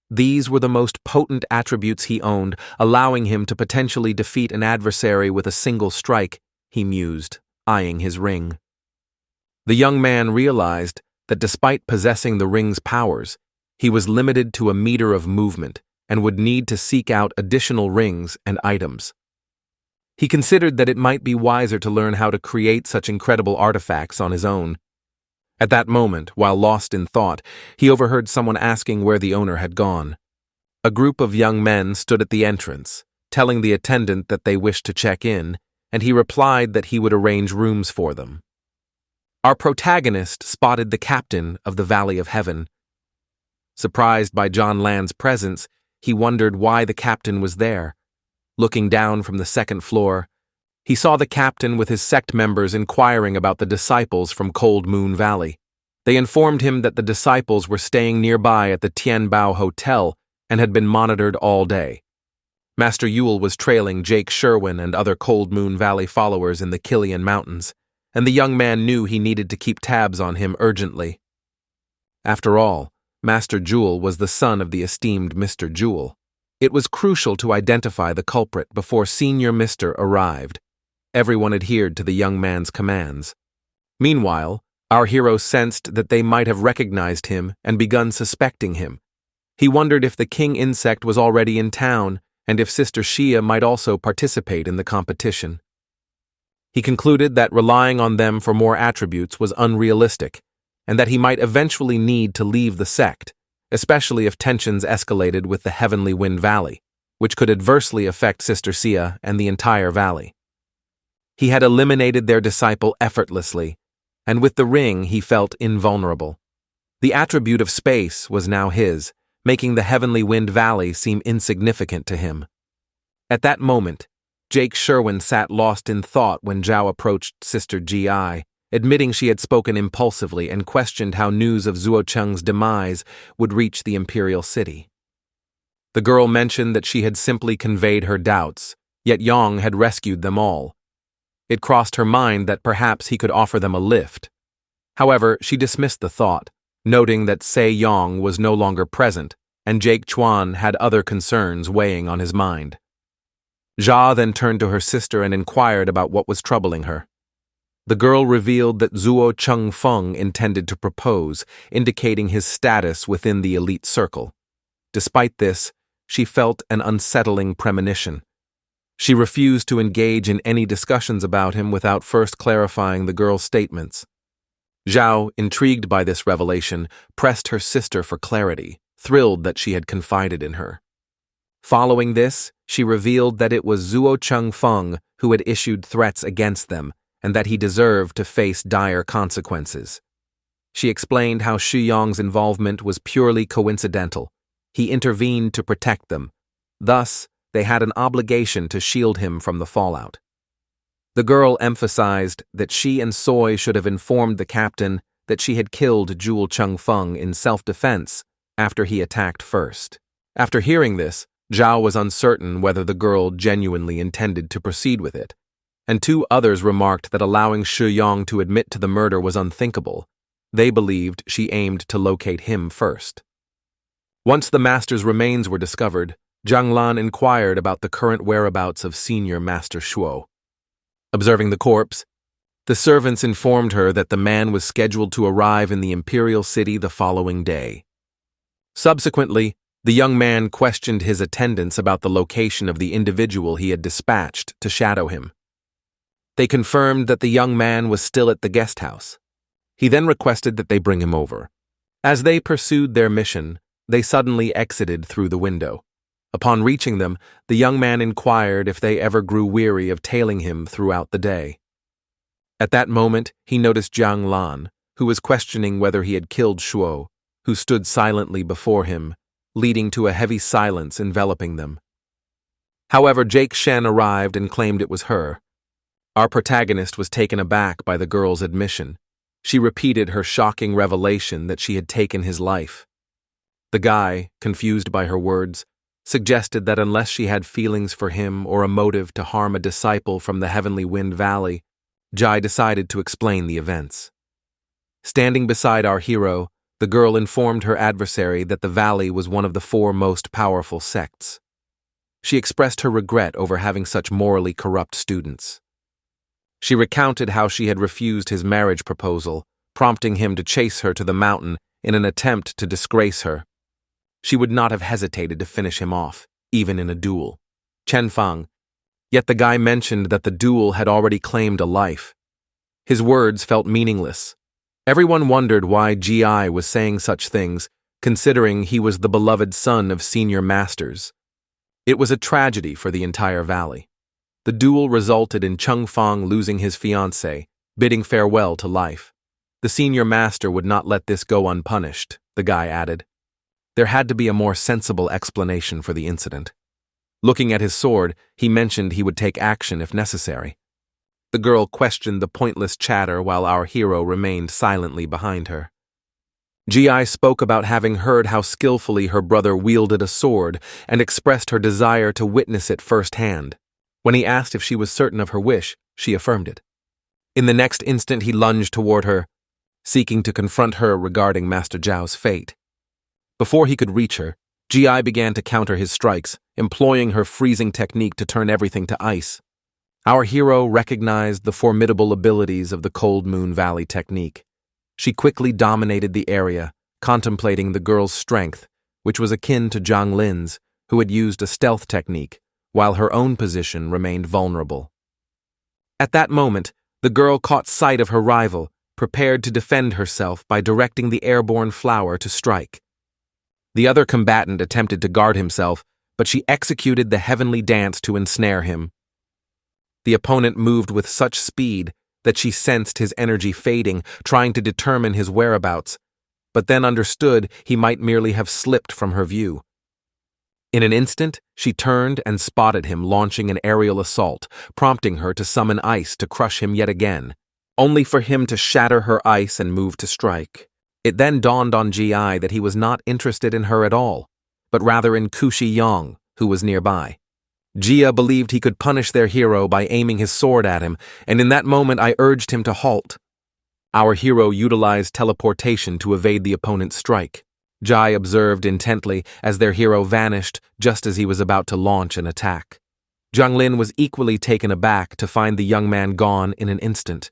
These were the most potent attributes he owned, allowing him to potentially defeat an adversary with a single strike, he mused, eyeing his ring. The young man realized that despite possessing the ring's powers, he was limited to a meter of movement and would need to seek out additional rings and items. He considered that it might be wiser to learn how to create such incredible artifacts on his own. At that moment, while lost in thought, he overheard someone asking where the owner had gone. A group of young men stood at the entrance, telling the attendant that they wished to check in, and he replied that he would arrange rooms for them. Our protagonist spotted the captain of the Valley of Heaven. Surprised by John Land's presence, he wondered why the captain was there. Looking down from the second floor, he saw the captain with his sect members inquiring about the disciples from Cold Moon Valley. They informed him that the disciples were staying nearby at the Tianbao Hotel and had been monitored all day. Master Yule was trailing Jake Sherwin and other Cold Moon Valley followers in the Killian Mountains, and the young man knew he needed to keep tabs on him urgently. After all, Master Jewel was the son of the esteemed Mr. Jewel. It was crucial to identify the culprit before Senior Mr. arrived. Everyone adhered to the young man's commands. Meanwhile, our hero sensed that they might have recognized him and begun suspecting him. He wondered if the king insect was already in town and if Sister Shia might also participate in the competition. He concluded that relying on them for more attributes was unrealistic, and that he might eventually need to leave the sect, especially if tensions escalated with the Heavenly Wind Valley, which could adversely affect Sister Sia and the entire valley. He had eliminated their disciple effortlessly, and with the ring he felt invulnerable. The attribute of space was now his, making the Heavenly Wind Valley seem insignificant to him. At that moment, Jake Sherwin sat lost in thought when Zhao approached Sister Gi, admitting she had spoken impulsively and questioned how news of Zuo Cheng's demise would reach the imperial city. The girl mentioned that she had simply conveyed her doubts, yet Yang had rescued them all. It crossed her mind that perhaps he could offer them a lift. However, she dismissed the thought, noting that Sei Yang was no longer present and Jake Chuan had other concerns weighing on his mind. Jia then turned to her sister and inquired about what was troubling her. The girl revealed that Zuo Chengfeng intended to propose, indicating his status within the elite circle. Despite this, she felt an unsettling premonition. She refused to engage in any discussions about him without first clarifying the girl's statements. Zhao, intrigued by this revelation, pressed her sister for clarity, thrilled that she had confided in her. Following this, she revealed that it was Zuo Chengfeng who had issued threats against them, and that he deserved to face dire consequences. She explained how Xu Yang's involvement was purely coincidental. He intervened to protect them. Thus, they had an obligation to shield him from the fallout. The girl emphasized that she and Soy should have informed the captain that she had killed Zhuo Chengfeng in self-defense after he attacked first. After hearing this, Zhao was uncertain whether the girl genuinely intended to proceed with it, and two others remarked that allowing Xu Yang to admit to the murder was unthinkable. They believed she aimed to locate him first. Once the master's remains were discovered, Zhang Lan inquired about the current whereabouts of Senior Master Shuo. Observing the corpse, the servants informed her that the man was scheduled to arrive in the imperial city the following day. Subsequently, the young man questioned his attendants about the location of the individual he had dispatched to shadow him. They confirmed that the young man was still at the guest house. He then requested that they bring him over. As they pursued their mission, they suddenly exited through the window. Upon reaching them, the young man inquired if they ever grew weary of tailing him throughout the day. At that moment, he noticed Zhang Lan, who was questioning whether he had killed Shuo, who stood silently before him, leading to a heavy silence enveloping them. However, Jake Shen arrived and claimed it was her. Our protagonist was taken aback by the girl's admission. She repeated her shocking revelation that she had taken his life. The guy, confused by her words, suggested that unless she had feelings for him or a motive to harm a disciple from the Heavenly Wind Valley, Jai decided to explain the events. Standing beside our hero, the girl informed her adversary that the valley was one of the 4 most powerful sects. She expressed her regret over having such morally corrupt students. She recounted how she had refused his marriage proposal, prompting him to chase her to the mountain in an attempt to disgrace her. She would not have hesitated to finish him off, even in a duel. Chen Fang. Yet the guy mentioned that the duel had already claimed a life. His words felt meaningless. Everyone wondered why Gi was saying such things, considering he was the beloved son of senior masters. It was a tragedy for the entire valley. The duel resulted in Cheng Fang losing his fiancée, bidding farewell to life. The senior master would not let this go unpunished, the guy added. There had to be a more sensible explanation for the incident. Looking at his sword, he mentioned he would take action if necessary. The girl questioned the pointless chatter while our hero remained silently behind her. Gi spoke about having heard how skillfully her brother wielded a sword and expressed her desire to witness it firsthand. When he asked if she was certain of her wish, she affirmed it. In the next instant he lunged toward her, seeking to confront her regarding Master Zhao's fate. Before he could reach her, Gi began to counter his strikes, employing her freezing technique to turn everything to ice. Our hero recognized the formidable abilities of the Cold Moon Valley technique. She quickly dominated the area, contemplating the girl's strength, which was akin to Zhang Lin's, who had used a stealth technique, while her own position remained vulnerable. At that moment, the girl caught sight of her rival, prepared to defend herself by directing the airborne flower to strike. The other combatant attempted to guard himself, but she executed the heavenly dance to ensnare him. The opponent moved with such speed that she sensed his energy fading, trying to determine his whereabouts, but then understood he might merely have slipped from her view. In an instant, she turned and spotted him launching an aerial assault, prompting her to summon ice to crush him yet again, only for him to shatter her ice and move to strike. It then dawned on Gi that he was not interested in her at all, but rather in Kushi Yong, who was nearby. Jia believed he could punish their hero by aiming his sword at him, and in that moment I urged him to halt. Our hero utilized teleportation to evade the opponent's strike. Jai observed intently as their hero vanished just as he was about to launch an attack. Zhang Lin was equally taken aback to find the young man gone in an instant.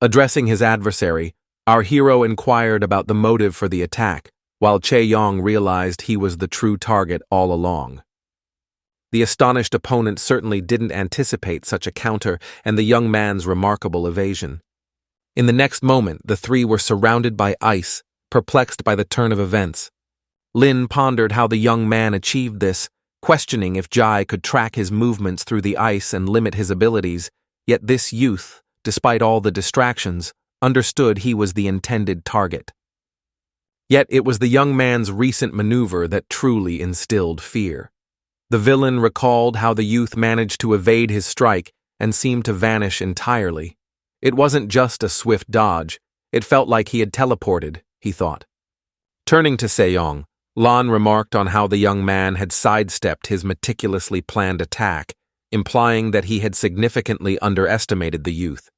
Addressing his adversary, our hero inquired about the motive for the attack, while Che Yong realized he was the true target all along. The astonished opponent certainly didn't anticipate such a counter and the young man's remarkable evasion. In the next moment, the three were surrounded by ice, perplexed by the turn of events. Lin pondered how the young man achieved this, questioning if Jai could track his movements through the ice and limit his abilities, yet this youth, despite all the distractions, understood he was the intended target. Yet it was the young man's recent maneuver that truly instilled fear. The villain recalled how the youth managed to evade his strike and seemed to vanish entirely. It wasn't just a swift dodge, it felt like he had teleported, he thought. Turning to Sejong, Lan remarked on how the young man had sidestepped his meticulously planned attack, implying that he had significantly underestimated the youth.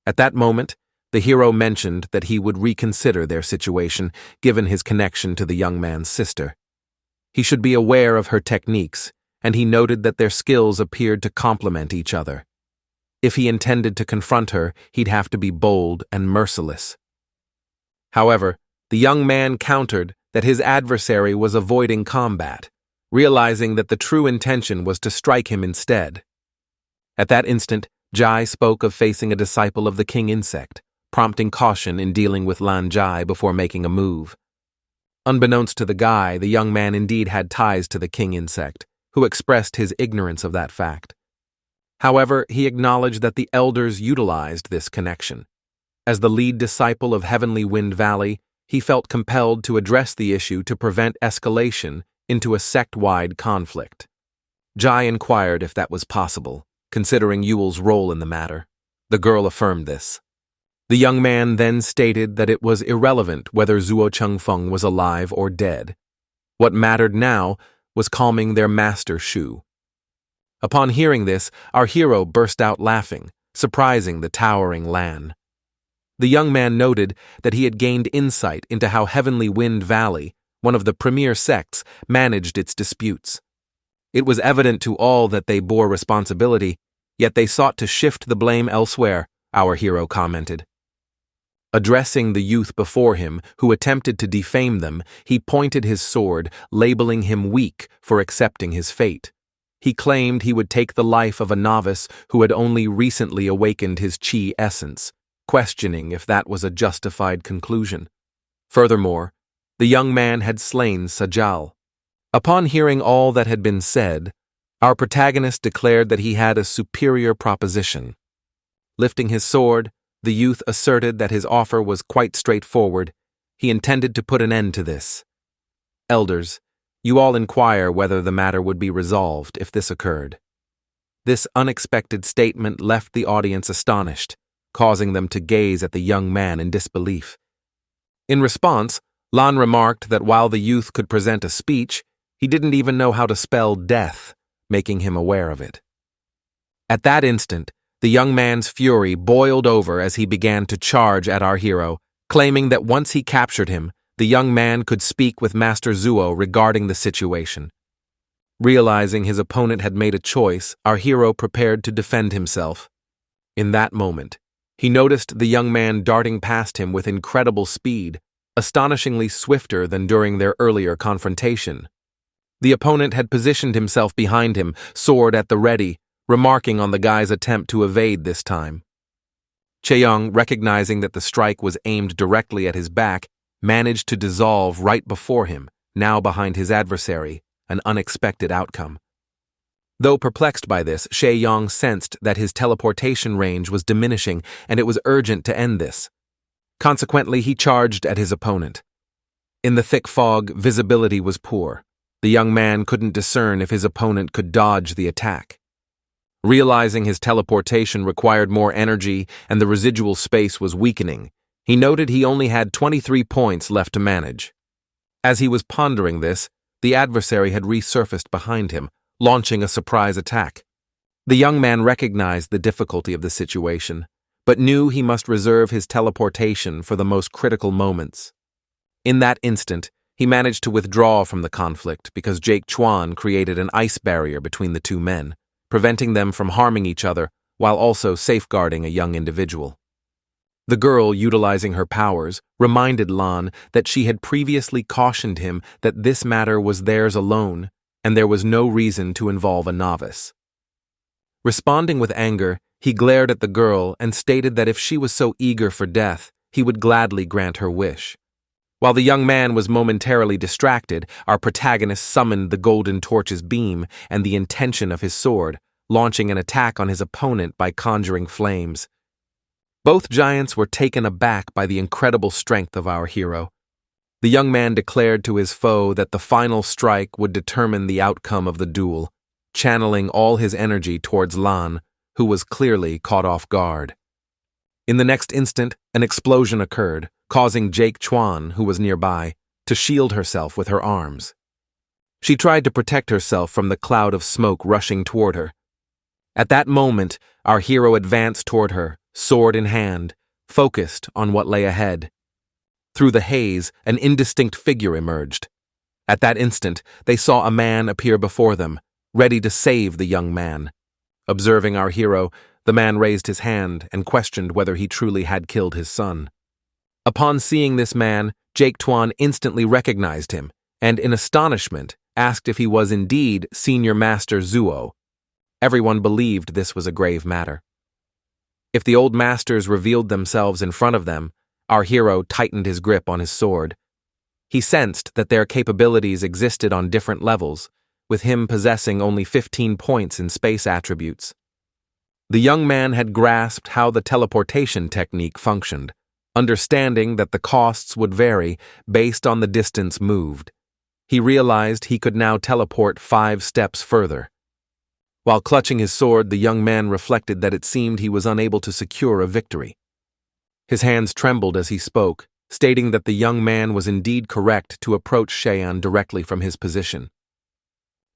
At that moment, the hero mentioned that he would reconsider their situation, given his connection to the young man's sister. He should be aware of her techniques, and he noted that their skills appeared to complement each other. If he intended to confront her, he'd have to be bold and merciless. However, the young man countered that his adversary was avoiding combat, realizing that the true intention was to strike him instead. At that instant, Jai spoke of facing a disciple of the king insect, prompting caution in dealing with Lan Jai before making a move. Unbeknownst to the guy, the young man indeed had ties to the king insect, who expressed his ignorance of that fact. However, he acknowledged that the elders utilized this connection. As the lead disciple of Heavenly Wind Valley, he felt compelled to address the issue to prevent escalation into a sect-wide conflict. Jai inquired if that was possible, considering Yuel's role in the matter. The girl affirmed this. The young man then stated that it was irrelevant whether Zuo Chengfeng was alive or dead. What mattered now was calming their master Shu. Upon hearing this, our hero burst out laughing, surprising the towering Lan. The young man noted that he had gained insight into how Heavenly Wind Valley, one of the premier sects, managed its disputes. It was evident to all that they bore responsibility, yet they sought to shift the blame elsewhere, our hero commented. Addressing the youth before him, who attempted to defame them, he pointed his sword, labeling him weak for accepting his fate. He claimed he would take the life of a novice who had only recently awakened his chi essence, questioning if that was a justified conclusion. Furthermore, the young man had slain Sajal. Upon hearing all that had been said, our protagonist declared that he had a superior proposition. Lifting his sword, the youth asserted that his offer was quite straightforward. He intended to put an end to this. Elders, you all inquire whether the matter would be resolved if this occurred. This unexpected statement left the audience astonished, causing them to gaze at the young man in disbelief. In response, Lan remarked that while the youth could present a speech, he didn't even know how to spell death, making him aware of it. At that instant, the young man's fury boiled over as he began to charge at our hero, claiming that once he captured him, the young man could speak with Master Zuo regarding the situation. Realizing his opponent had made a choice, our hero prepared to defend himself. In that moment, he noticed the young man darting past him with incredible speed, astonishingly swifter than during their earlier confrontation. The opponent had positioned himself behind him, sword at the ready, remarking on the guy's attempt to evade this time. Chaeyoung, recognizing that the strike was aimed directly at his back, managed to dissolve right before him, now behind his adversary, an unexpected outcome. Though perplexed by this, Chaeyoung sensed that his teleportation range was diminishing and it was urgent to end this. Consequently, he charged at his opponent. In the thick fog, visibility was poor. The young man couldn't discern if his opponent could dodge the attack. Realizing his teleportation required more energy and the residual space was weakening, he noted he only had 23 points left to manage. As he was pondering this, the adversary had resurfaced behind him, launching a surprise attack. The young man recognized the difficulty of the situation, but knew he must reserve his teleportation for the most critical moments. In that instant, he managed to withdraw from the conflict because Jake Chuan created an ice barrier between the two men, preventing them from harming each other while also safeguarding a young individual. The girl, utilizing her powers, reminded Lan that she had previously cautioned him that this matter was theirs alone and there was no reason to involve a novice. Responding with anger, he glared at the girl and stated that if she was so eager for death, he would gladly grant her wish. While the young man was momentarily distracted, our protagonist summoned the golden torch's beam and the intention of his sword, launching an attack on his opponent by conjuring flames. Both giants were taken aback by the incredible strength of our hero. The young man declared to his foe that the final strike would determine the outcome of the duel, channeling all his energy towards Lan, who was clearly caught off guard. In the next instant, an explosion occurred, causing Jake Chuan, who was nearby, to shield herself with her arms. She tried to protect herself from the cloud of smoke rushing toward her. At that moment, our hero advanced toward her, sword in hand, focused on what lay ahead. Through the haze, an indistinct figure emerged. At that instant, they saw a man appear before them, ready to save the young man. Observing our hero, the man raised his hand and questioned whether he truly had killed his son. Upon seeing this man, Jake Chuan instantly recognized him, and in astonishment, asked if he was indeed Senior Master Zuo. Everyone believed this was a grave matter. If the old masters revealed themselves in front of them, our hero tightened his grip on his sword. He sensed that their capabilities existed on different levels, with him possessing only 15 points in space attributes. The young man had grasped how the teleportation technique functioned, understanding that the costs would vary based on the distance moved. He realized he could now teleport 5 steps further. While clutching his sword, the young man reflected that it seemed he was unable to secure a victory. His hands trembled as he spoke, stating that the young man was indeed correct to approach Cheyenne directly from his position.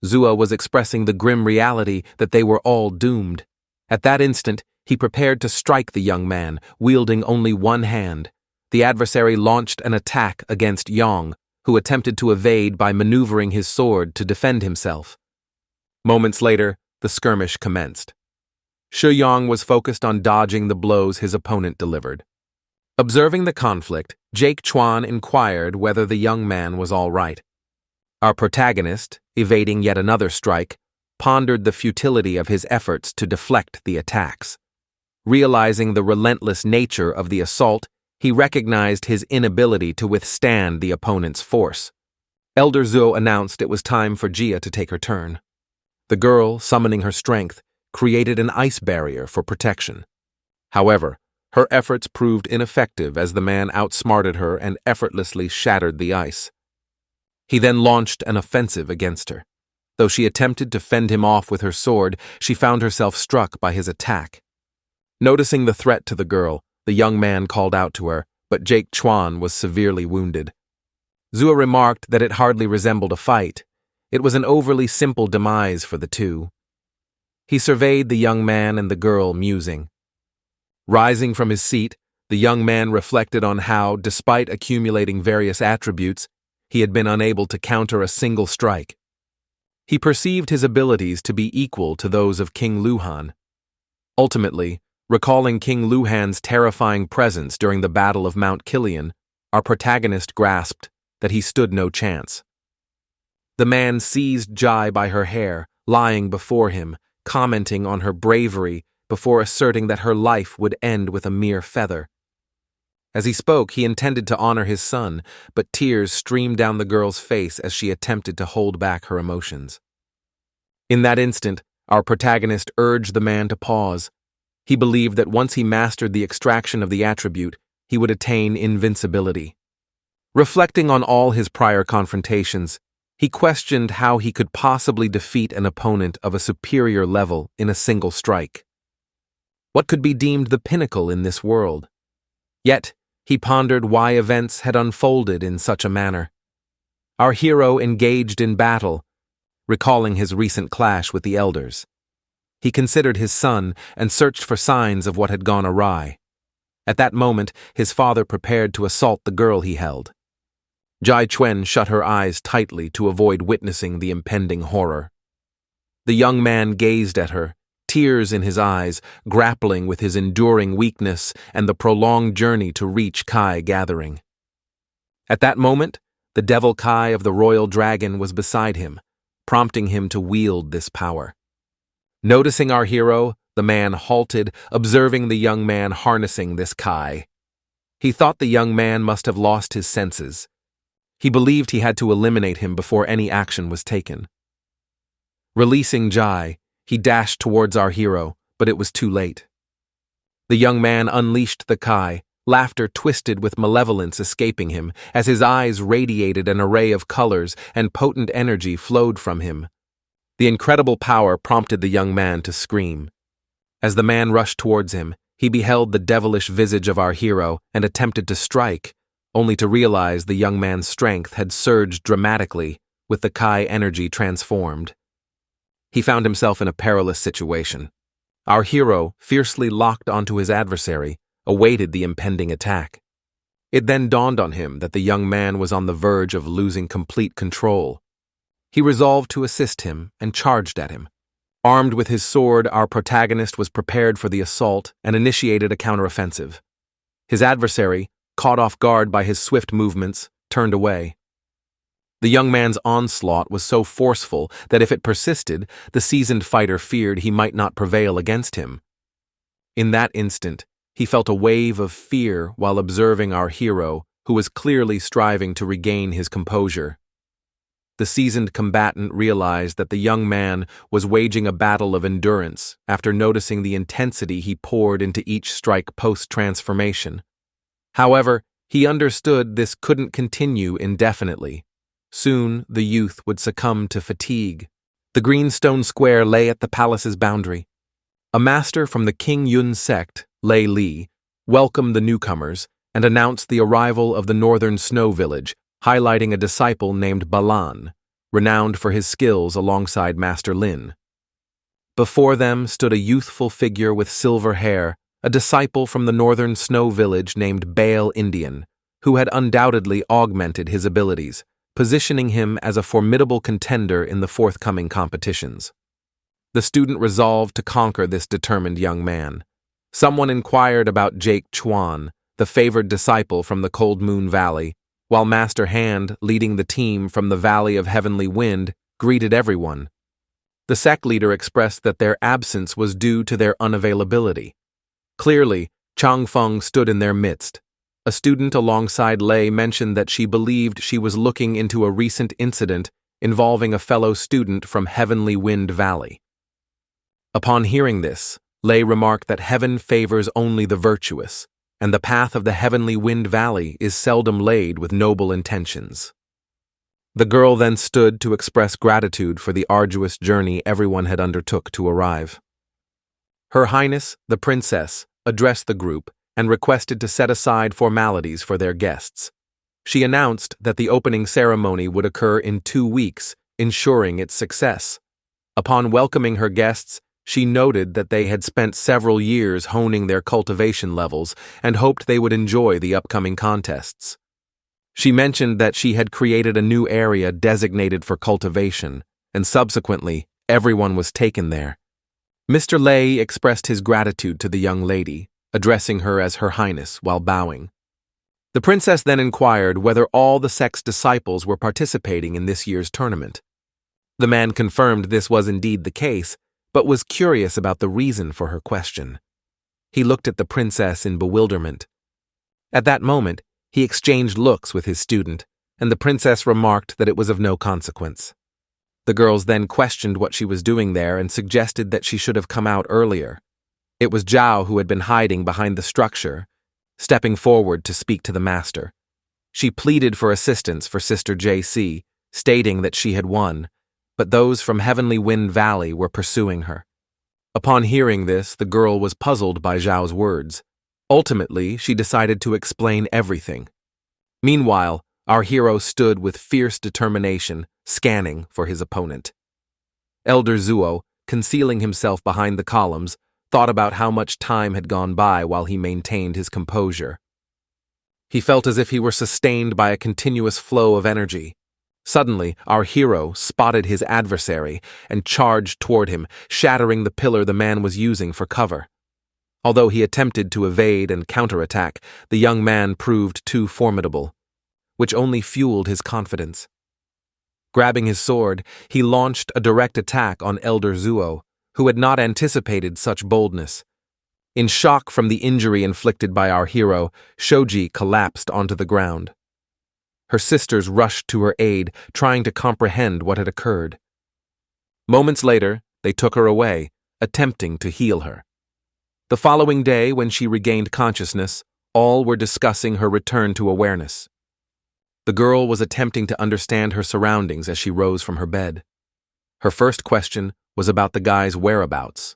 Zuo was expressing the grim reality that they were all doomed. At that instant, he prepared to strike the young man, wielding only one hand. The adversary launched an attack against Yong, who attempted to evade by maneuvering his sword to defend himself. Moments later, the skirmish commenced. Shuyong was focused on dodging the blows his opponent delivered. Observing the conflict, Jake Chuan inquired whether the young man was all right. Our protagonist, evading yet another strike, pondered the futility of his efforts to deflect the attacks. Realizing the relentless nature of the assault, he recognized his inability to withstand the opponent's force. Elder Zuo announced it was time for Jia to take her turn. The girl, summoning her strength, created an ice barrier for protection. However, her efforts proved ineffective as the man outsmarted her and effortlessly shattered the ice. He then launched an offensive against her. Though she attempted to fend him off with her sword, she found herself struck by his attack. Noticing the threat to the girl, the young man called out to her, but Jake Chuan was severely wounded. Zua remarked that it hardly resembled a fight. It was an overly simple demise for the two. He surveyed the young man and the girl, musing. Rising from his seat, the young man reflected on how, despite accumulating various attributes, he had been unable to counter a single strike. He perceived his abilities to be equal to those of King Luhan. Ultimately, recalling King Luhan's terrifying presence during the Battle of Mount Kilian, our protagonist grasped that he stood no chance. The man seized Jai by her hair, lying before him, commenting on her bravery before asserting that her life would end with a mere feather. As he spoke, he intended to honor his son, but tears streamed down the girl's face as she attempted to hold back her emotions. In that instant, our protagonist urged the man to pause. He believed that once he mastered the extraction of the attribute, he would attain invincibility. Reflecting on all his prior confrontations, he questioned how he could possibly defeat an opponent of a superior level in a single strike. What could be deemed the pinnacle in this world? Yet, he pondered why events had unfolded in such a manner. Our hero engaged in battle, recalling his recent clash with the elders. He considered his son and searched for signs of what had gone awry. At that moment, his father prepared to assault the girl he held. Jai Chuen shut her eyes tightly to avoid witnessing the impending horror. The young man gazed at her, tears in his eyes, grappling with his enduring weakness and the prolonged journey to reach Kai Gathering. At that moment, the devil Kai of the royal dragon was beside him, prompting him to wield this power. Noticing our hero, the man halted, observing the young man harnessing this Kai. He thought the young man must have lost his senses. He believed he had to eliminate him before any action was taken. Releasing Jai, he dashed towards our hero, but it was too late. The young man unleashed the Kai, laughter twisted with malevolence escaping him, as his eyes radiated an array of colors and potent energy flowed from him. The incredible power prompted the young man to scream. As the man rushed towards him, he beheld the devilish visage of our hero and attempted to strike, only to realize the young man's strength had surged dramatically, with the Kai energy transformed. He found himself in a perilous situation. Our hero, fiercely locked onto his adversary, awaited the impending attack. It then dawned on him that the young man was on the verge of losing complete control. He resolved to assist him and charged at him. Armed with his sword, our protagonist was prepared for the assault and initiated a counteroffensive. His adversary, caught off guard by his swift movements, turned away. The young man's onslaught was so forceful that if it persisted, the seasoned fighter feared he might not prevail against him. In that instant, he felt a wave of fear while observing our hero, who was clearly striving to regain his composure. The seasoned combatant realized that the young man was waging a battle of endurance after noticing the intensity he poured into each strike post-transformation. However, he understood this couldn't continue indefinitely. Soon, the youth would succumb to fatigue. The greenstone square lay at the palace's boundary. A master from the King Yun sect, Lei Li, welcomed the newcomers and announced the arrival of the northern snow village, highlighting a disciple named Balan, renowned for his skills alongside Master Lin. Before them stood a youthful figure with silver hair, a disciple from the northern snow village named Bale Indian, who had undoubtedly augmented his abilities, positioning him as a formidable contender in the forthcoming competitions. The student resolved to conquer this determined young man. Someone inquired about Jake Chuan, the favored disciple from the Cold Moon Valley, while Master Hand, leading the team from the Valley of Heavenly Wind, greeted everyone. The sect leader expressed that their absence was due to their unavailability. Clearly, Chang Feng stood in their midst. A student alongside Lei mentioned that she believed she was looking into a recent incident involving a fellow student from Heavenly Wind Valley. Upon hearing this, Lei remarked that heaven favors only the virtuous, and the path of the Heavenly Wind Valley is seldom laid with noble intentions. The girl then stood to express gratitude for the arduous journey everyone had undertook to arrive. Her Highness, the Princess, addressed the group and requested to set aside formalities for their guests. She announced that the opening ceremony would occur in 2 weeks, ensuring its success. Upon welcoming her guests, she noted that they had spent several years honing their cultivation levels and hoped they would enjoy the upcoming contests. She mentioned that she had created a new area designated for cultivation, and subsequently, everyone was taken there. Mr. Lei expressed his gratitude to the young lady, addressing her as Her Highness while bowing. The princess then inquired whether all the sect's disciples were participating in this year's tournament. The man confirmed this was indeed the case, but was curious about the reason for her question. He looked at the princess in bewilderment. At that moment, he exchanged looks with his student, and the princess remarked that it was of no consequence. The girls then questioned what she was doing there and suggested that she should have come out earlier. It was Zhao who had been hiding behind the structure, stepping forward to speak to the master. She pleaded for assistance for Sister JC, stating that she had won, but those from Heavenly Wind Valley were pursuing her. Upon hearing this, the girl was puzzled by Zhao's words. Ultimately, she decided to explain everything. Meanwhile, our hero stood with fierce determination, scanning for his opponent. Elder Zuo, concealing himself behind the columns, thought about how much time had gone by while he maintained his composure. He felt as if he were sustained by a continuous flow of energy. Suddenly, our hero spotted his adversary and charged toward him, shattering the pillar the man was using for cover. Although he attempted to evade and counterattack, the young man proved too formidable, which only fueled his confidence. Grabbing his sword, he launched a direct attack on Elder Zuo, who had not anticipated such boldness. In shock from the injury inflicted by our hero, Shoji collapsed onto the ground. Her sisters rushed to her aid, trying to comprehend what had occurred. Moments later, they took her away, attempting to heal her. The following day, when she regained consciousness, all were discussing her return to awareness. The girl was attempting to understand her surroundings as she rose from her bed. Her first question was about the guy's whereabouts.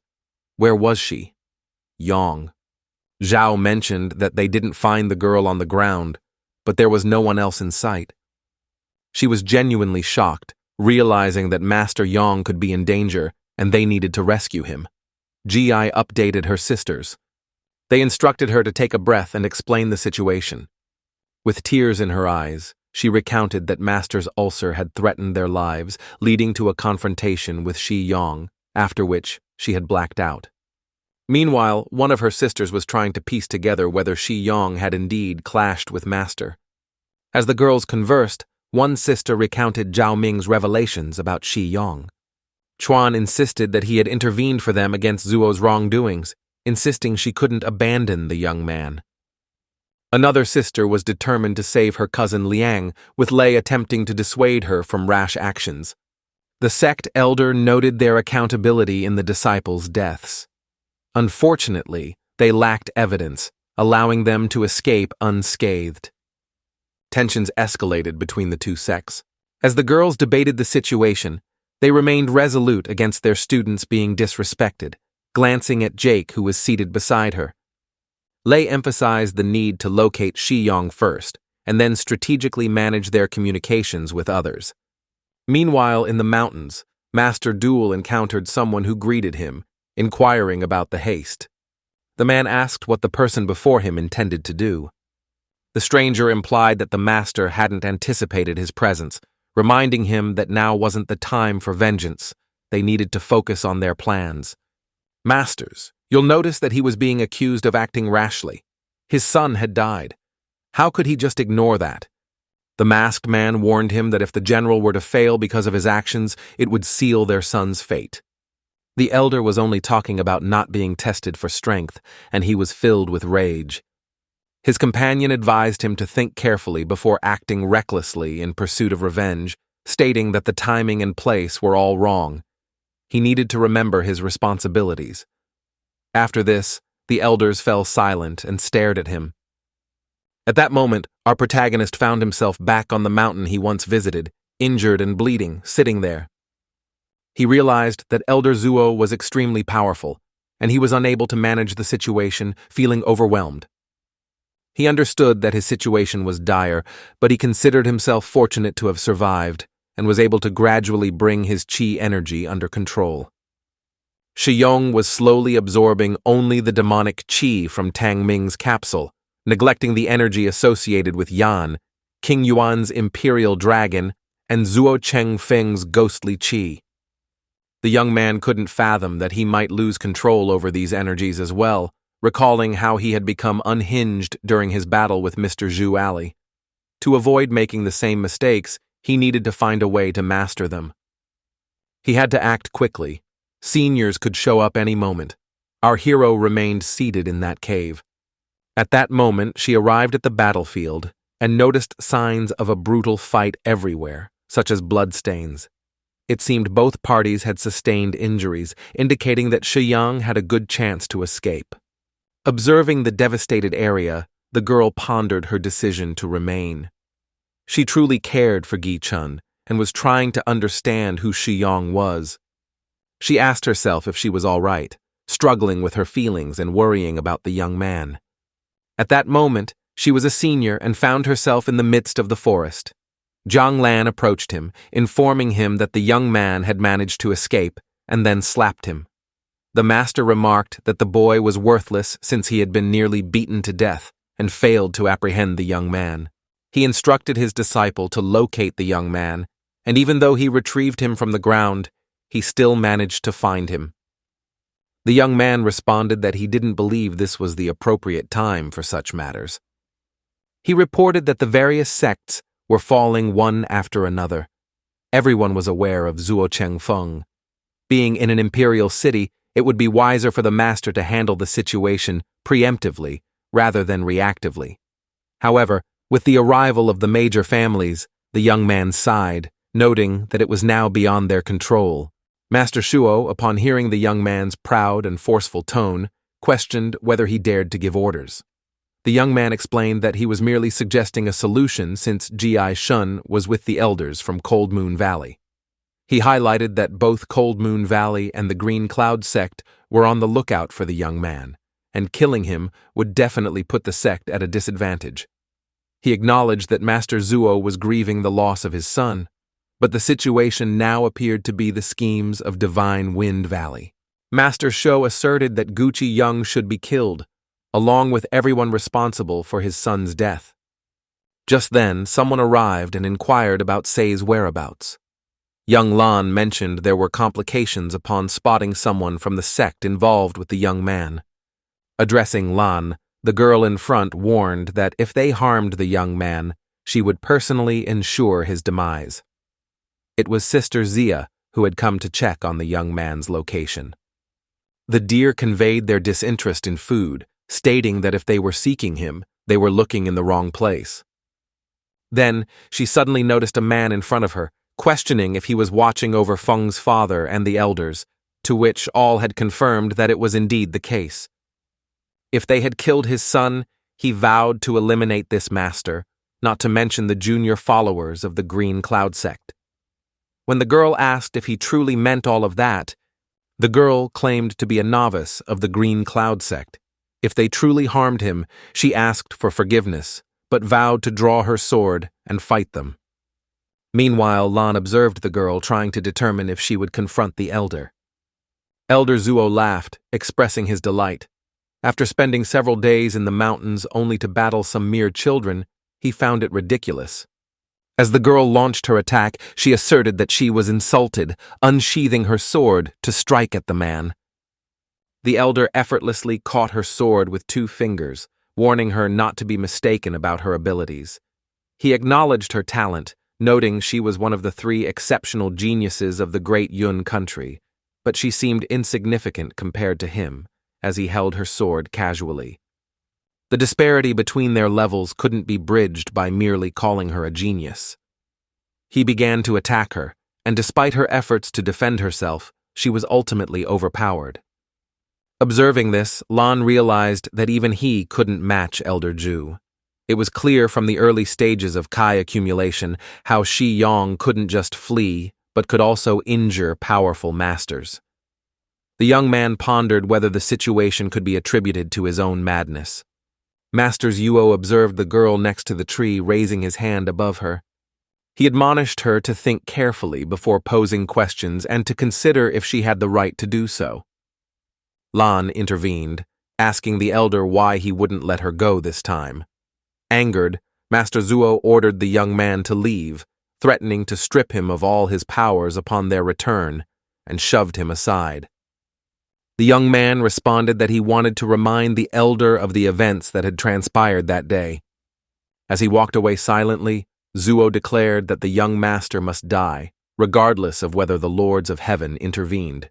Where was she? Yang. Zhao mentioned that they didn't find the girl on the ground, but there was no one else in sight. She was genuinely shocked, realizing that Master Yang could be in danger and they needed to rescue him. Gi updated her sisters. They instructed her to take a breath and explain the situation. With tears in her eyes, she recounted that Master's ulcer had threatened their lives, leading to a confrontation with Shi Yang, after which she had blacked out. Meanwhile, one of her sisters was trying to piece together whether Shi Yang had indeed clashed with Master. As the girls conversed, one sister recounted Zhao Ming's revelations about Shi Yang. Chuan insisted that he had intervened for them against Zuo's wrongdoings, insisting she couldn't abandon the young man. Another sister was determined to save her cousin Liang, with Lei attempting to dissuade her from rash actions. The sect elder noted their accountability in the disciples' deaths. Unfortunately, they lacked evidence, allowing them to escape unscathed. Tensions escalated between the two sects. As the girls debated the situation, they remained resolute against their students being disrespected, glancing at Jake, who was seated beside her. Lei emphasized the need to locate Shi Yang first, and then strategically manage their communications with others. Meanwhile, in the mountains, Master Duel encountered someone who greeted him, inquiring about the haste. The man asked what the person before him intended to do. The stranger implied that the master hadn't anticipated his presence, reminding him that now wasn't the time for vengeance. They needed to focus on their plans. Masters, you'll notice that he was being accused of acting rashly. His son had died. How could he just ignore that? The masked man warned him that if the general were to fail because of his actions, it would seal their son's fate. The elder was only talking about not being tested for strength, and he was filled with rage. His companion advised him to think carefully before acting recklessly in pursuit of revenge, stating that the timing and place were all wrong. He needed to remember his responsibilities. After this, the elders fell silent and stared at him. At that moment, our protagonist found himself back on the mountain he once visited, injured and bleeding, sitting there. He realized that Elder Zuo was extremely powerful, and he was unable to manage the situation, feeling overwhelmed. He understood that his situation was dire, but he considered himself fortunate to have survived and was able to gradually bring his qi energy under control. Shiyong was slowly absorbing only the demonic qi from Tang Ming's capsule, neglecting the energy associated with Yan, King Yuan's imperial dragon, and Zuo Chengfeng's ghostly qi. The young man couldn't fathom that he might lose control over these energies as well, recalling how he had become unhinged during his battle with Mr. Zhu Ali. To avoid making the same mistakes, he needed to find a way to master them. He had to act quickly. Seniors could show up any moment. Our hero remained seated in that cave. At that moment, she arrived at the battlefield and noticed signs of a brutal fight everywhere, such as bloodstains. It seemed both parties had sustained injuries, indicating that Shiyang had a good chance to escape. Observing the devastated area, the girl pondered her decision to remain. She truly cared for Gi Chun and was trying to understand who Shiyang was. She asked herself if she was all right, struggling with her feelings and worrying about the young man. At that moment, she was a senior and found herself in the midst of the forest. Zhang Lan approached him, informing him that the young man had managed to escape and then slapped him. The master remarked that the boy was worthless since he had been nearly beaten to death and failed to apprehend the young man. He instructed his disciple to locate the young man, and even though he retrieved him from the ground, he still managed to find him. The young man responded that he didn't believe this was the appropriate time for such matters. He reported that the various sects were falling one after another. Everyone was aware of Zuo Chengfeng. Being in an imperial city, it would be wiser for the master to handle the situation preemptively rather than reactively. However, with the arrival of the major families, the young man sighed, noting that it was now beyond their control. Master Shuo, upon hearing the young man's proud and forceful tone, questioned whether he dared to give orders. The young man explained that he was merely suggesting a solution since Ji Shun was with the elders from Cold Moon Valley. He highlighted that both Cold Moon Valley and the Green Cloud sect were on the lookout for the young man, and killing him would definitely put the sect at a disadvantage. He acknowledged that Master Zuo was grieving the loss of his son, but the situation now appeared to be the schemes of Divine Wind Valley. Master Shou asserted that Gucci Young should be killed, along with everyone responsible for his son's death. Just then, someone arrived and inquired about Sei's whereabouts. Young Lan mentioned there were complications upon spotting someone from the sect involved with the young man. Addressing Lan, the girl in front warned that if they harmed the young man, she would personally ensure his demise. It was Sister Zia who had come to check on the young man's location. The deer conveyed their disinterest in food, stating that if they were seeking him, they were looking in the wrong place. Then, she suddenly noticed a man in front of her, questioning if he was watching over Feng's father and the elders, to which all had confirmed that it was indeed the case. If they had killed his son, he vowed to eliminate this master, not to mention the junior followers of the Green Cloud sect. When the girl asked if he truly meant all of that, the girl claimed to be a novice of the Green Cloud sect. If they truly harmed him, she asked for forgiveness, but vowed to draw her sword and fight them. Meanwhile, Lan observed the girl trying to determine if she would confront the elder. Elder Zuo laughed, expressing his delight. After spending several days in the mountains only to battle some mere children, he found it ridiculous. As the girl launched her attack, she asserted that she was insulted, unsheathing her sword to strike at the man. The elder effortlessly caught her sword with 2 fingers, warning her not to be mistaken about her abilities. He acknowledged her talent, noting she was one of the 3 exceptional geniuses of the great Yun country, but she seemed insignificant compared to him, as he held her sword casually. The disparity between their levels couldn't be bridged by merely calling her a genius. He began to attack her, and despite her efforts to defend herself, she was ultimately overpowered. Observing this, Lan realized that even he couldn't match Elder Zhu. It was clear from the early stages of Kai accumulation how Shi Yong couldn't just flee, but could also injure powerful masters. The young man pondered whether the situation could be attributed to his own madness. Master Zuo observed the girl next to the tree raising his hand above her. He admonished her to think carefully before posing questions and to consider if she had the right to do so. Lan intervened, asking the elder why he wouldn't let her go this time. Angered, Master Zuo ordered the young man to leave, threatening to strip him of all his powers upon their return, and shoved him aside. The young man responded that he wanted to remind the elder of the events that had transpired that day. As he walked away silently, Zuo declared that the young master must die, regardless of whether the lords of heaven intervened.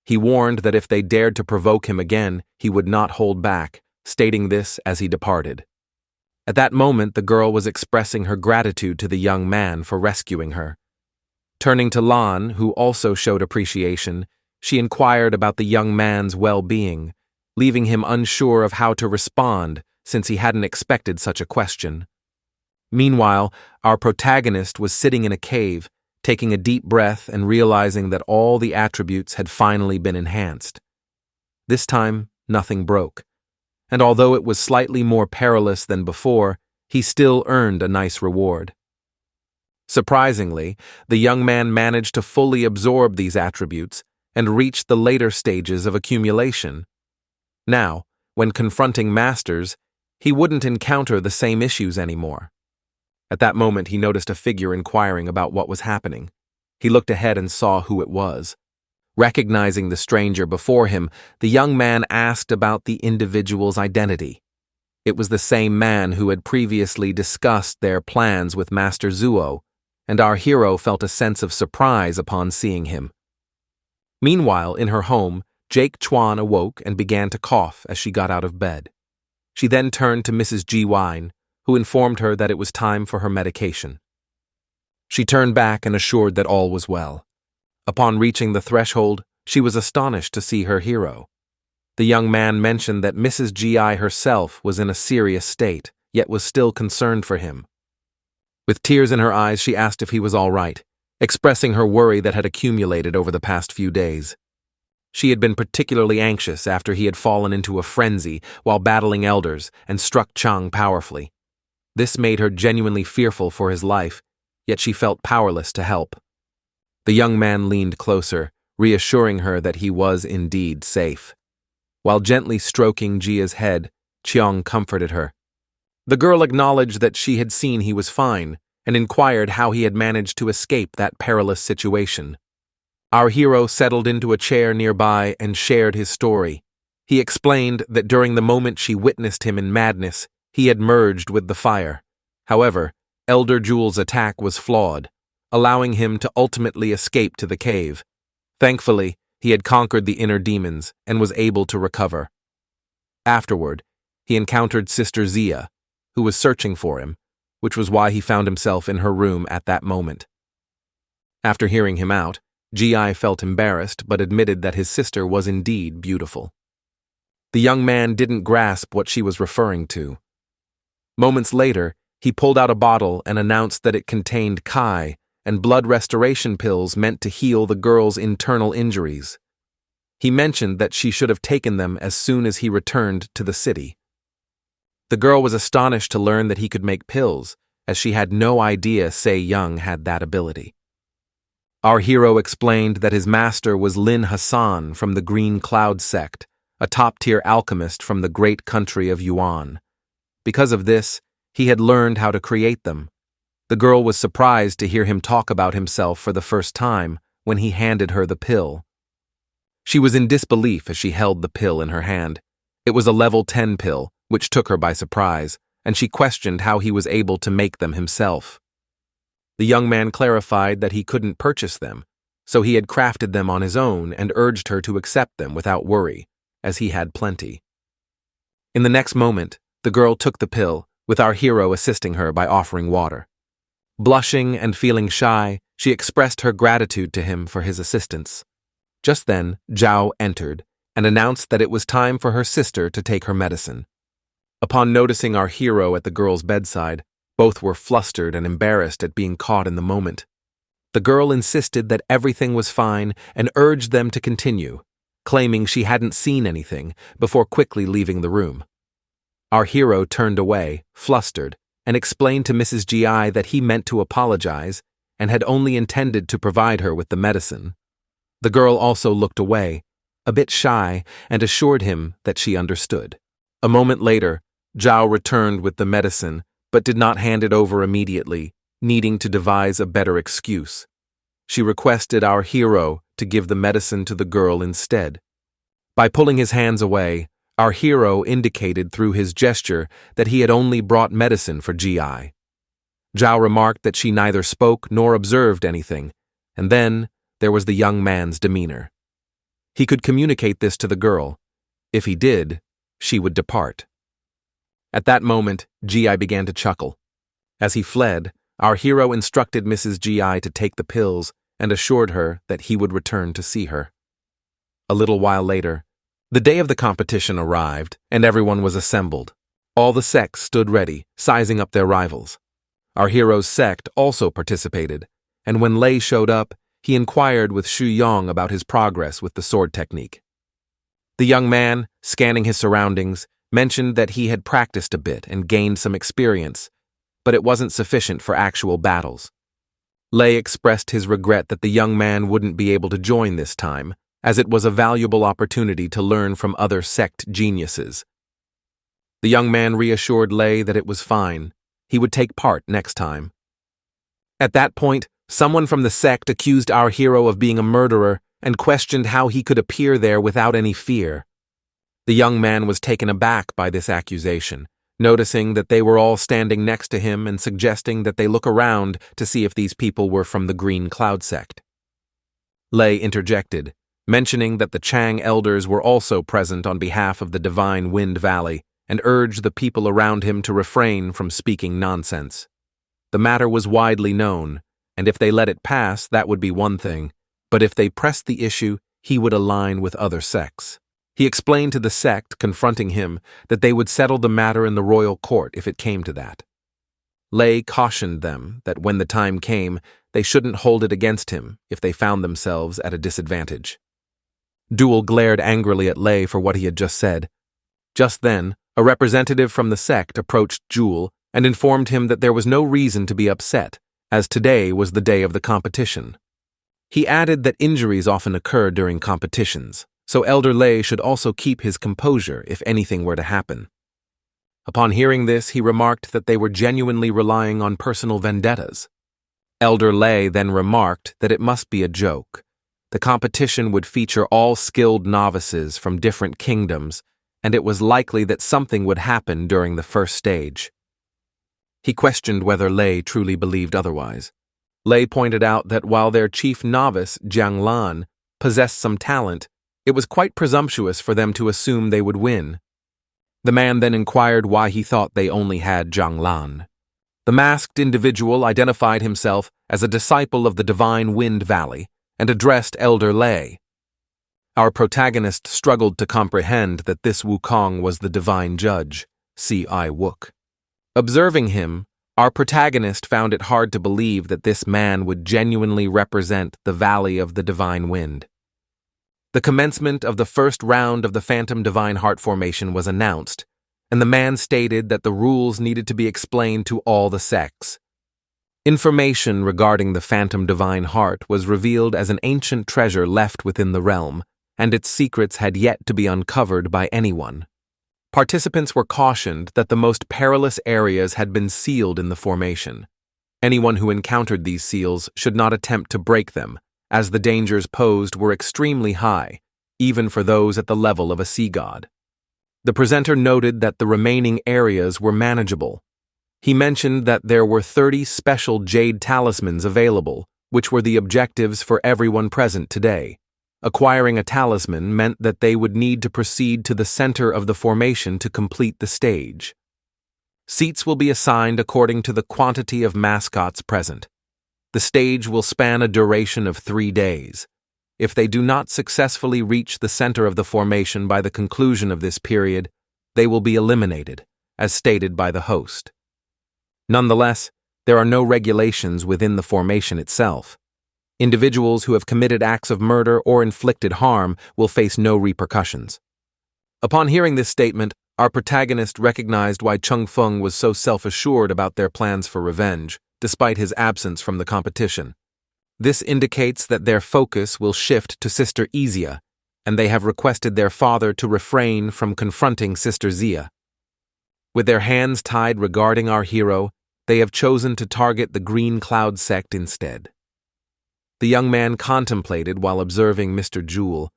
He warned that if they dared to provoke him again, he would not hold back, stating this as he departed. At that moment, the girl was expressing her gratitude to the young man for rescuing her. Turning to Lan, who also showed appreciation, she inquired about the young man's well-being, leaving him unsure of how to respond since he hadn't expected such a question. Meanwhile, our protagonist was sitting in a cave, taking a deep breath and realizing that all the attributes had finally been enhanced. This time, nothing broke, and although it was slightly more perilous than before, he still earned a nice reward. Surprisingly, the young man managed to fully absorb these attributes and reached the later stages of accumulation. Now, when confronting masters, he wouldn't encounter the same issues anymore. At that moment, he noticed a figure inquiring about what was happening. He looked ahead and saw who it was. Recognizing the stranger before him, the young man asked about the individual's identity. It was the same man who had previously discussed their plans with Master Zuo, and our hero felt a sense of surprise upon seeing him. Meanwhile, in her home, Jake Chuan awoke and began to cough as she got out of bed. She then turned to Mrs. Ji Wine, who informed her that it was time for her medication. She turned back and assured that all was well. Upon reaching the threshold, she was astonished to see her hero. The young man mentioned that Mrs. Gi herself was in a serious state, yet was still concerned for him. With tears in her eyes, she asked if he was all right, expressing her worry that had accumulated over the past few days. She had been particularly anxious after he had fallen into a frenzy while battling elders and struck Chang powerfully. This made her genuinely fearful for his life, yet she felt powerless to help. The young man leaned closer, reassuring her that he was indeed safe. While gently stroking Jia's head, Chiang comforted her. The girl acknowledged that she had seen he was fine and inquired how he had managed to escape that perilous situation. Our hero settled into a chair nearby and shared his story. He explained that during the moment she witnessed him in madness, he had merged with the fire. However, Elder Jewel's attack was flawed, allowing him to ultimately escape to the cave. Thankfully, he had conquered the inner demons and was able to recover. Afterward, he encountered Sister Zia, who was searching for him, which was why he found himself in her room at that moment. After hearing him out, Gi felt embarrassed but admitted that his sister was indeed beautiful. The young man didn't grasp what she was referring to. Moments later, he pulled out a bottle and announced that it contained Kai and blood restoration pills meant to heal the girl's internal injuries. He mentioned that she should have taken them as soon as he returned to the city. The girl was astonished to learn that he could make pills, as she had no idea Se Young had that ability. Our hero explained that his master was Lin Hassan from the Green Cloud sect, a top-tier alchemist from the great country of Yuan. Because of this, he had learned how to create them. The girl was surprised to hear him talk about himself for the first time when he handed her the pill. She was in disbelief as she held the pill in her hand. It was a level 10 pill, which took her by surprise, and she questioned how he was able to make them himself. The young man clarified that he couldn't purchase them, so he had crafted them on his own and urged her to accept them without worry, as he had plenty. In the next moment, the girl took the pill, with our hero assisting her by offering water. Blushing and feeling shy, she expressed her gratitude to him for his assistance. Just then, Zhao entered and announced that it was time for her sister to take her medicine. Upon noticing our hero at the girl's bedside, both were flustered and embarrassed at being caught in the moment. The girl insisted that everything was fine and urged them to continue, claiming she hadn't seen anything, before quickly leaving the room. Our hero turned away, flustered, and explained to Mrs. Gi that he meant to apologize and had only intended to provide her with the medicine. The girl also looked away, a bit shy, and assured him that she understood. A moment later, Zhao returned with the medicine, but did not hand it over immediately, needing to devise a better excuse. She requested our hero to give the medicine to the girl instead. By pulling his hands away, our hero indicated through his gesture that he had only brought medicine for Gi. Zhao remarked that she neither spoke nor observed anything, and then there was the young man's demeanor. He could communicate this to the girl. If he did, she would depart. At that moment, Gi began to chuckle. As he fled, our hero instructed Mrs. Gi to take the pills and assured her that he would return to see her. A little while later, the day of the competition arrived and everyone was assembled. All the sects stood ready, sizing up their rivals. Our hero's sect also participated, and when Lei showed up, he inquired with Xu Yong about his progress with the sword technique. The young man, scanning his surroundings, mentioned that he had practiced a bit and gained some experience, but it wasn't sufficient for actual battles. Lei expressed his regret that the young man wouldn't be able to join this time, as it was a valuable opportunity to learn from other sect geniuses. The young man reassured Lei that it was fine. He would take part next time. At that point, someone from the sect accused our hero of being a murderer and questioned how he could appear there without any fear. The young man was taken aback by this accusation, noticing that they were all standing next to him and suggesting that they look around to see if these people were from the Green Cloud sect. Lei interjected, mentioning that the Chang elders were also present on behalf of the Divine Wind Valley, and urged the people around him to refrain from speaking nonsense. The matter was widely known, and if they let it pass, that would be one thing, but if they pressed the issue, he would align with other sects. He explained to the sect confronting him that they would settle the matter in the royal court if it came to that. Lei cautioned them that when the time came, they shouldn't hold it against him if they found themselves at a disadvantage. Duel glared angrily at Lei for what he had just said. Just then, a representative from the sect approached Jewel and informed him that there was no reason to be upset, as today was the day of the competition. He added that injuries often occur during competitions, so Elder Lei should also keep his composure if anything were to happen. Upon hearing this, he remarked that they were genuinely relying on personal vendettas. Elder Lei then remarked that it must be a joke. The competition would feature all skilled novices from different kingdoms, and it was likely that something would happen during the first stage. He questioned whether Lei truly believed otherwise. Lei pointed out that while their chief novice, Jiang Lan, possessed some talent, it was quite presumptuous for them to assume they would win. The man then inquired why he thought they only had Jiang Lan. The masked individual identified himself as a disciple of the Divine Wind Valley and addressed Elder Lei. Our protagonist struggled to comprehend that this Wukong was the divine judge, C.I. Wook. Observing him, our protagonist found it hard to believe that this man would genuinely represent the Valley of the Divine Wind. The commencement of the first round of the Phantom Divine Heart formation was announced, and the man stated that the rules needed to be explained to all the sects. Information regarding the Phantom Divine Heart was revealed as an ancient treasure left within the realm, and its secrets had yet to be uncovered by anyone. Participants were cautioned that the most perilous areas had been sealed in the formation. Anyone who encountered these seals should not attempt to break them, as the dangers posed were extremely high, even for those at the level of a sea god. The presenter noted that the remaining areas were manageable. He mentioned that there were 30 special jade talismans available, which were the objectives for everyone present today. Acquiring a talisman meant that they would need to proceed to the center of the formation to complete the stage. Seats will be assigned according to the quantity of mascots present. The stage will span a duration of 3 days. If they do not successfully reach the center of the formation by the conclusion of this period, they will be eliminated, as stated by the host. Nonetheless, there are no regulations within the formation itself. Individuals who have committed acts of murder or inflicted harm will face no repercussions. Upon hearing this statement, Our protagonist recognized why Chung Feng was so self-assured about their plans for revenge, despite his absence from the competition. This indicates that their focus will shift to Sister Izia, and they have requested their father to refrain from confronting Sister Zia. With their hands tied regarding our hero, they have chosen to target the Green Cloud sect instead. The young man contemplated while observing Mr. Jewel,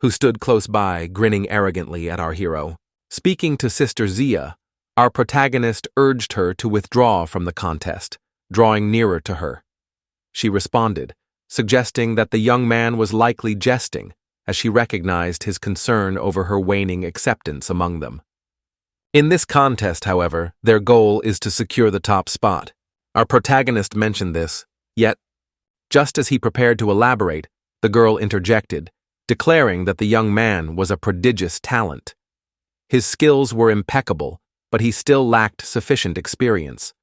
who stood close by, grinning arrogantly at our hero. Speaking to Sister Zia, our protagonist urged her to withdraw from the contest, drawing nearer to her. She responded, suggesting that the young man was likely jesting, as she recognized his concern over her waning acceptance among them. In this contest, however, their goal is to secure the top spot. Our protagonist mentioned this, yet, just as he prepared to elaborate, the girl interjected, declaring that the young man was a prodigious talent. His skills were impeccable, but he still lacked sufficient experience.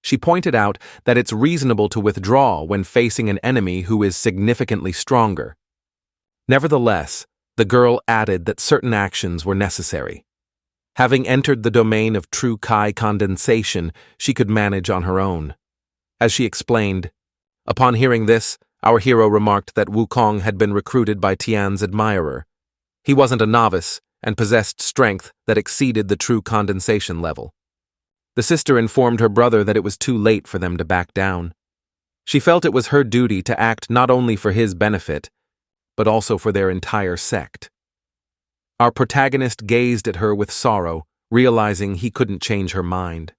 She pointed out that it's reasonable to withdraw when facing an enemy who is significantly stronger. Nevertheless, the girl added that certain actions were necessary. Having entered the domain of true Kai condensation, she could manage on her own. As she explained, upon hearing this, our hero remarked that Wukong had been recruited by Tian's admirer. He wasn't a novice and possessed strength that exceeded the true condensation level. The sister informed her brother that it was too late for them to back down. She felt it was her duty to act not only for his benefit, but also for their entire sect. Our protagonist gazed at her with sorrow, realizing he couldn't change her mind.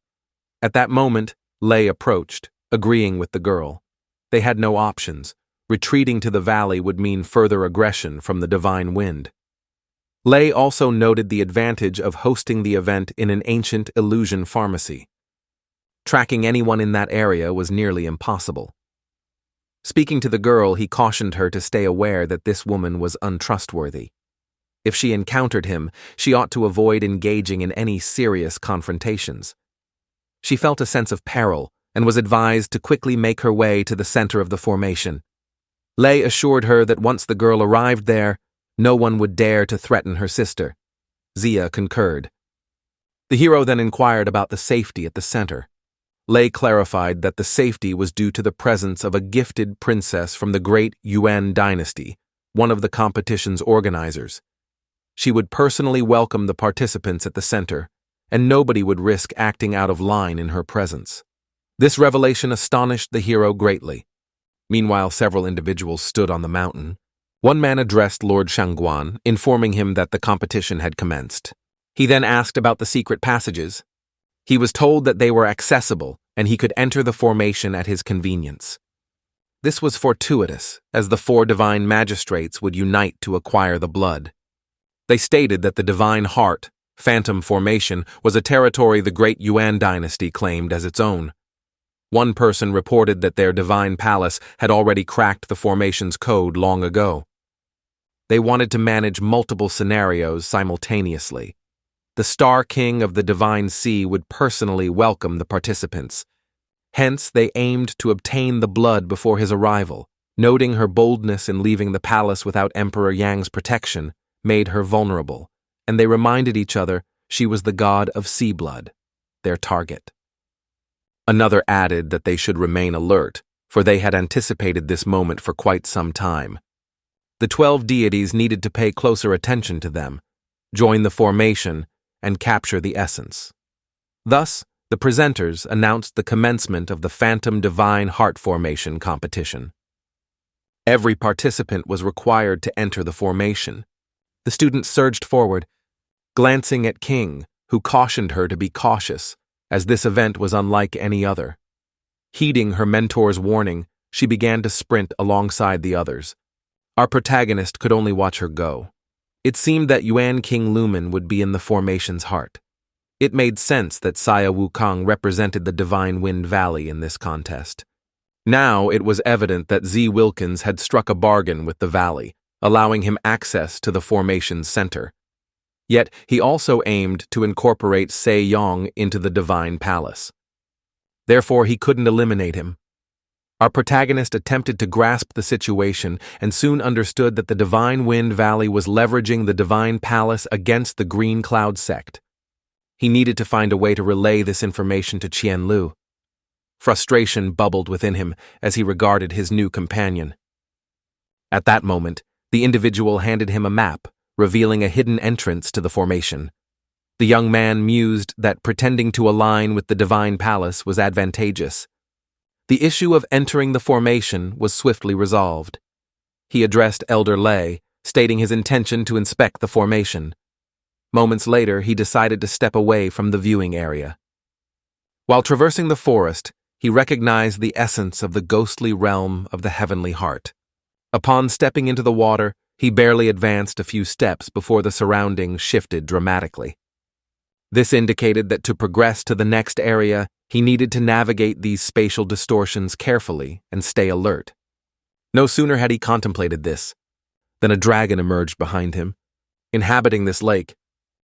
At that moment, Lei approached, agreeing with the girl. They had no options. Retreating to the valley would mean further aggression from the divine wind. Lei also noted the advantage of hosting the event in an ancient illusion pharmacy. Tracking anyone in that area was nearly impossible. Speaking to the girl, he cautioned her to stay aware that this woman was untrustworthy. If she encountered him, she ought to avoid engaging in any serious confrontations. She felt a sense of peril and was advised to quickly make her way to the center of the formation. Lei assured her that once the girl arrived there, no one would dare to threaten her sister. Zia concurred. The hero then inquired about the safety at the center. Lei clarified that the safety was due to the presence of a gifted princess from the great Yuan dynasty, one of the competition's organizers. She would personally welcome the participants at the center, and nobody would risk acting out of line in her presence. This revelation astonished the hero greatly. Meanwhile, several individuals stood on the mountain. One man addressed Lord Shangguan, informing him that the competition had commenced. He then asked about the secret passages. He was told that they were accessible, and he could enter the formation at his convenience. This was fortuitous, as the 4 divine magistrates would unite to acquire the blood. They stated that the divine heart, phantom formation, was a territory the great Yuan dynasty claimed as its own. One person reported that their divine palace had already cracked the formation's code long ago. They wanted to manage multiple scenarios simultaneously. The Star King of the Divine Sea would personally welcome the participants. Hence, they aimed to obtain the blood before his arrival. Noting her boldness in leaving the palace without Emperor Yang's protection made her vulnerable, and they reminded each other she was the god of sea blood, their target. Another added that they should remain alert, for they had anticipated this moment for quite some time. The 12 deities needed to pay closer attention to them, join the formation, and capture the essence. Thus, the presenters announced the commencement of the Phantom Divine Heart Formation competition. Every participant was required to enter the formation. The student surged forward, glancing at King, who cautioned her to be cautious, as this event was unlike any other. Heeding her mentor's warning, she began to sprint alongside the others. Our protagonist could only watch her go. It seemed that Yuan King Lumen would be in the formation's heart. It made sense that Saya Wukong represented the Divine Wind Valley in this contest. Now it was evident that Z. Wilkins had struck a bargain with the valley, allowing him access to the formation's center. Yet he also aimed to incorporate Se Yong into the Divine Palace. Therefore, he couldn't eliminate him. Our protagonist attempted to grasp the situation and soon understood that the Divine Wind Valley was leveraging the Divine Palace against the Green Cloud sect. He needed to find a way to relay this information to Qian Lu. Frustration bubbled within him as he regarded his new companion. At that moment, the individual handed him a map, revealing a hidden entrance to the formation. The young man mused that pretending to align with the divine palace was advantageous. The issue of entering the formation was swiftly resolved. He addressed Elder Lei, stating his intention to inspect the formation. Moments later, he decided to step away from the viewing area. While traversing the forest, he recognized the essence of the ghostly realm of the heavenly heart. Upon stepping into the water, he barely advanced a few steps before the surroundings shifted dramatically. This indicated that to progress to the next area, he needed to navigate these spatial distortions carefully and stay alert. No sooner had he contemplated this than a dragon emerged behind him. Inhabiting this lake,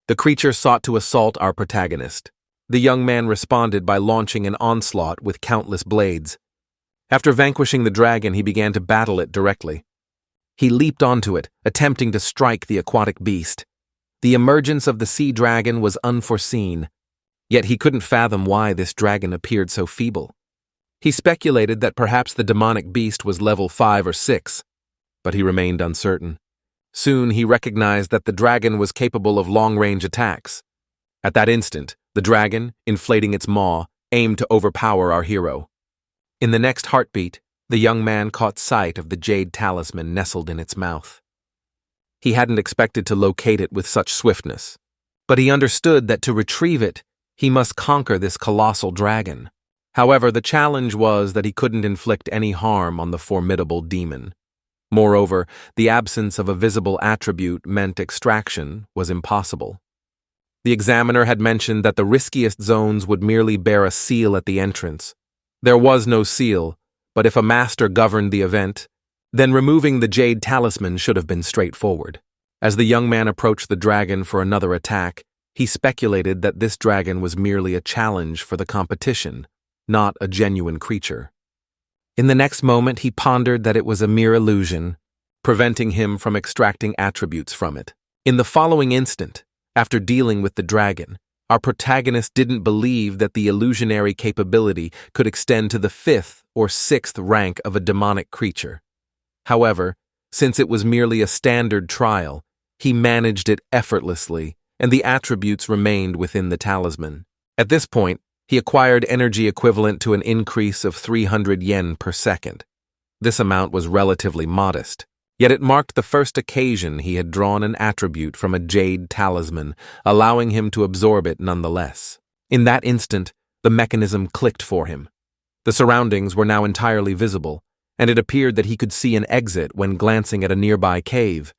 the creature sought to assault our protagonist. The young man responded by launching an onslaught with countless blades. After vanquishing the dragon, he began to battle it directly. He leaped onto it, attempting to strike the aquatic beast. The emergence of the sea dragon was unforeseen, yet he couldn't fathom why this dragon appeared so feeble. He speculated that perhaps the demonic beast was level 5 or 6, but he remained uncertain. Soon he recognized that the dragon was capable of long-range attacks. At that instant, the dragon, inflating its maw, aimed to overpower our hero. In the next heartbeat, the young man caught sight of the jade talisman nestled in its mouth. He hadn't expected to locate it with such swiftness, but he understood that to retrieve it, he must conquer this colossal dragon. However, the challenge was that he couldn't inflict any harm on the formidable demon. Moreover, the absence of a visible attribute meant extraction was impossible. The examiner had mentioned that the riskiest zones would merely bear a seal at the entrance. There was no seal, but if a master governed the event, then removing the jade talisman should have been straightforward. As the young man approached the dragon for another attack, he speculated that this dragon was merely a challenge for the competition, not a genuine creature. In the next moment, he pondered that it was a mere illusion, preventing him from extracting attributes from it. In the following instant, after dealing with the dragon, our protagonist didn't believe that the illusionary capability could extend to the 5th or 6th rank of a demonic creature. However, since it was merely a standard trial, he managed it effortlessly, and the attributes remained within the talisman. At this point, he acquired energy equivalent to an increase of 300 yen per second. This amount was relatively modest, yet it marked the first occasion he had drawn an attribute from a jade talisman, allowing him to absorb it nonetheless. In that instant, the mechanism clicked for him. The surroundings were now entirely visible, and it appeared that he could see an exit when glancing at a nearby cave.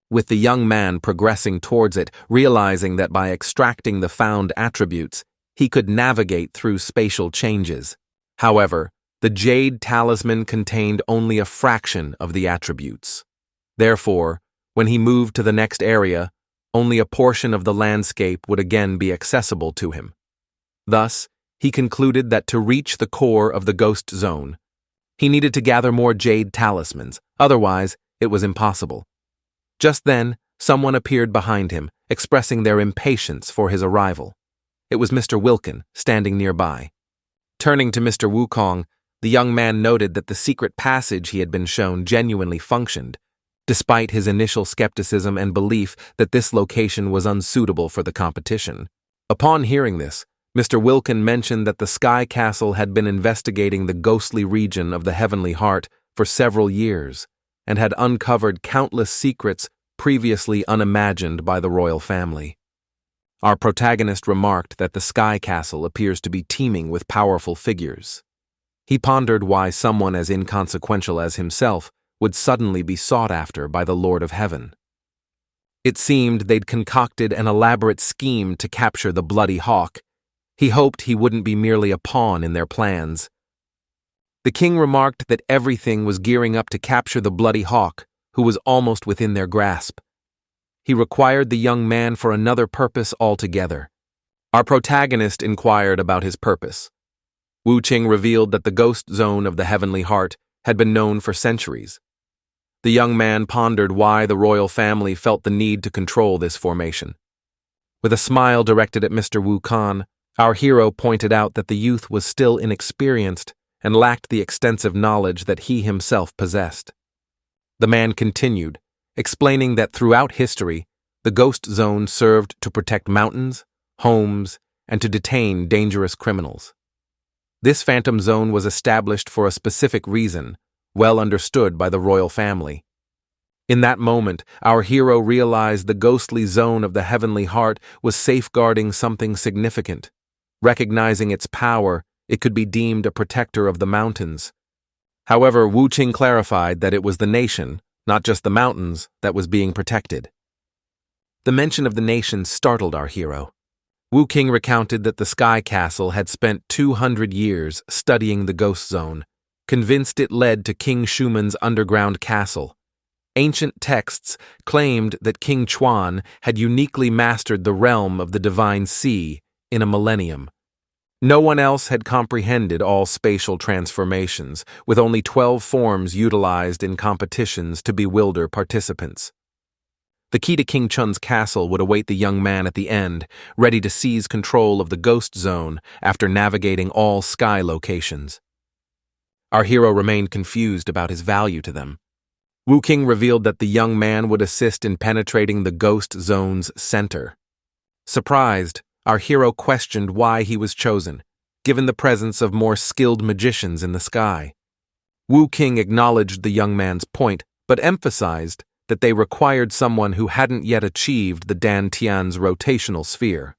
With the young man progressing towards it, realizing that by extracting the found attributes, he could navigate through spatial changes. However, the jade talisman contained only a fraction of the attributes. Therefore, when he moved to the next area, only a portion of the landscape would again be accessible to him. Thus, he concluded that to reach the core of the ghost zone, he needed to gather more jade talismans, otherwise it was impossible. Just then, someone appeared behind him, expressing their impatience for his arrival. It was Mr. Wilkin, standing nearby. Turning to Mr. Wukong, the young man noted that the secret passage he had been shown genuinely functioned, despite his initial skepticism and belief that this location was unsuitable for the competition. Upon hearing this, Mr. Wilkin mentioned that the Sky Castle had been investigating the ghostly region of the Heavenly Heart for several years and had uncovered countless secrets previously unimagined by the royal family. Our protagonist remarked that the Sky Castle appears to be teeming with powerful figures. He pondered why someone as inconsequential as himself would suddenly be sought after by the Lord of Heaven. It seemed they'd concocted an elaborate scheme to capture the Bloody Hawk. He hoped he wouldn't be merely a pawn in their plans. The king remarked that everything was gearing up to capture the Bloody Hawk, who was almost within their grasp. He required the young man for another purpose altogether. Our protagonist inquired about his purpose. Wu Qing revealed that the ghost zone of the Heavenly Heart had been known for centuries. The young man pondered why the royal family felt the need to control this formation. With a smile directed at Mr. Wukong, our hero pointed out that the youth was still inexperienced and lacked the extensive knowledge that he himself possessed. The man continued, explaining that throughout history, the Ghost Zone served to protect mountains, homes, and to detain dangerous criminals. This Phantom Zone was established for a specific reason, well understood by the royal family. In that moment, our hero realized the ghostly zone of the heavenly heart was safeguarding something significant. Recognizing its power, it could be deemed a protector of the mountains. However, Wu Qing clarified that it was the nation, not just the mountains, that was being protected. The mention of the nation startled our hero. Wu Qing recounted that the Sky Castle had spent 200 years studying the Ghost Zone, convinced it led to King Shuman's underground castle. Ancient texts claimed that King Chuan had uniquely mastered the realm of the Divine Sea in a millennium. No one else had comprehended all spatial transformations, with only 12 forms utilized in competitions to bewilder participants. The key to King Chun's castle would await the young man at the end, ready to seize control of the Ghost Zone after navigating all sky locations. Our hero remained confused about his value to them. Wu Qing revealed that the young man would assist in penetrating the Ghost Zone's center. Surprised, our hero questioned why he was chosen, given the presence of more skilled magicians in the sky. Wu Qing acknowledged the young man's point, but emphasized that they required someone who hadn't yet achieved the Dan Tian's rotational sphere.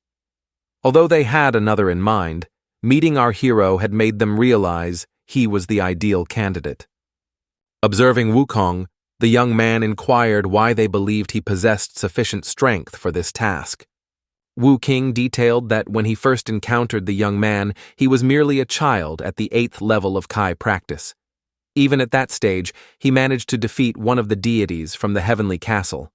Although they had another in mind, meeting our hero had made them realize he was the ideal candidate. Observing Wukong, the young man inquired why they believed he possessed sufficient strength for this task. Wu Qing detailed that when he first encountered the young man, he was merely a child at the 8th level of Kai practice. Even at that stage, he managed to defeat one of the deities from the heavenly castle.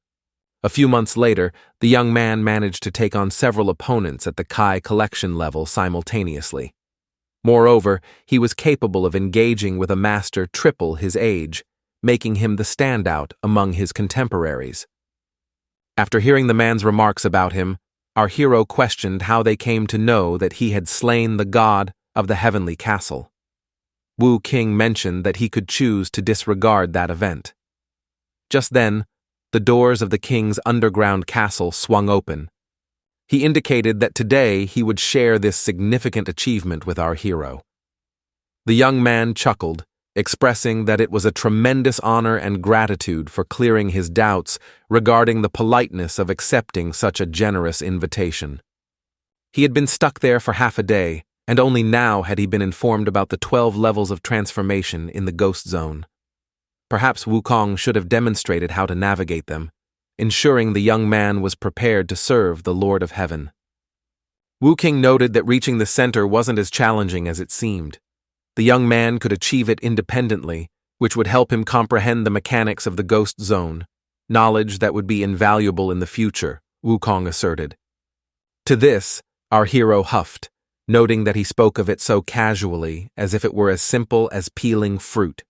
A few months later, the young man managed to take on several opponents at the Kai collection level simultaneously. Moreover, he was capable of engaging with a master triple his age, making him the standout among his contemporaries. After hearing the man's remarks about him, our hero questioned how they came to know that he had slain the god of the heavenly castle. Wu Qing mentioned that he could choose to disregard that event. Just then, the doors of the king's underground castle swung open. He indicated that today he would share this significant achievement with our hero. The young man chuckled, expressing that it was a tremendous honor and gratitude for clearing his doubts regarding the politeness of accepting such a generous invitation. He had been stuck there for half a day, and only now had he been informed about the 12 levels of transformation in the Ghost Zone. Perhaps Wukong should have demonstrated how to navigate them, ensuring the young man was prepared to serve the Lord of Heaven. Wu Qing noted that reaching the center wasn't as challenging as it seemed. The young man could achieve it independently, which would help him comprehend the mechanics of the Ghost Zone, knowledge that would be invaluable in the future, Wukong asserted. To this, our hero huffed, noting that he spoke of it so casually as if it were as simple as peeling fruit.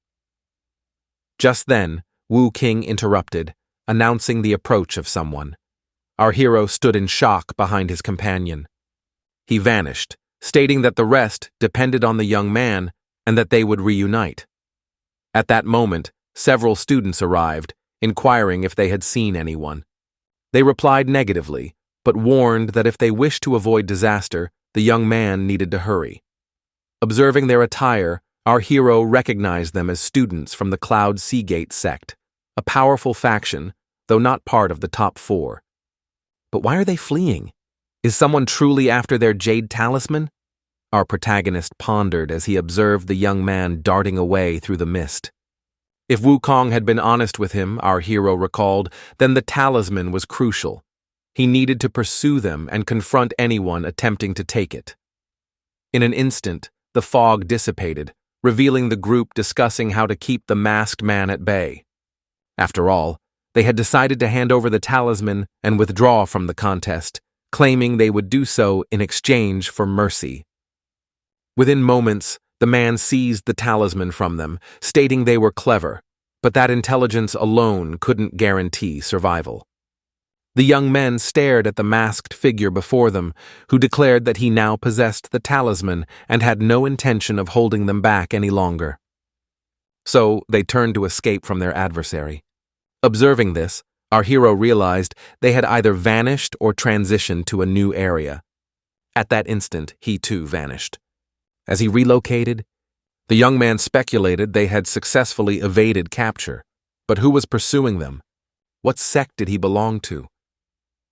Just then, Wu Qing interrupted, announcing the approach of someone. Our hero stood in shock behind his companion. He vanished, stating that the rest depended on the young man and that they would reunite. At that moment, several students arrived, inquiring if they had seen anyone. They replied negatively, but warned that if they wished to avoid disaster, the young man needed to hurry. Observing their attire, our hero recognized them as students from the Cloud Seagate sect, a powerful faction, though not part of the top 4. But why are they fleeing? Is someone truly after their jade talisman? Our protagonist pondered as he observed the young man darting away through the mist. If Wukong had been honest with him, our hero recalled, then the talisman was crucial. He needed to pursue them and confront anyone attempting to take it. In an instant, the fog dissipated, revealing the group discussing how to keep the masked man at bay. After all, they had decided to hand over the talisman and withdraw from the contest, claiming they would do so in exchange for mercy. Within moments, the man seized the talisman from them, stating they were clever, but that intelligence alone couldn't guarantee survival. The young men stared at the masked figure before them, who declared that he now possessed the talisman and had no intention of holding them back any longer. So they turned to escape from their adversary. Observing this, our hero realized they had either vanished or transitioned to a new area. At that instant, he too vanished. As he relocated, the young man speculated they had successfully evaded capture. But who was pursuing them? What sect did he belong to?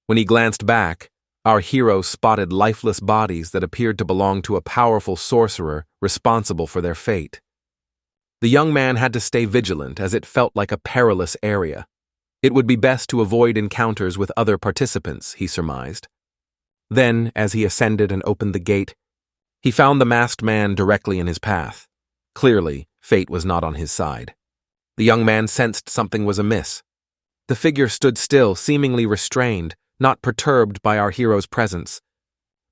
When he glanced back, our hero spotted lifeless bodies that appeared to belong to a powerful sorcerer responsible for their fate. The young man had to stay vigilant as it felt like a perilous area. It would be best to avoid encounters with other participants, he surmised. Then, as he ascended and opened the gate, he found the masked man directly in his path. Clearly, fate was not on his side. The young man sensed something was amiss. The figure stood still, seemingly restrained, not perturbed by our hero's presence.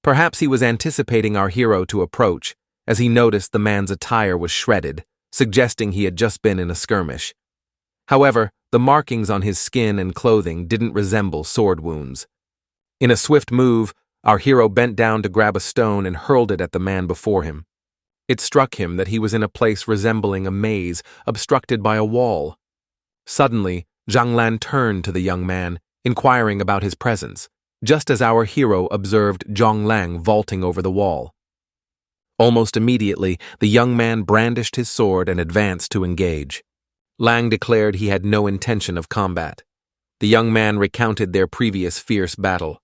Perhaps he was anticipating our hero to approach, as he noticed the man's attire was shredded, suggesting he had just been in a skirmish. However, the markings on his skin and clothing didn't resemble sword wounds. In a swift move, our hero bent down to grab a stone and hurled it at the man before him. It struck him that he was in a place resembling a maze, obstructed by a wall. Suddenly, Zhang Lan turned to the young man, inquiring about his presence, just as our hero observed Zhong Lang vaulting over the wall. Almost immediately, the young man brandished his sword and advanced to engage. Lang declared he had no intention of combat. The young man recounted their previous fierce battle.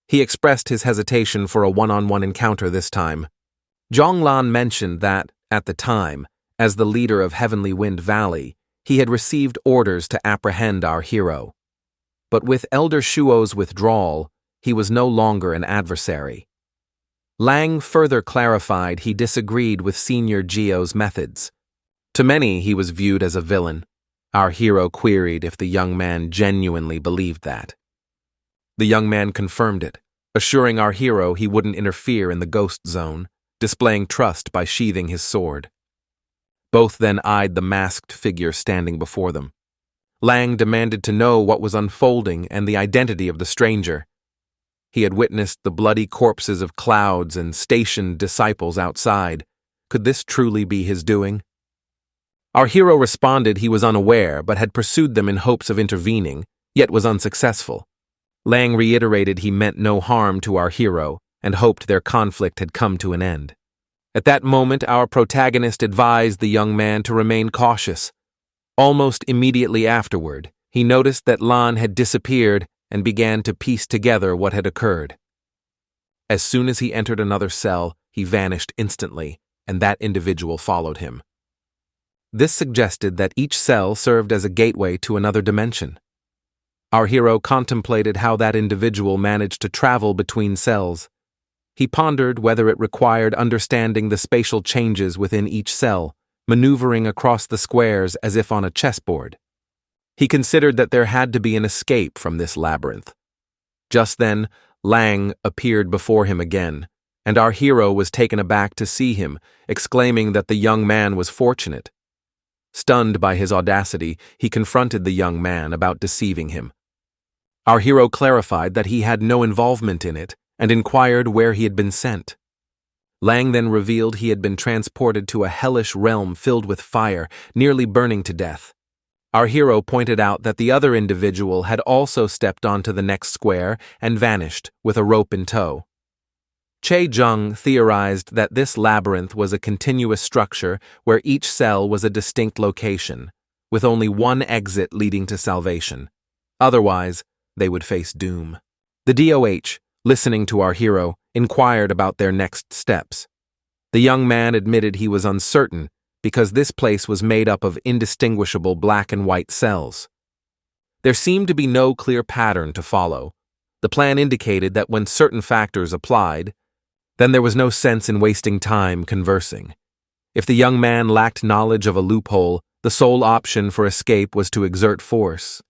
He expressed his hesitation for a one-on-one encounter this time. Zhong Lan mentioned that, at the time, as the leader of Heavenly Wind Valley, he had received orders to apprehend our hero. But with Elder Shuo's withdrawal, he was no longer an adversary. Lang further clarified he disagreed with Senior Gio's methods. To many, he was viewed as a villain. Our hero queried if the young man genuinely believed that. The young man confirmed it, assuring our hero he wouldn't interfere in the ghost zone, displaying trust by sheathing his sword. Both then eyed the masked figure standing before them. Lang demanded to know what was unfolding and the identity of the stranger. He had witnessed the bloody corpses of clouds and stationed disciples outside. Could this truly be his doing? Our hero responded he was unaware but had pursued them in hopes of intervening, yet was unsuccessful. Lang reiterated he meant no harm to our hero and hoped their conflict had come to an end. At that moment, our protagonist advised the young man to remain cautious. Almost immediately afterward, he noticed that Lan had disappeared and began to piece together what had occurred. As soon as he entered another cell, he vanished instantly, and that individual followed him. This suggested that each cell served as a gateway to another dimension. Our hero contemplated how that individual managed to travel between cells. He pondered whether it required understanding the spatial changes within each cell, maneuvering across the squares as if on a chessboard. He considered that there had to be an escape from this labyrinth. Just then, Lang appeared before him again, and our hero was taken aback to see him, exclaiming that the young man was fortunate. Stunned by his audacity, he confronted the young man about deceiving him. Our hero clarified that he had no involvement in it and inquired where he had been sent. Lang then revealed he had been transported to a hellish realm filled with fire, nearly burning to death. Our hero pointed out that the other individual had also stepped onto the next square and vanished with a rope in tow. Che Zheng theorized that this labyrinth was a continuous structure where each cell was a distinct location, with only one exit leading to salvation. Otherwise, they would face doom. The DOH, listening to our hero, inquired about their next steps. The young man admitted he was uncertain because this place was made up of indistinguishable black and white cells. There seemed to be no clear pattern to follow. The plan indicated that when certain factors applied, then there was no sense in wasting time conversing. If the young man lacked knowledge of a loophole, the sole option for escape was to exert force.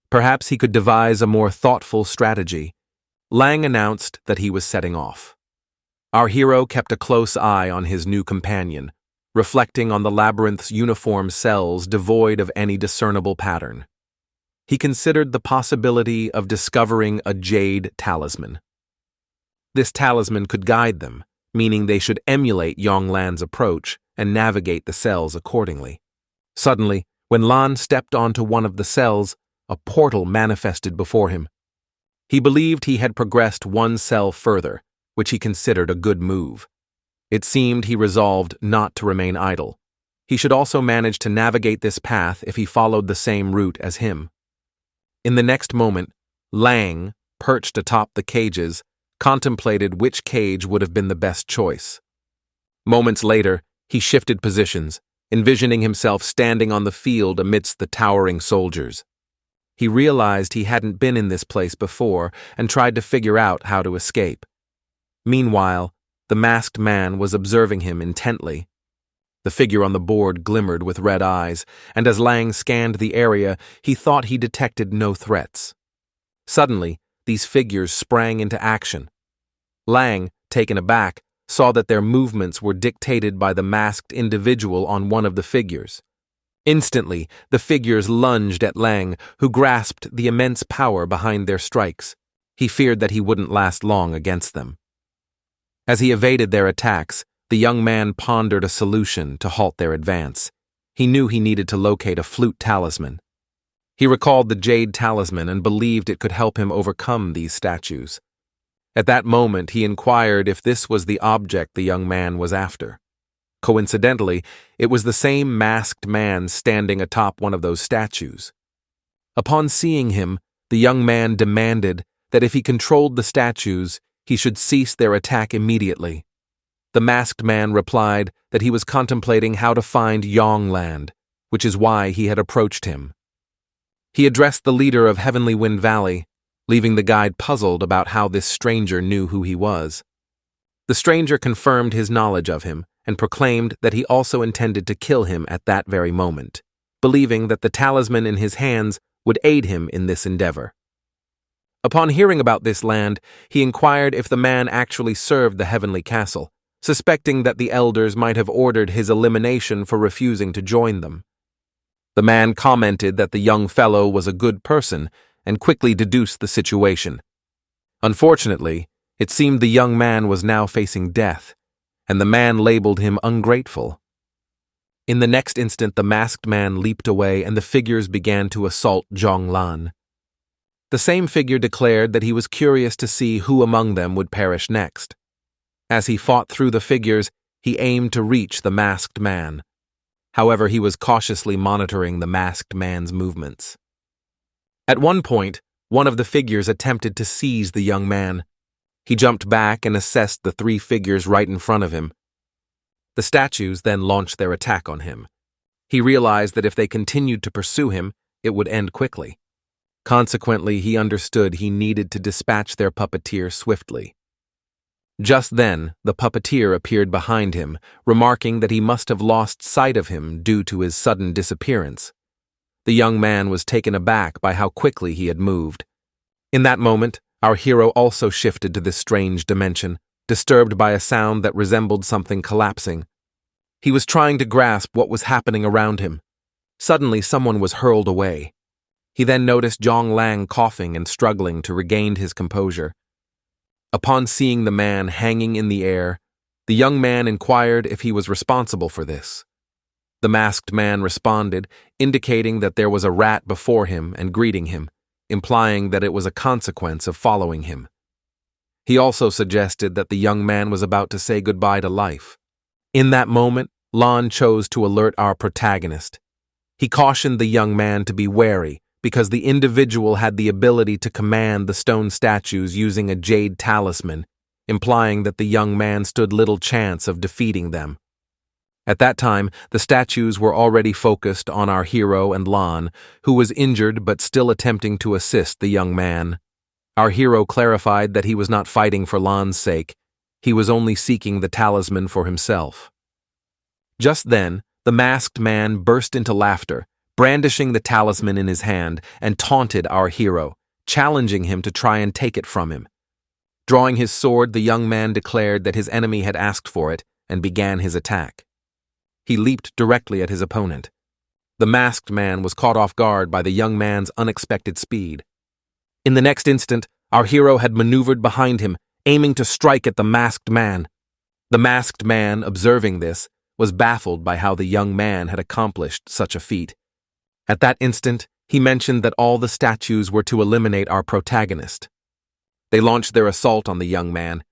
Perhaps he could devise a more thoughtful strategy. Lang announced that he was setting off. Our hero kept a close eye on his new companion, reflecting on the labyrinth's uniform cells devoid of any discernible pattern. he considered the possibility of discovering a jade talisman. This talisman could guide them, meaning they should emulate Yonglan's approach and navigate the cells accordingly. Suddenly, when Lan stepped onto one of the cells, a portal manifested before him. He believed he had progressed one cell further, which he considered a good move. It seemed he resolved not to remain idle. He should also manage to navigate this path if he followed the same route as him. In the next moment, Lang, perched atop the cages, contemplated which cage would have been the best choice. Moments later, he shifted positions, envisioning himself standing on the field amidst the towering soldiers. He realized he hadn't been in this place before and tried to figure out how to escape. Meanwhile, the masked man was observing him intently. The figure on the board glimmered with red eyes, and as Lang scanned the area, he thought he detected no threats. Suddenly, these figures sprang into action. Lang, taken aback, saw that their movements were dictated by the masked individual on one of the figures. Instantly, the figures lunged at Lang, who grasped the immense power behind their strikes. He feared that he wouldn't last long against them. As he evaded their attacks, the young man pondered a solution to halt their advance. He knew he needed to locate a flute talisman. He recalled the jade talisman and believed it could help him overcome these statues. At that moment, he inquired if this was the object the young man was after. Coincidentally, it was the same masked man standing atop one of those statues. Upon seeing him, the young man demanded that if he controlled the statues, he should cease their attack immediately. The masked man replied that he was contemplating how to find Yongland, which is why he had approached him. He addressed the leader of Heavenly Wind Valley, leaving the guide puzzled about how this stranger knew who he was. The stranger confirmed his knowledge of him and proclaimed that he also intended to kill him at that very moment, believing that the talisman in his hands would aid him in this endeavor. Upon hearing about this land, he inquired if the man actually served the heavenly castle, suspecting that the elders might have ordered his elimination for refusing to join them. The man commented that the young fellow was a good person and quickly deduced the situation. Unfortunately, it seemed the young man was now facing death, and the man labeled him ungrateful. In the next instant, the masked man leaped away and the figures began to assault Zhonglan. The same figure declared that he was curious to see who among them would perish next. As he fought through the figures, he aimed to reach the masked man. However, he was cautiously monitoring the masked man's movements. At one point, one of the figures attempted to seize the young man. He jumped back and assessed the three figures right in front of him. The statues then launched their attack on him. He realized that if they continued to pursue him, it would end quickly. Consequently, he understood he needed to dispatch their puppeteer swiftly. Just then, the puppeteer appeared behind him, remarking that he must have lost sight of him due to his sudden disappearance. The young man was taken aback by how quickly he had moved. In that moment, our hero also shifted to this strange dimension, disturbed by a sound that resembled something collapsing. He was trying to grasp what was happening around him. Suddenly, someone was hurled away. He then noticed Zhonglang coughing and struggling to regain his composure. Upon seeing the man hanging in the air, the young man inquired if he was responsible for this. The masked man responded, indicating that there was a rat before him and greeting him, implying that it was a consequence of following him. He also suggested that the young man was about to say goodbye to life. In that moment, Lan chose to alert our protagonist. He cautioned the young man to be wary, because the individual had the ability to command the stone statues using a jade talisman, implying that the young man stood little chance of defeating them. At that time, the statues were already focused on our hero and Lan, who was injured but still attempting to assist the young man. Our hero clarified that he was not fighting for Lan's sake. He was only seeking the talisman for himself. Just then, the masked man burst into laughter, brandishing the talisman in his hand, and taunted our hero, challenging him to try and take it from him. Drawing his sword, the young man declared that his enemy had asked for it and began his attack. He leaped directly at his opponent. The masked man was caught off guard by the young man's unexpected speed. In the next instant, our hero had maneuvered behind him, aiming to strike at the masked man. The masked man, observing this, was baffled by how the young man had accomplished such a feat. At that instant, he mentioned that all the statues were to eliminate our protagonist. They launched their assault on the young man.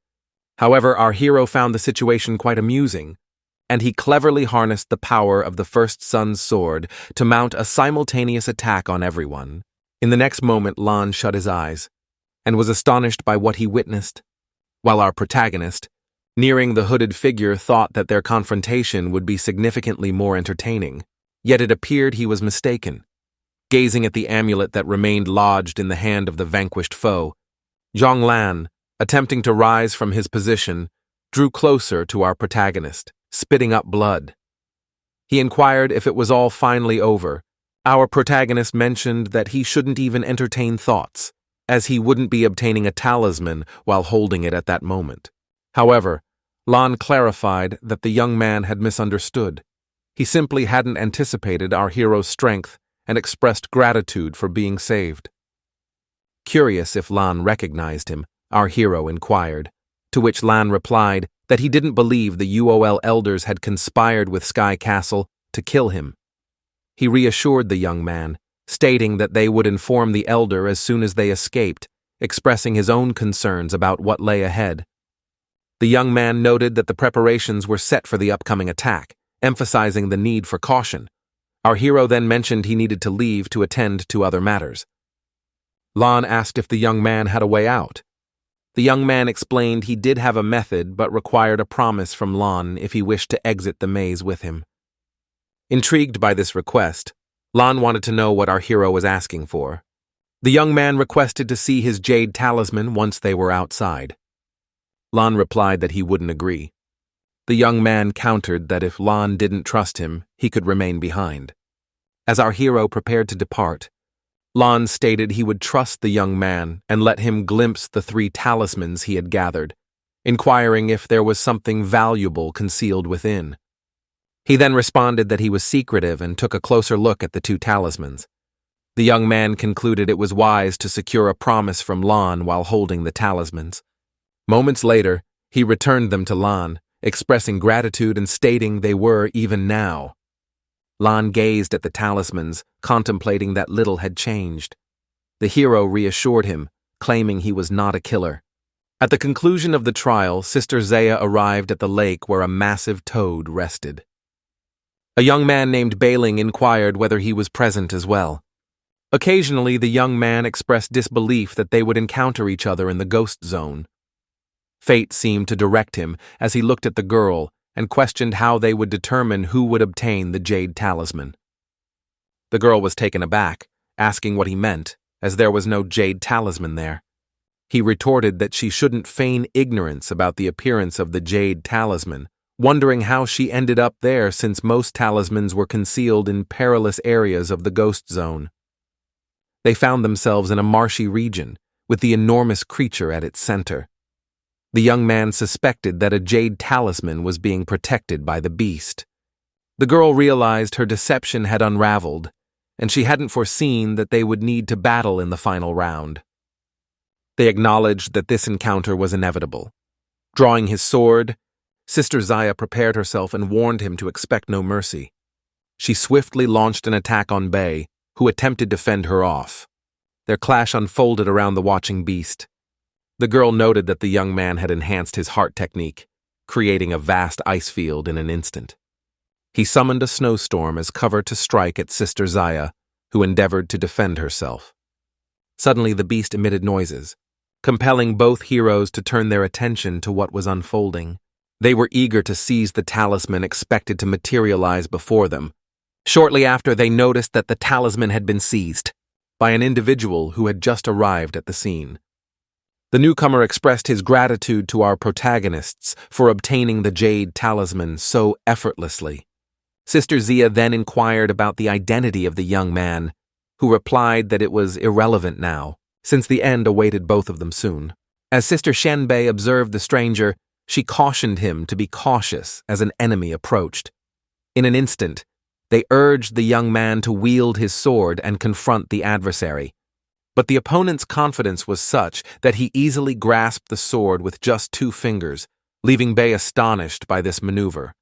However, our hero found the situation quite amusing, and he cleverly harnessed the power of the first son's sword to mount a simultaneous attack on everyone. In the next moment, Lan shut his eyes and was astonished by what he witnessed, while our protagonist, nearing the hooded figure, thought that their confrontation would be significantly more entertaining. Yet it appeared he was mistaken. Gazing at the amulet that remained lodged in the hand of the vanquished foe, Zhang Lan, attempting to rise from his position, drew closer to our protagonist, spitting up blood. He inquired if it was all finally over. Our protagonist mentioned that he shouldn't even entertain thoughts, as he wouldn't be obtaining a talisman while holding it at that moment. However, Lan clarified that the young man had misunderstood. He simply hadn't anticipated our hero's strength and expressed gratitude for being saved. Curious if Lan recognized him, our hero inquired, to which Lan replied that he didn't believe the UOL elders had conspired with Sky Castle to kill him. He reassured the young man, stating that they would inform the elder as soon as they escaped, expressing his own concerns about what lay ahead. The young man noted that the preparations were set for the upcoming attack, emphasizing the need for caution. Our hero then mentioned he needed to leave to attend to other matters. Lan asked if the young man had a way out. The young man explained he did have a method but required a promise from Lan if he wished to exit the maze with him. Intrigued by this request, Lan wanted to know what our hero was asking for. The young man requested to see his jade talisman once they were outside. Lan replied that he wouldn't agree. The young man countered that if Lan didn't trust him, he could remain behind. As our hero prepared to depart, Lan stated he would trust the young man and let him glimpse the 3 talismans he had gathered, inquiring if there was something valuable concealed within. He then responded that he was secretive and took a closer look at the 2 talismans. The young man concluded it was wise to secure a promise from Lan while holding the talismans. Moments later, he returned them to Lan, expressing gratitude and stating they were even now. Lan gazed at the talismans, contemplating that little had changed. The hero reassured him, claiming he was not a killer. At the conclusion of the trial, Sister Zaya arrived at the lake where a massive toad rested. A young man named Bailing inquired whether he was present as well. Occasionally, the young man expressed disbelief that they would encounter each other in the ghost zone. Fate seemed to direct him as he looked at the girl and questioned how they would determine who would obtain the jade talisman. The girl was taken aback, asking what he meant, as there was no jade talisman there. He retorted that she shouldn't feign ignorance about the appearance of the jade talisman, wondering how she ended up there since most talismans were concealed in perilous areas of the ghost zone. They found themselves in a marshy region, with the enormous creature at its center. The young man suspected that a jade talisman was being protected by the beast. The girl realized her deception had unraveled, and she hadn't foreseen that they would need to battle in the final round. They acknowledged that this encounter was inevitable. Drawing his sword, Sister Zaya prepared herself and warned him to expect no mercy. She swiftly launched an attack on Bei, who attempted to fend her off. Their clash unfolded around the watching beast. The girl noted that the young man had enhanced his heart technique, creating a vast ice field in an instant. He summoned a snowstorm as cover to strike at Sister Zaya, who endeavored to defend herself. Suddenly the beast emitted noises, compelling both heroes to turn their attention to what was unfolding. They were eager to seize the talisman expected to materialize before them. Shortly after, they noticed that the talisman had been seized by an individual who had just arrived at the scene. The newcomer expressed his gratitude to our protagonists for obtaining the jade talisman so effortlessly. Sister Zia then inquired about the identity of the young man, who replied that it was irrelevant now, since the end awaited both of them soon. As Sister Shenbei observed the stranger, she cautioned him to be cautious as an enemy approached. In an instant, They urged the young man to wield his sword and confront the adversary. But the opponent's confidence was such that he easily grasped the sword with just 2 fingers, leaving Bei astonished by this maneuver.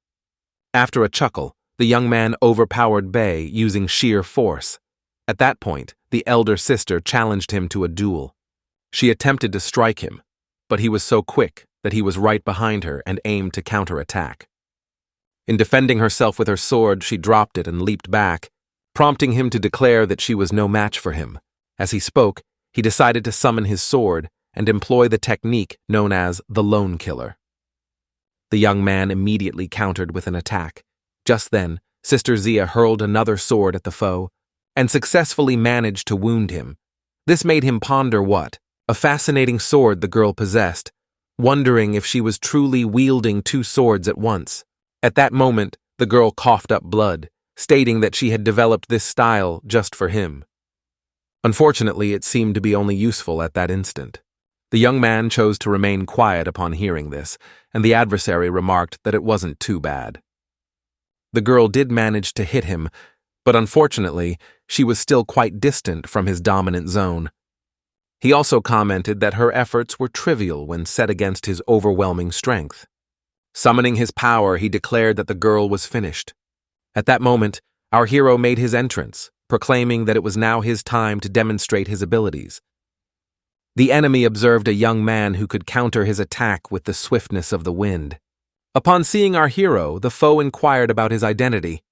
After a chuckle, the young man overpowered Bei using sheer force. At that point, the elder sister challenged him to a duel. She attempted to strike him, but he was so quick that he was right behind her and aimed to counterattack. In defending herself with her sword, she dropped it and leaped back, prompting him to declare that she was no match for him. As he spoke, he decided to summon his sword and employ the technique known as the lone killer. The young man immediately countered with an attack. Just then, Sister Zia hurled another sword at the foe and successfully managed to wound him. This made him ponder what a fascinating sword the girl possessed, wondering if she was truly wielding 2 swords at once. At that moment, the girl coughed up blood, stating that she had developed this style just for him. Unfortunately, it seemed to be only useful at that instant. The young man chose to remain quiet upon hearing this, and the adversary remarked that it wasn't too bad. The girl did manage to hit him, but unfortunately, she was still quite distant from his dominant zone. He also commented that her efforts were trivial when set against his overwhelming strength. Summoning his power, he declared that the girl was finished. At that moment, our hero made his entrance, proclaiming that it was now his time to demonstrate his abilities. The enemy observed a young man who could counter his attack with the swiftness of the wind. Upon seeing our hero, the foe inquired about his identity.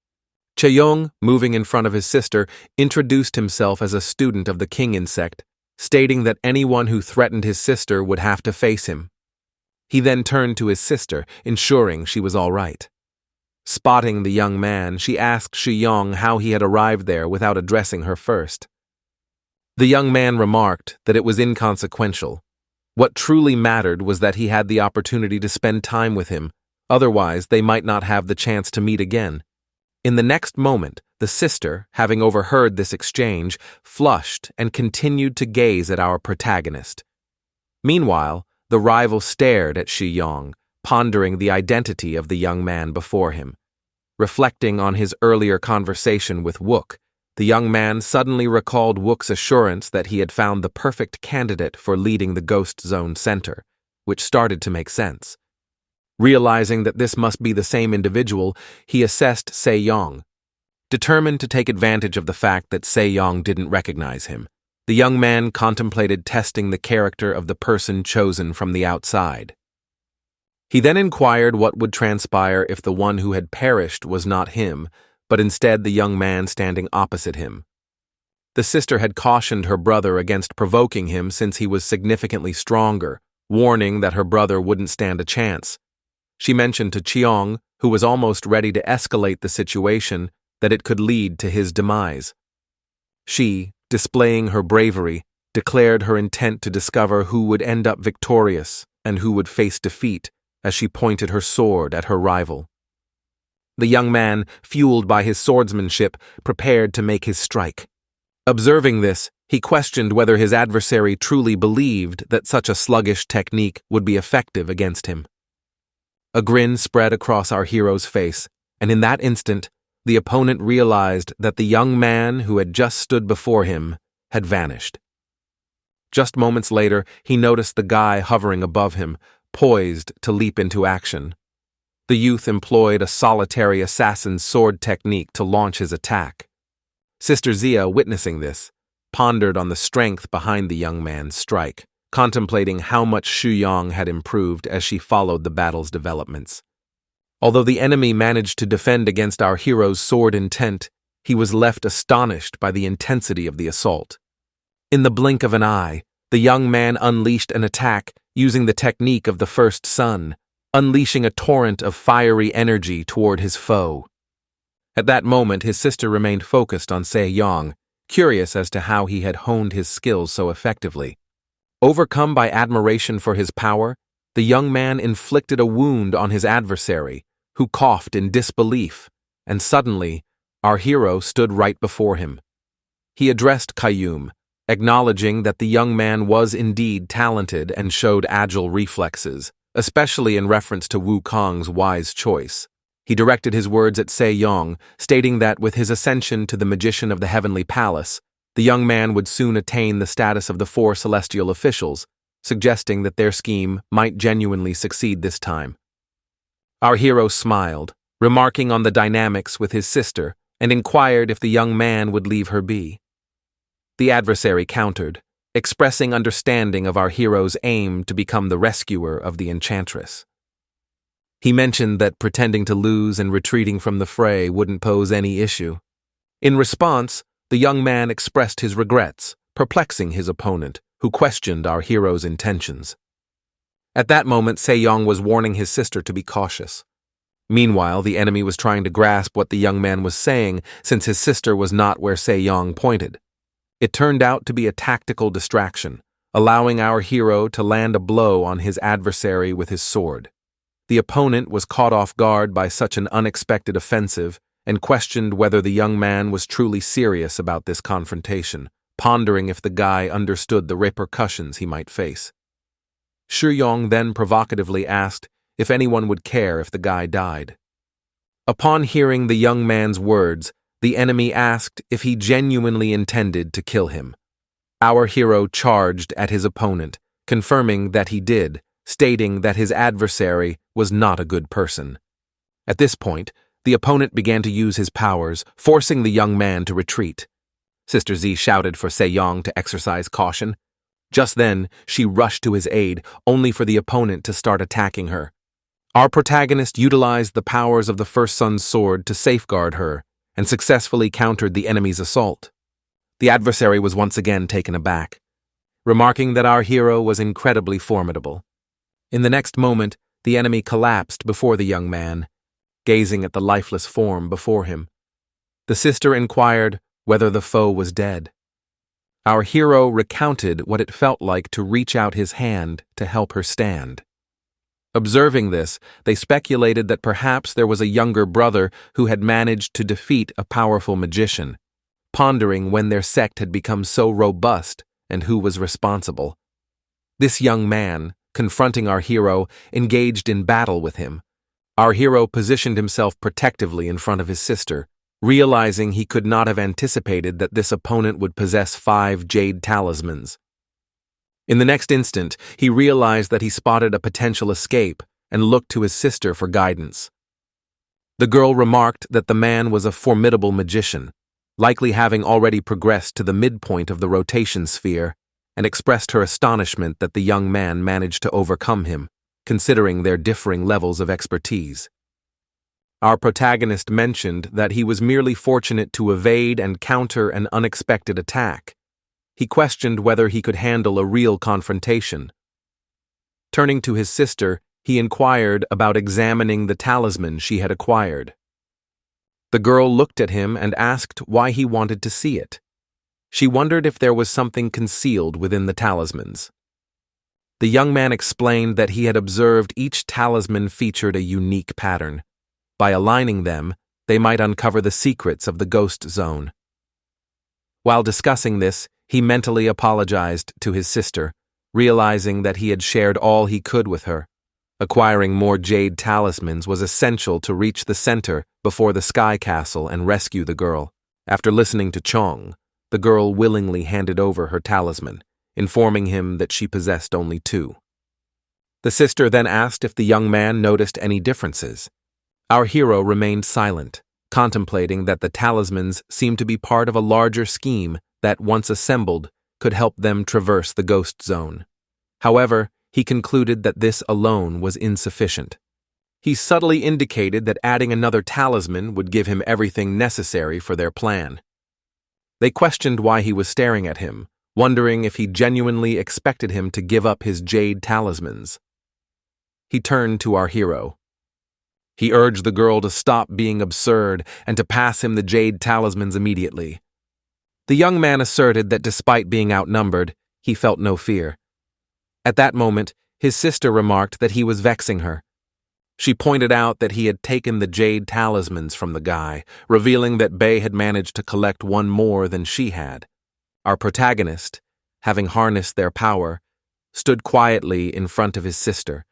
Chaeyong, moving in front of his sister, introduced himself as a student of the king insect, stating that anyone who threatened his sister would have to face him. He then turned to his sister, ensuring she was all right. Spotting the young man, she asked Chaeyong how he had arrived there without addressing her first. The young man remarked that it was inconsequential. What truly mattered was that he had the opportunity to spend time with him, otherwise they might not have the chance to meet again. In the next moment, the sister, having overheard this exchange, flushed and continued to gaze at our protagonist. Meanwhile, the rival stared at Chaeyong, pondering the identity of the young man before him. Reflecting on his earlier conversation with Wook, the young man suddenly recalled Wook's assurance that he had found the perfect candidate for leading the Ghost Zone Center, which started to make sense. Realizing that this must be the same individual, he assessed Se-yong. Determined to take advantage of the fact that Se-yong didn't recognize him, the young man contemplated testing the character of the person chosen from the outside. He then inquired what would transpire if the one who had perished was not him, but instead the young man standing opposite him. The sister had cautioned her brother against provoking him since he was significantly stronger, warning that her brother wouldn't stand a chance. She mentioned to Cheong, who was almost ready to escalate the situation, that it could lead to his demise. She, displaying her bravery, declared her intent to discover who would end up victorious and who would face defeat as she pointed her sword at her rival. The young man, fueled by his swordsmanship, prepared to make his strike. Observing this, he questioned whether his adversary truly believed that such a sluggish technique would be effective against him. A grin spread across our hero's face, and in that instant, the opponent realized that the young man who had just stood before him had vanished. Just moments later, he noticed the guy hovering above him, poised to leap into action. The youth employed a solitary assassin's sword technique to launch his attack. Sister Zia, witnessing this, pondered on the strength behind the young man's strike, contemplating how much Chaeyong had improved as she followed the battle's developments. Although the enemy managed to defend against our hero's sword intent, he was left astonished by the intensity of the assault. In the blink of an eye, the young man unleashed an attack using the technique of the first sun, unleashing a torrent of fiery energy toward his foe. At that moment, his sister remained focused on Se-yong, curious as to how he had honed his skills so effectively. Overcome by admiration for his power, the young man inflicted a wound on his adversary, who coughed in disbelief, and suddenly, our hero stood right before him. He addressed Qayyum, acknowledging that the young man was indeed talented and showed agile reflexes, especially in reference to Wukong's wise choice. He directed his words at Se-yong, stating that with his ascension to the magician of the heavenly palace, the young man would soon attain the status of the 4 celestial officials, suggesting that their scheme might genuinely succeed this time. Our hero smiled, remarking on the dynamics with his sister, and inquired if the young man would leave her be. The adversary countered, expressing understanding of our hero's aim to become the rescuer of the enchantress. He mentioned that pretending to lose and retreating from the fray wouldn't pose any issue. In response, the young man expressed his regrets, perplexing his opponent, who questioned our hero's intentions. At that moment, Se-yong was warning his sister to be cautious. Meanwhile, the enemy was trying to grasp what the young man was saying, since his sister was not where Se-yong pointed. It turned out to be a tactical distraction, allowing our hero to land a blow on his adversary with his sword. The opponent was caught off guard by such an unexpected offensive and questioned whether the young man was truly serious about this confrontation, pondering if the guy understood the repercussions he might face. Shuyong then provocatively asked if anyone would care if the guy died. Upon hearing the young man's words, the enemy asked if he genuinely intended to kill him. Our hero charged at his opponent, confirming that he did, stating that his adversary was not a good person. At this point, the opponent began to use his powers, forcing the young man to retreat. Sister Z shouted for Se-yong to exercise caution. Just then, she rushed to his aid, only for the opponent to start attacking her. Our protagonist utilized the powers of the First Son's sword to safeguard her, and successfully countered the enemy's assault. The adversary was once again taken aback, remarking that our hero was incredibly formidable. In the next moment, the enemy collapsed before the young man, gazing at the lifeless form before him. The sister inquired whether the foe was dead. Our hero recounted what it felt like to reach out his hand to help her stand. Observing this, they speculated that perhaps there was a younger brother who had managed to defeat a powerful magician, pondering when their sect had become so robust and who was responsible. This young man, confronting our hero, engaged in battle with him. Our hero positioned himself protectively in front of his sister, realizing he could not have anticipated that this opponent would possess 5 jade talismans. In the next instant, he realized that he spotted a potential escape and looked to his sister for guidance. The girl remarked that the man was a formidable magician, likely having already progressed to the midpoint of the rotation sphere, and expressed her astonishment that the young man managed to overcome him, considering their differing levels of expertise. Our protagonist mentioned that he was merely fortunate to evade and counter an unexpected attack. He questioned whether he could handle a real confrontation. Turning to his sister, he inquired about examining the talisman she had acquired. The girl looked at him and asked why he wanted to see it. She wondered if there was something concealed within the talismans. The young man explained that he had observed each talisman featured a unique pattern. By aligning them, they might uncover the secrets of the ghost zone. While discussing this, he mentally apologized to his sister, realizing that he had shared all he could with her. Acquiring more jade talismans was essential to reach the center before the Sky Castle and rescue the girl. After listening to Chong, the girl willingly handed over her talisman, informing him that she possessed only 2. The sister then asked if the young man noticed any differences. Our hero remained silent, contemplating that the talismans seemed to be part of a larger scheme that, once assembled, could help them traverse the ghost zone. However, he concluded that this alone was insufficient. He subtly indicated that adding another talisman would give him everything necessary for their plan. They questioned why he was staring at him, wondering if he genuinely expected him to give up his jade talismans. He turned to our hero. He urged the girl to stop being absurd and to pass him the jade talismans immediately. The young man asserted that despite being outnumbered, he felt no fear. At that moment, his sister remarked that he was vexing her. She pointed out that he had taken the jade talismans from the guy, revealing that Bae had managed to collect one more than she had. Our protagonist, having harnessed their power, stood quietly in front of his sister,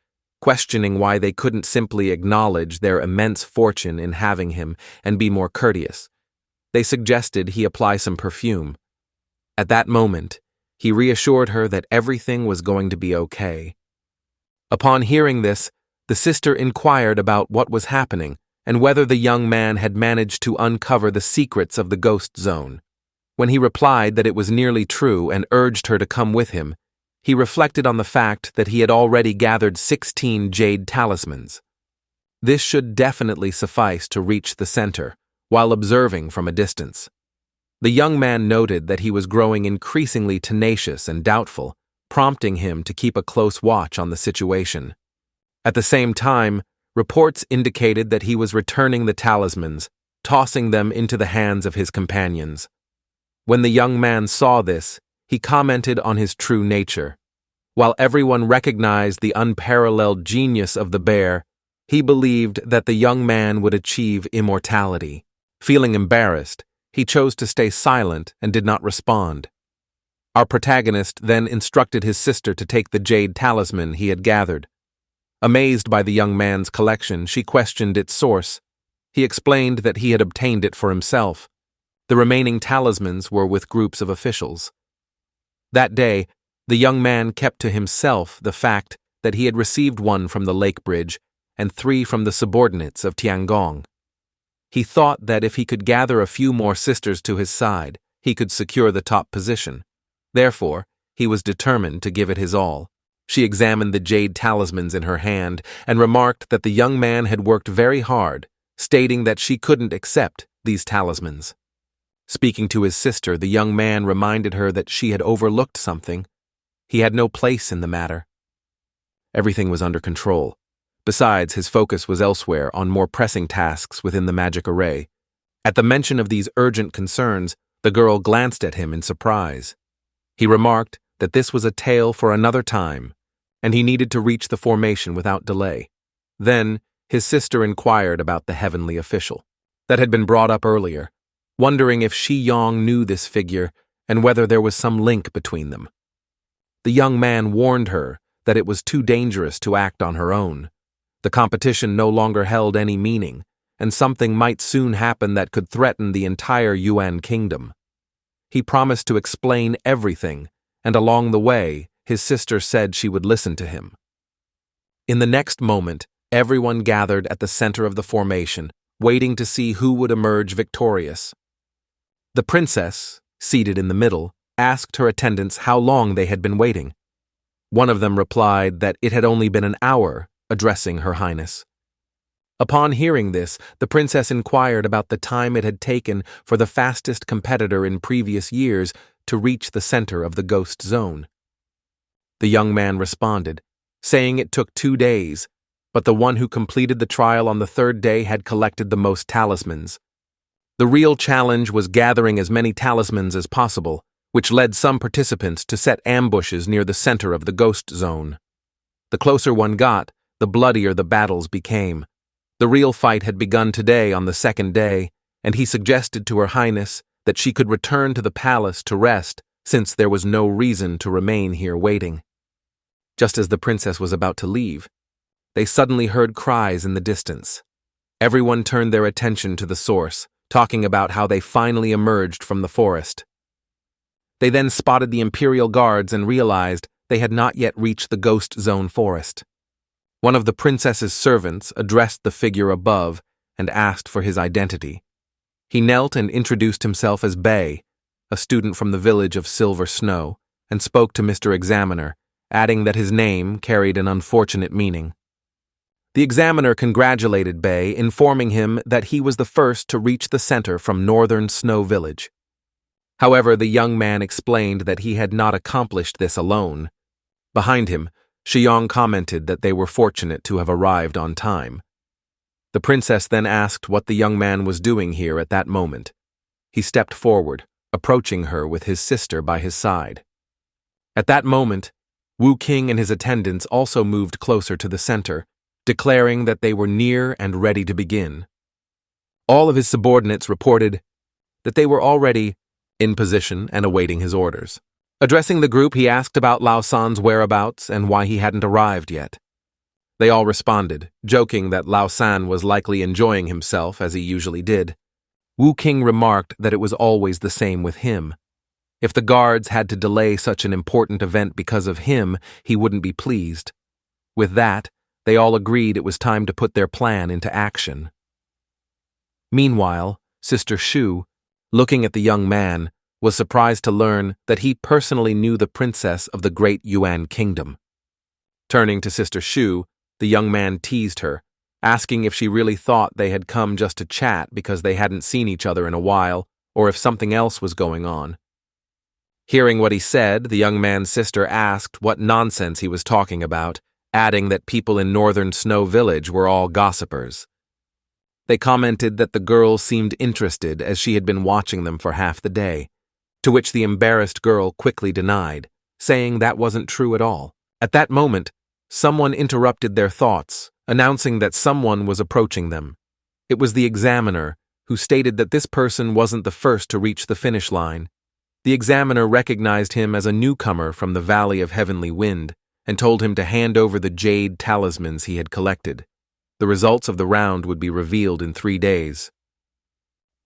questioning why they couldn't simply acknowledge their immense fortune in having him and be more courteous. They suggested he apply some perfume. At that moment, he reassured her that everything was going to be okay. Upon hearing this, the sister inquired about what was happening and whether the young man had managed to uncover the secrets of the ghost zone. When he replied that it was nearly true and urged her to come with him, he reflected on the fact that he had already gathered 16 jade talismans. This should definitely suffice to reach the center, while observing from a distance. The young man noted that he was growing increasingly tenacious and doubtful, prompting him to keep a close watch on the situation. At the same time, reports indicated that he was returning the talismans, tossing them into the hands of his companions. When the young man saw this, he commented on his true nature. While everyone recognized the unparalleled genius of the bear, he believed that the young man would achieve immortality. Feeling embarrassed, he chose to stay silent and did not respond. Our protagonist then instructed his sister to take the jade talisman he had gathered. Amazed by the young man's collection, she questioned its source. He explained that he had obtained it for himself. The remaining talismans were with groups of officials. That day, the young man kept to himself the fact that he had received one from the lake bridge and 3 from the subordinates of Tiangong. He thought that if he could gather a few more sisters to his side, he could secure the top position. Therefore, he was determined to give it his all. She examined the jade talismans in her hand and remarked that the young man had worked very hard, stating that she couldn't accept these talismans. Speaking to his sister, the young man reminded her that she had overlooked something. He had no place in the matter. Everything was under control. Besides, his focus was elsewhere on more pressing tasks within the magic array. At the mention of these urgent concerns, the girl glanced at him in surprise. He remarked that this was a tale for another time, and he needed to reach the formation without delay. Then, his sister inquired about the heavenly official that had been brought up earlier, wondering if Shi Yong knew this figure and whether there was some link between them. The young man warned her that it was too dangerous to act on her own. The competition no longer held any meaning, and something might soon happen that could threaten the entire Yuan kingdom. He promised to explain everything, and along the way, his sister said she would listen to him. In the next moment, everyone gathered at the center of the formation, waiting to see who would emerge victorious. The princess, seated in the middle, asked her attendants how long they had been waiting. One of them replied that it had only been an hour, addressing Her Highness. Upon hearing this, the princess inquired about the time it had taken for the fastest competitor in previous years to reach the center of the ghost zone. The young man responded, saying it took 2 days, but the one who completed the trial on the 3rd day had collected the most talismans. The real challenge was gathering as many talismans as possible, which led some participants to set ambushes near the center of the ghost zone. The closer one got, the bloodier the battles became. The real fight had begun today on the 2nd day, and he suggested to Her Highness that she could return to the palace to rest, since there was no reason to remain here waiting. Just as the princess was about to leave, they suddenly heard cries in the distance. Everyone turned their attention to the source, talking about how they finally emerged from the forest. They then spotted the Imperial Guards and realized they had not yet reached the Ghost Zone forest. One of the princess's servants addressed the figure above and asked for his identity. He knelt and introduced himself as Bei, a student from the village of Silver Snow, and spoke to Mr. Examiner, adding that his name carried an unfortunate meaning. The examiner congratulated Bei, informing him that he was the first to reach the center from northern Snow Village. However, the young man explained that he had not accomplished this alone. Behind him, Shiyong commented that they were fortunate to have arrived on time. The princess then asked what the young man was doing here at that moment. He stepped forward, approaching her with his sister by his side. At that moment, Wu King and his attendants also moved closer to the center, declaring that they were near and ready to begin. All of his subordinates reported that they were already in position and awaiting his orders. Addressing the group, he asked about Lao San's whereabouts and why he hadn't arrived yet. They all responded, joking that Lao San was likely enjoying himself as he usually did. Wu King remarked that it was always the same with him. If the guards had to delay such an important event because of him, he wouldn't be pleased. With that, they all agreed it was time to put their plan into action. Meanwhile, Sister Shu, looking at the young man, was surprised to learn that he personally knew the princess of the great Yuan kingdom. Turning to Sister Shu, the young man teased her, asking if she really thought they had come just to chat because they hadn't seen each other in a while, or if something else was going on. Hearing what he said, the young man's sister asked what nonsense he was talking about, adding that people in northern Snow Village were all gossipers. They commented that the girl seemed interested as she had been watching them for half the day, to which the embarrassed girl quickly denied, saying that wasn't true at all. At that moment, someone interrupted their thoughts, announcing that someone was approaching them. It was the examiner, who stated that this person wasn't the first to reach the finish line. The examiner recognized him as a newcomer from the Valley of Heavenly Wind and told him to hand over the jade talismans he had collected. The results of the round would be revealed in 3 days.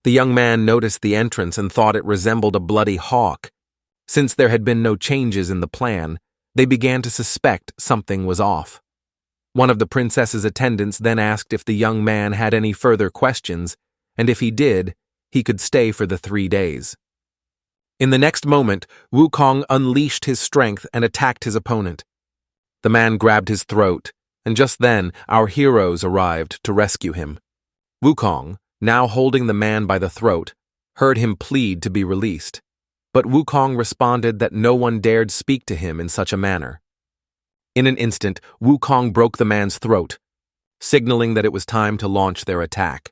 The young man noticed the entrance and thought it resembled a bloody hawk. Since there had been no changes in the plan, they began to suspect something was off. One of the princess's attendants then asked if the young man had any further questions, and if he did, he could stay for the 3 days. In the next moment, Wukong unleashed his strength and attacked his opponent. The man grabbed his throat, and just then our heroes arrived to rescue him. Wukong, now holding the man by the throat, heard him plead to be released, but Wukong responded that no one dared speak to him in such a manner. In an instant, Wukong broke the man's throat, signaling that it was time to launch their attack.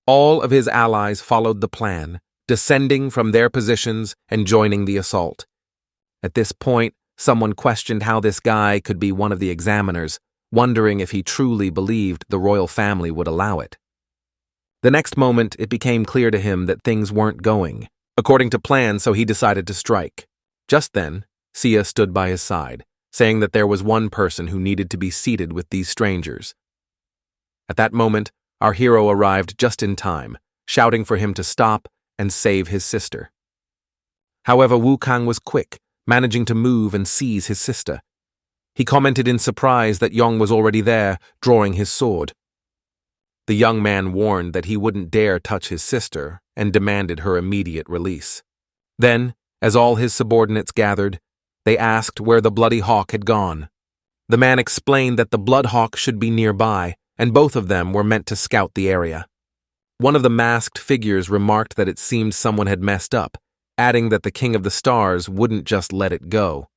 All of his allies followed the plan, descending from their positions and joining the assault. At this point, someone questioned how this guy could be one of the examiners, wondering if he truly believed the royal family would allow it. The next moment, it became clear to him that things weren't going according to plan, so he decided to strike. Just then, Sia stood by his side, saying that there was one person who needed to be seated with these strangers. At that moment, our hero arrived just in time, shouting for him to stop and save his sister. However, Wukong was quick, managing to move and seize his sister. He commented in surprise that Yong was already there, drawing his sword. The young man warned that he wouldn't dare touch his sister and demanded her immediate release. Then, as all his subordinates gathered, they asked where the bloody hawk had gone. The man explained that the blood hawk should be nearby, and both of them were meant to scout the area. One of the masked figures remarked that it seemed someone had messed up, adding that the King of the Stars wouldn't just let it go.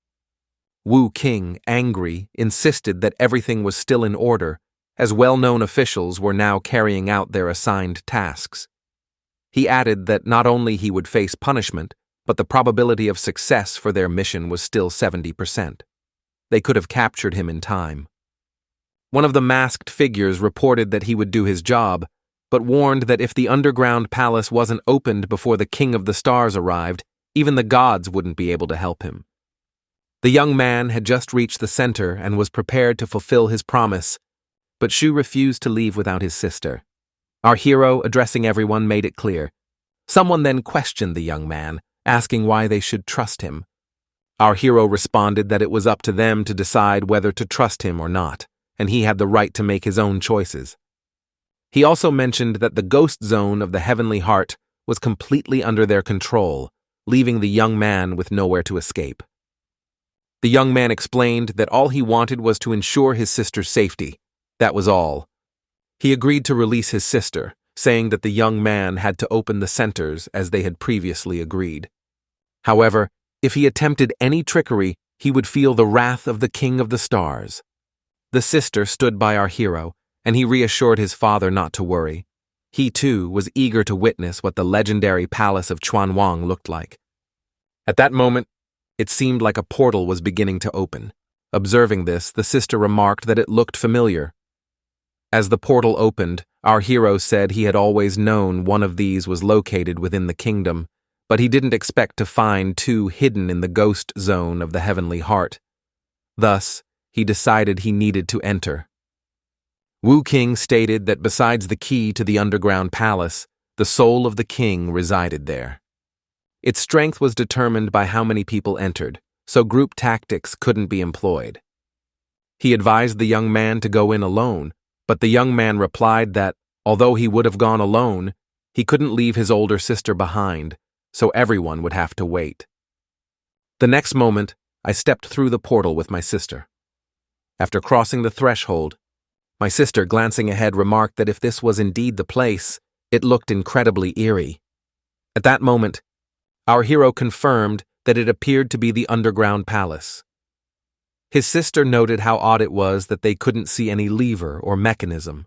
Wu King, angry, insisted that everything was still in order, as well-known officials were now carrying out their assigned tasks. He added that not only he would face punishment, but the probability of success for their mission was still 70%. They could have captured him in time. One of the masked figures reported that he would do his job, but warned that if the underground palace wasn't opened before the King of the Stars arrived, even the gods wouldn't be able to help him. The young man had just reached the center and was prepared to fulfill his promise, but Shu refused to leave without his sister. Our hero, addressing everyone, made it clear. Someone then questioned the young man, asking why they should trust him. Our hero responded that it was up to them to decide whether to trust him or not, and he had the right to make his own choices. He also mentioned that the ghost zone of the Heavenly Heart was completely under their control, leaving the young man with nowhere to escape. The young man explained that all he wanted was to ensure his sister's safety. That was all. He agreed to release his sister, saying that the young man had to open the centers as they had previously agreed. However, if he attempted any trickery, he would feel the wrath of the King of the Stars. The sister stood by our hero, and he reassured his father not to worry. He, too, was eager to witness what the legendary palace of Chuanwang looked like. At that moment, it seemed like a portal was beginning to open. Observing this, the sister remarked that it looked familiar. As the portal opened, our hero said he had always known one of these was located within the kingdom, but he didn't expect to find 2 hidden in the ghost zone of the Heavenly Heart. Thus, he decided he needed to enter. Wu King stated that besides the key to the underground palace, the soul of the king resided there. Its strength was determined by how many people entered, so group tactics couldn't be employed. He advised the young man to go in alone, but the young man replied that, although he would have gone alone, he couldn't leave his older sister behind, so everyone would have to wait. The next moment, I stepped through the portal with my sister. After crossing the threshold, my sister, glancing ahead, remarked that if this was indeed the place, it looked incredibly eerie. At that moment, our hero confirmed that it appeared to be the underground palace. His sister noted how odd it was that they couldn't see any lever or mechanism.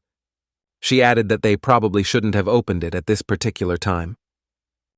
She added that they probably shouldn't have opened it at this particular time.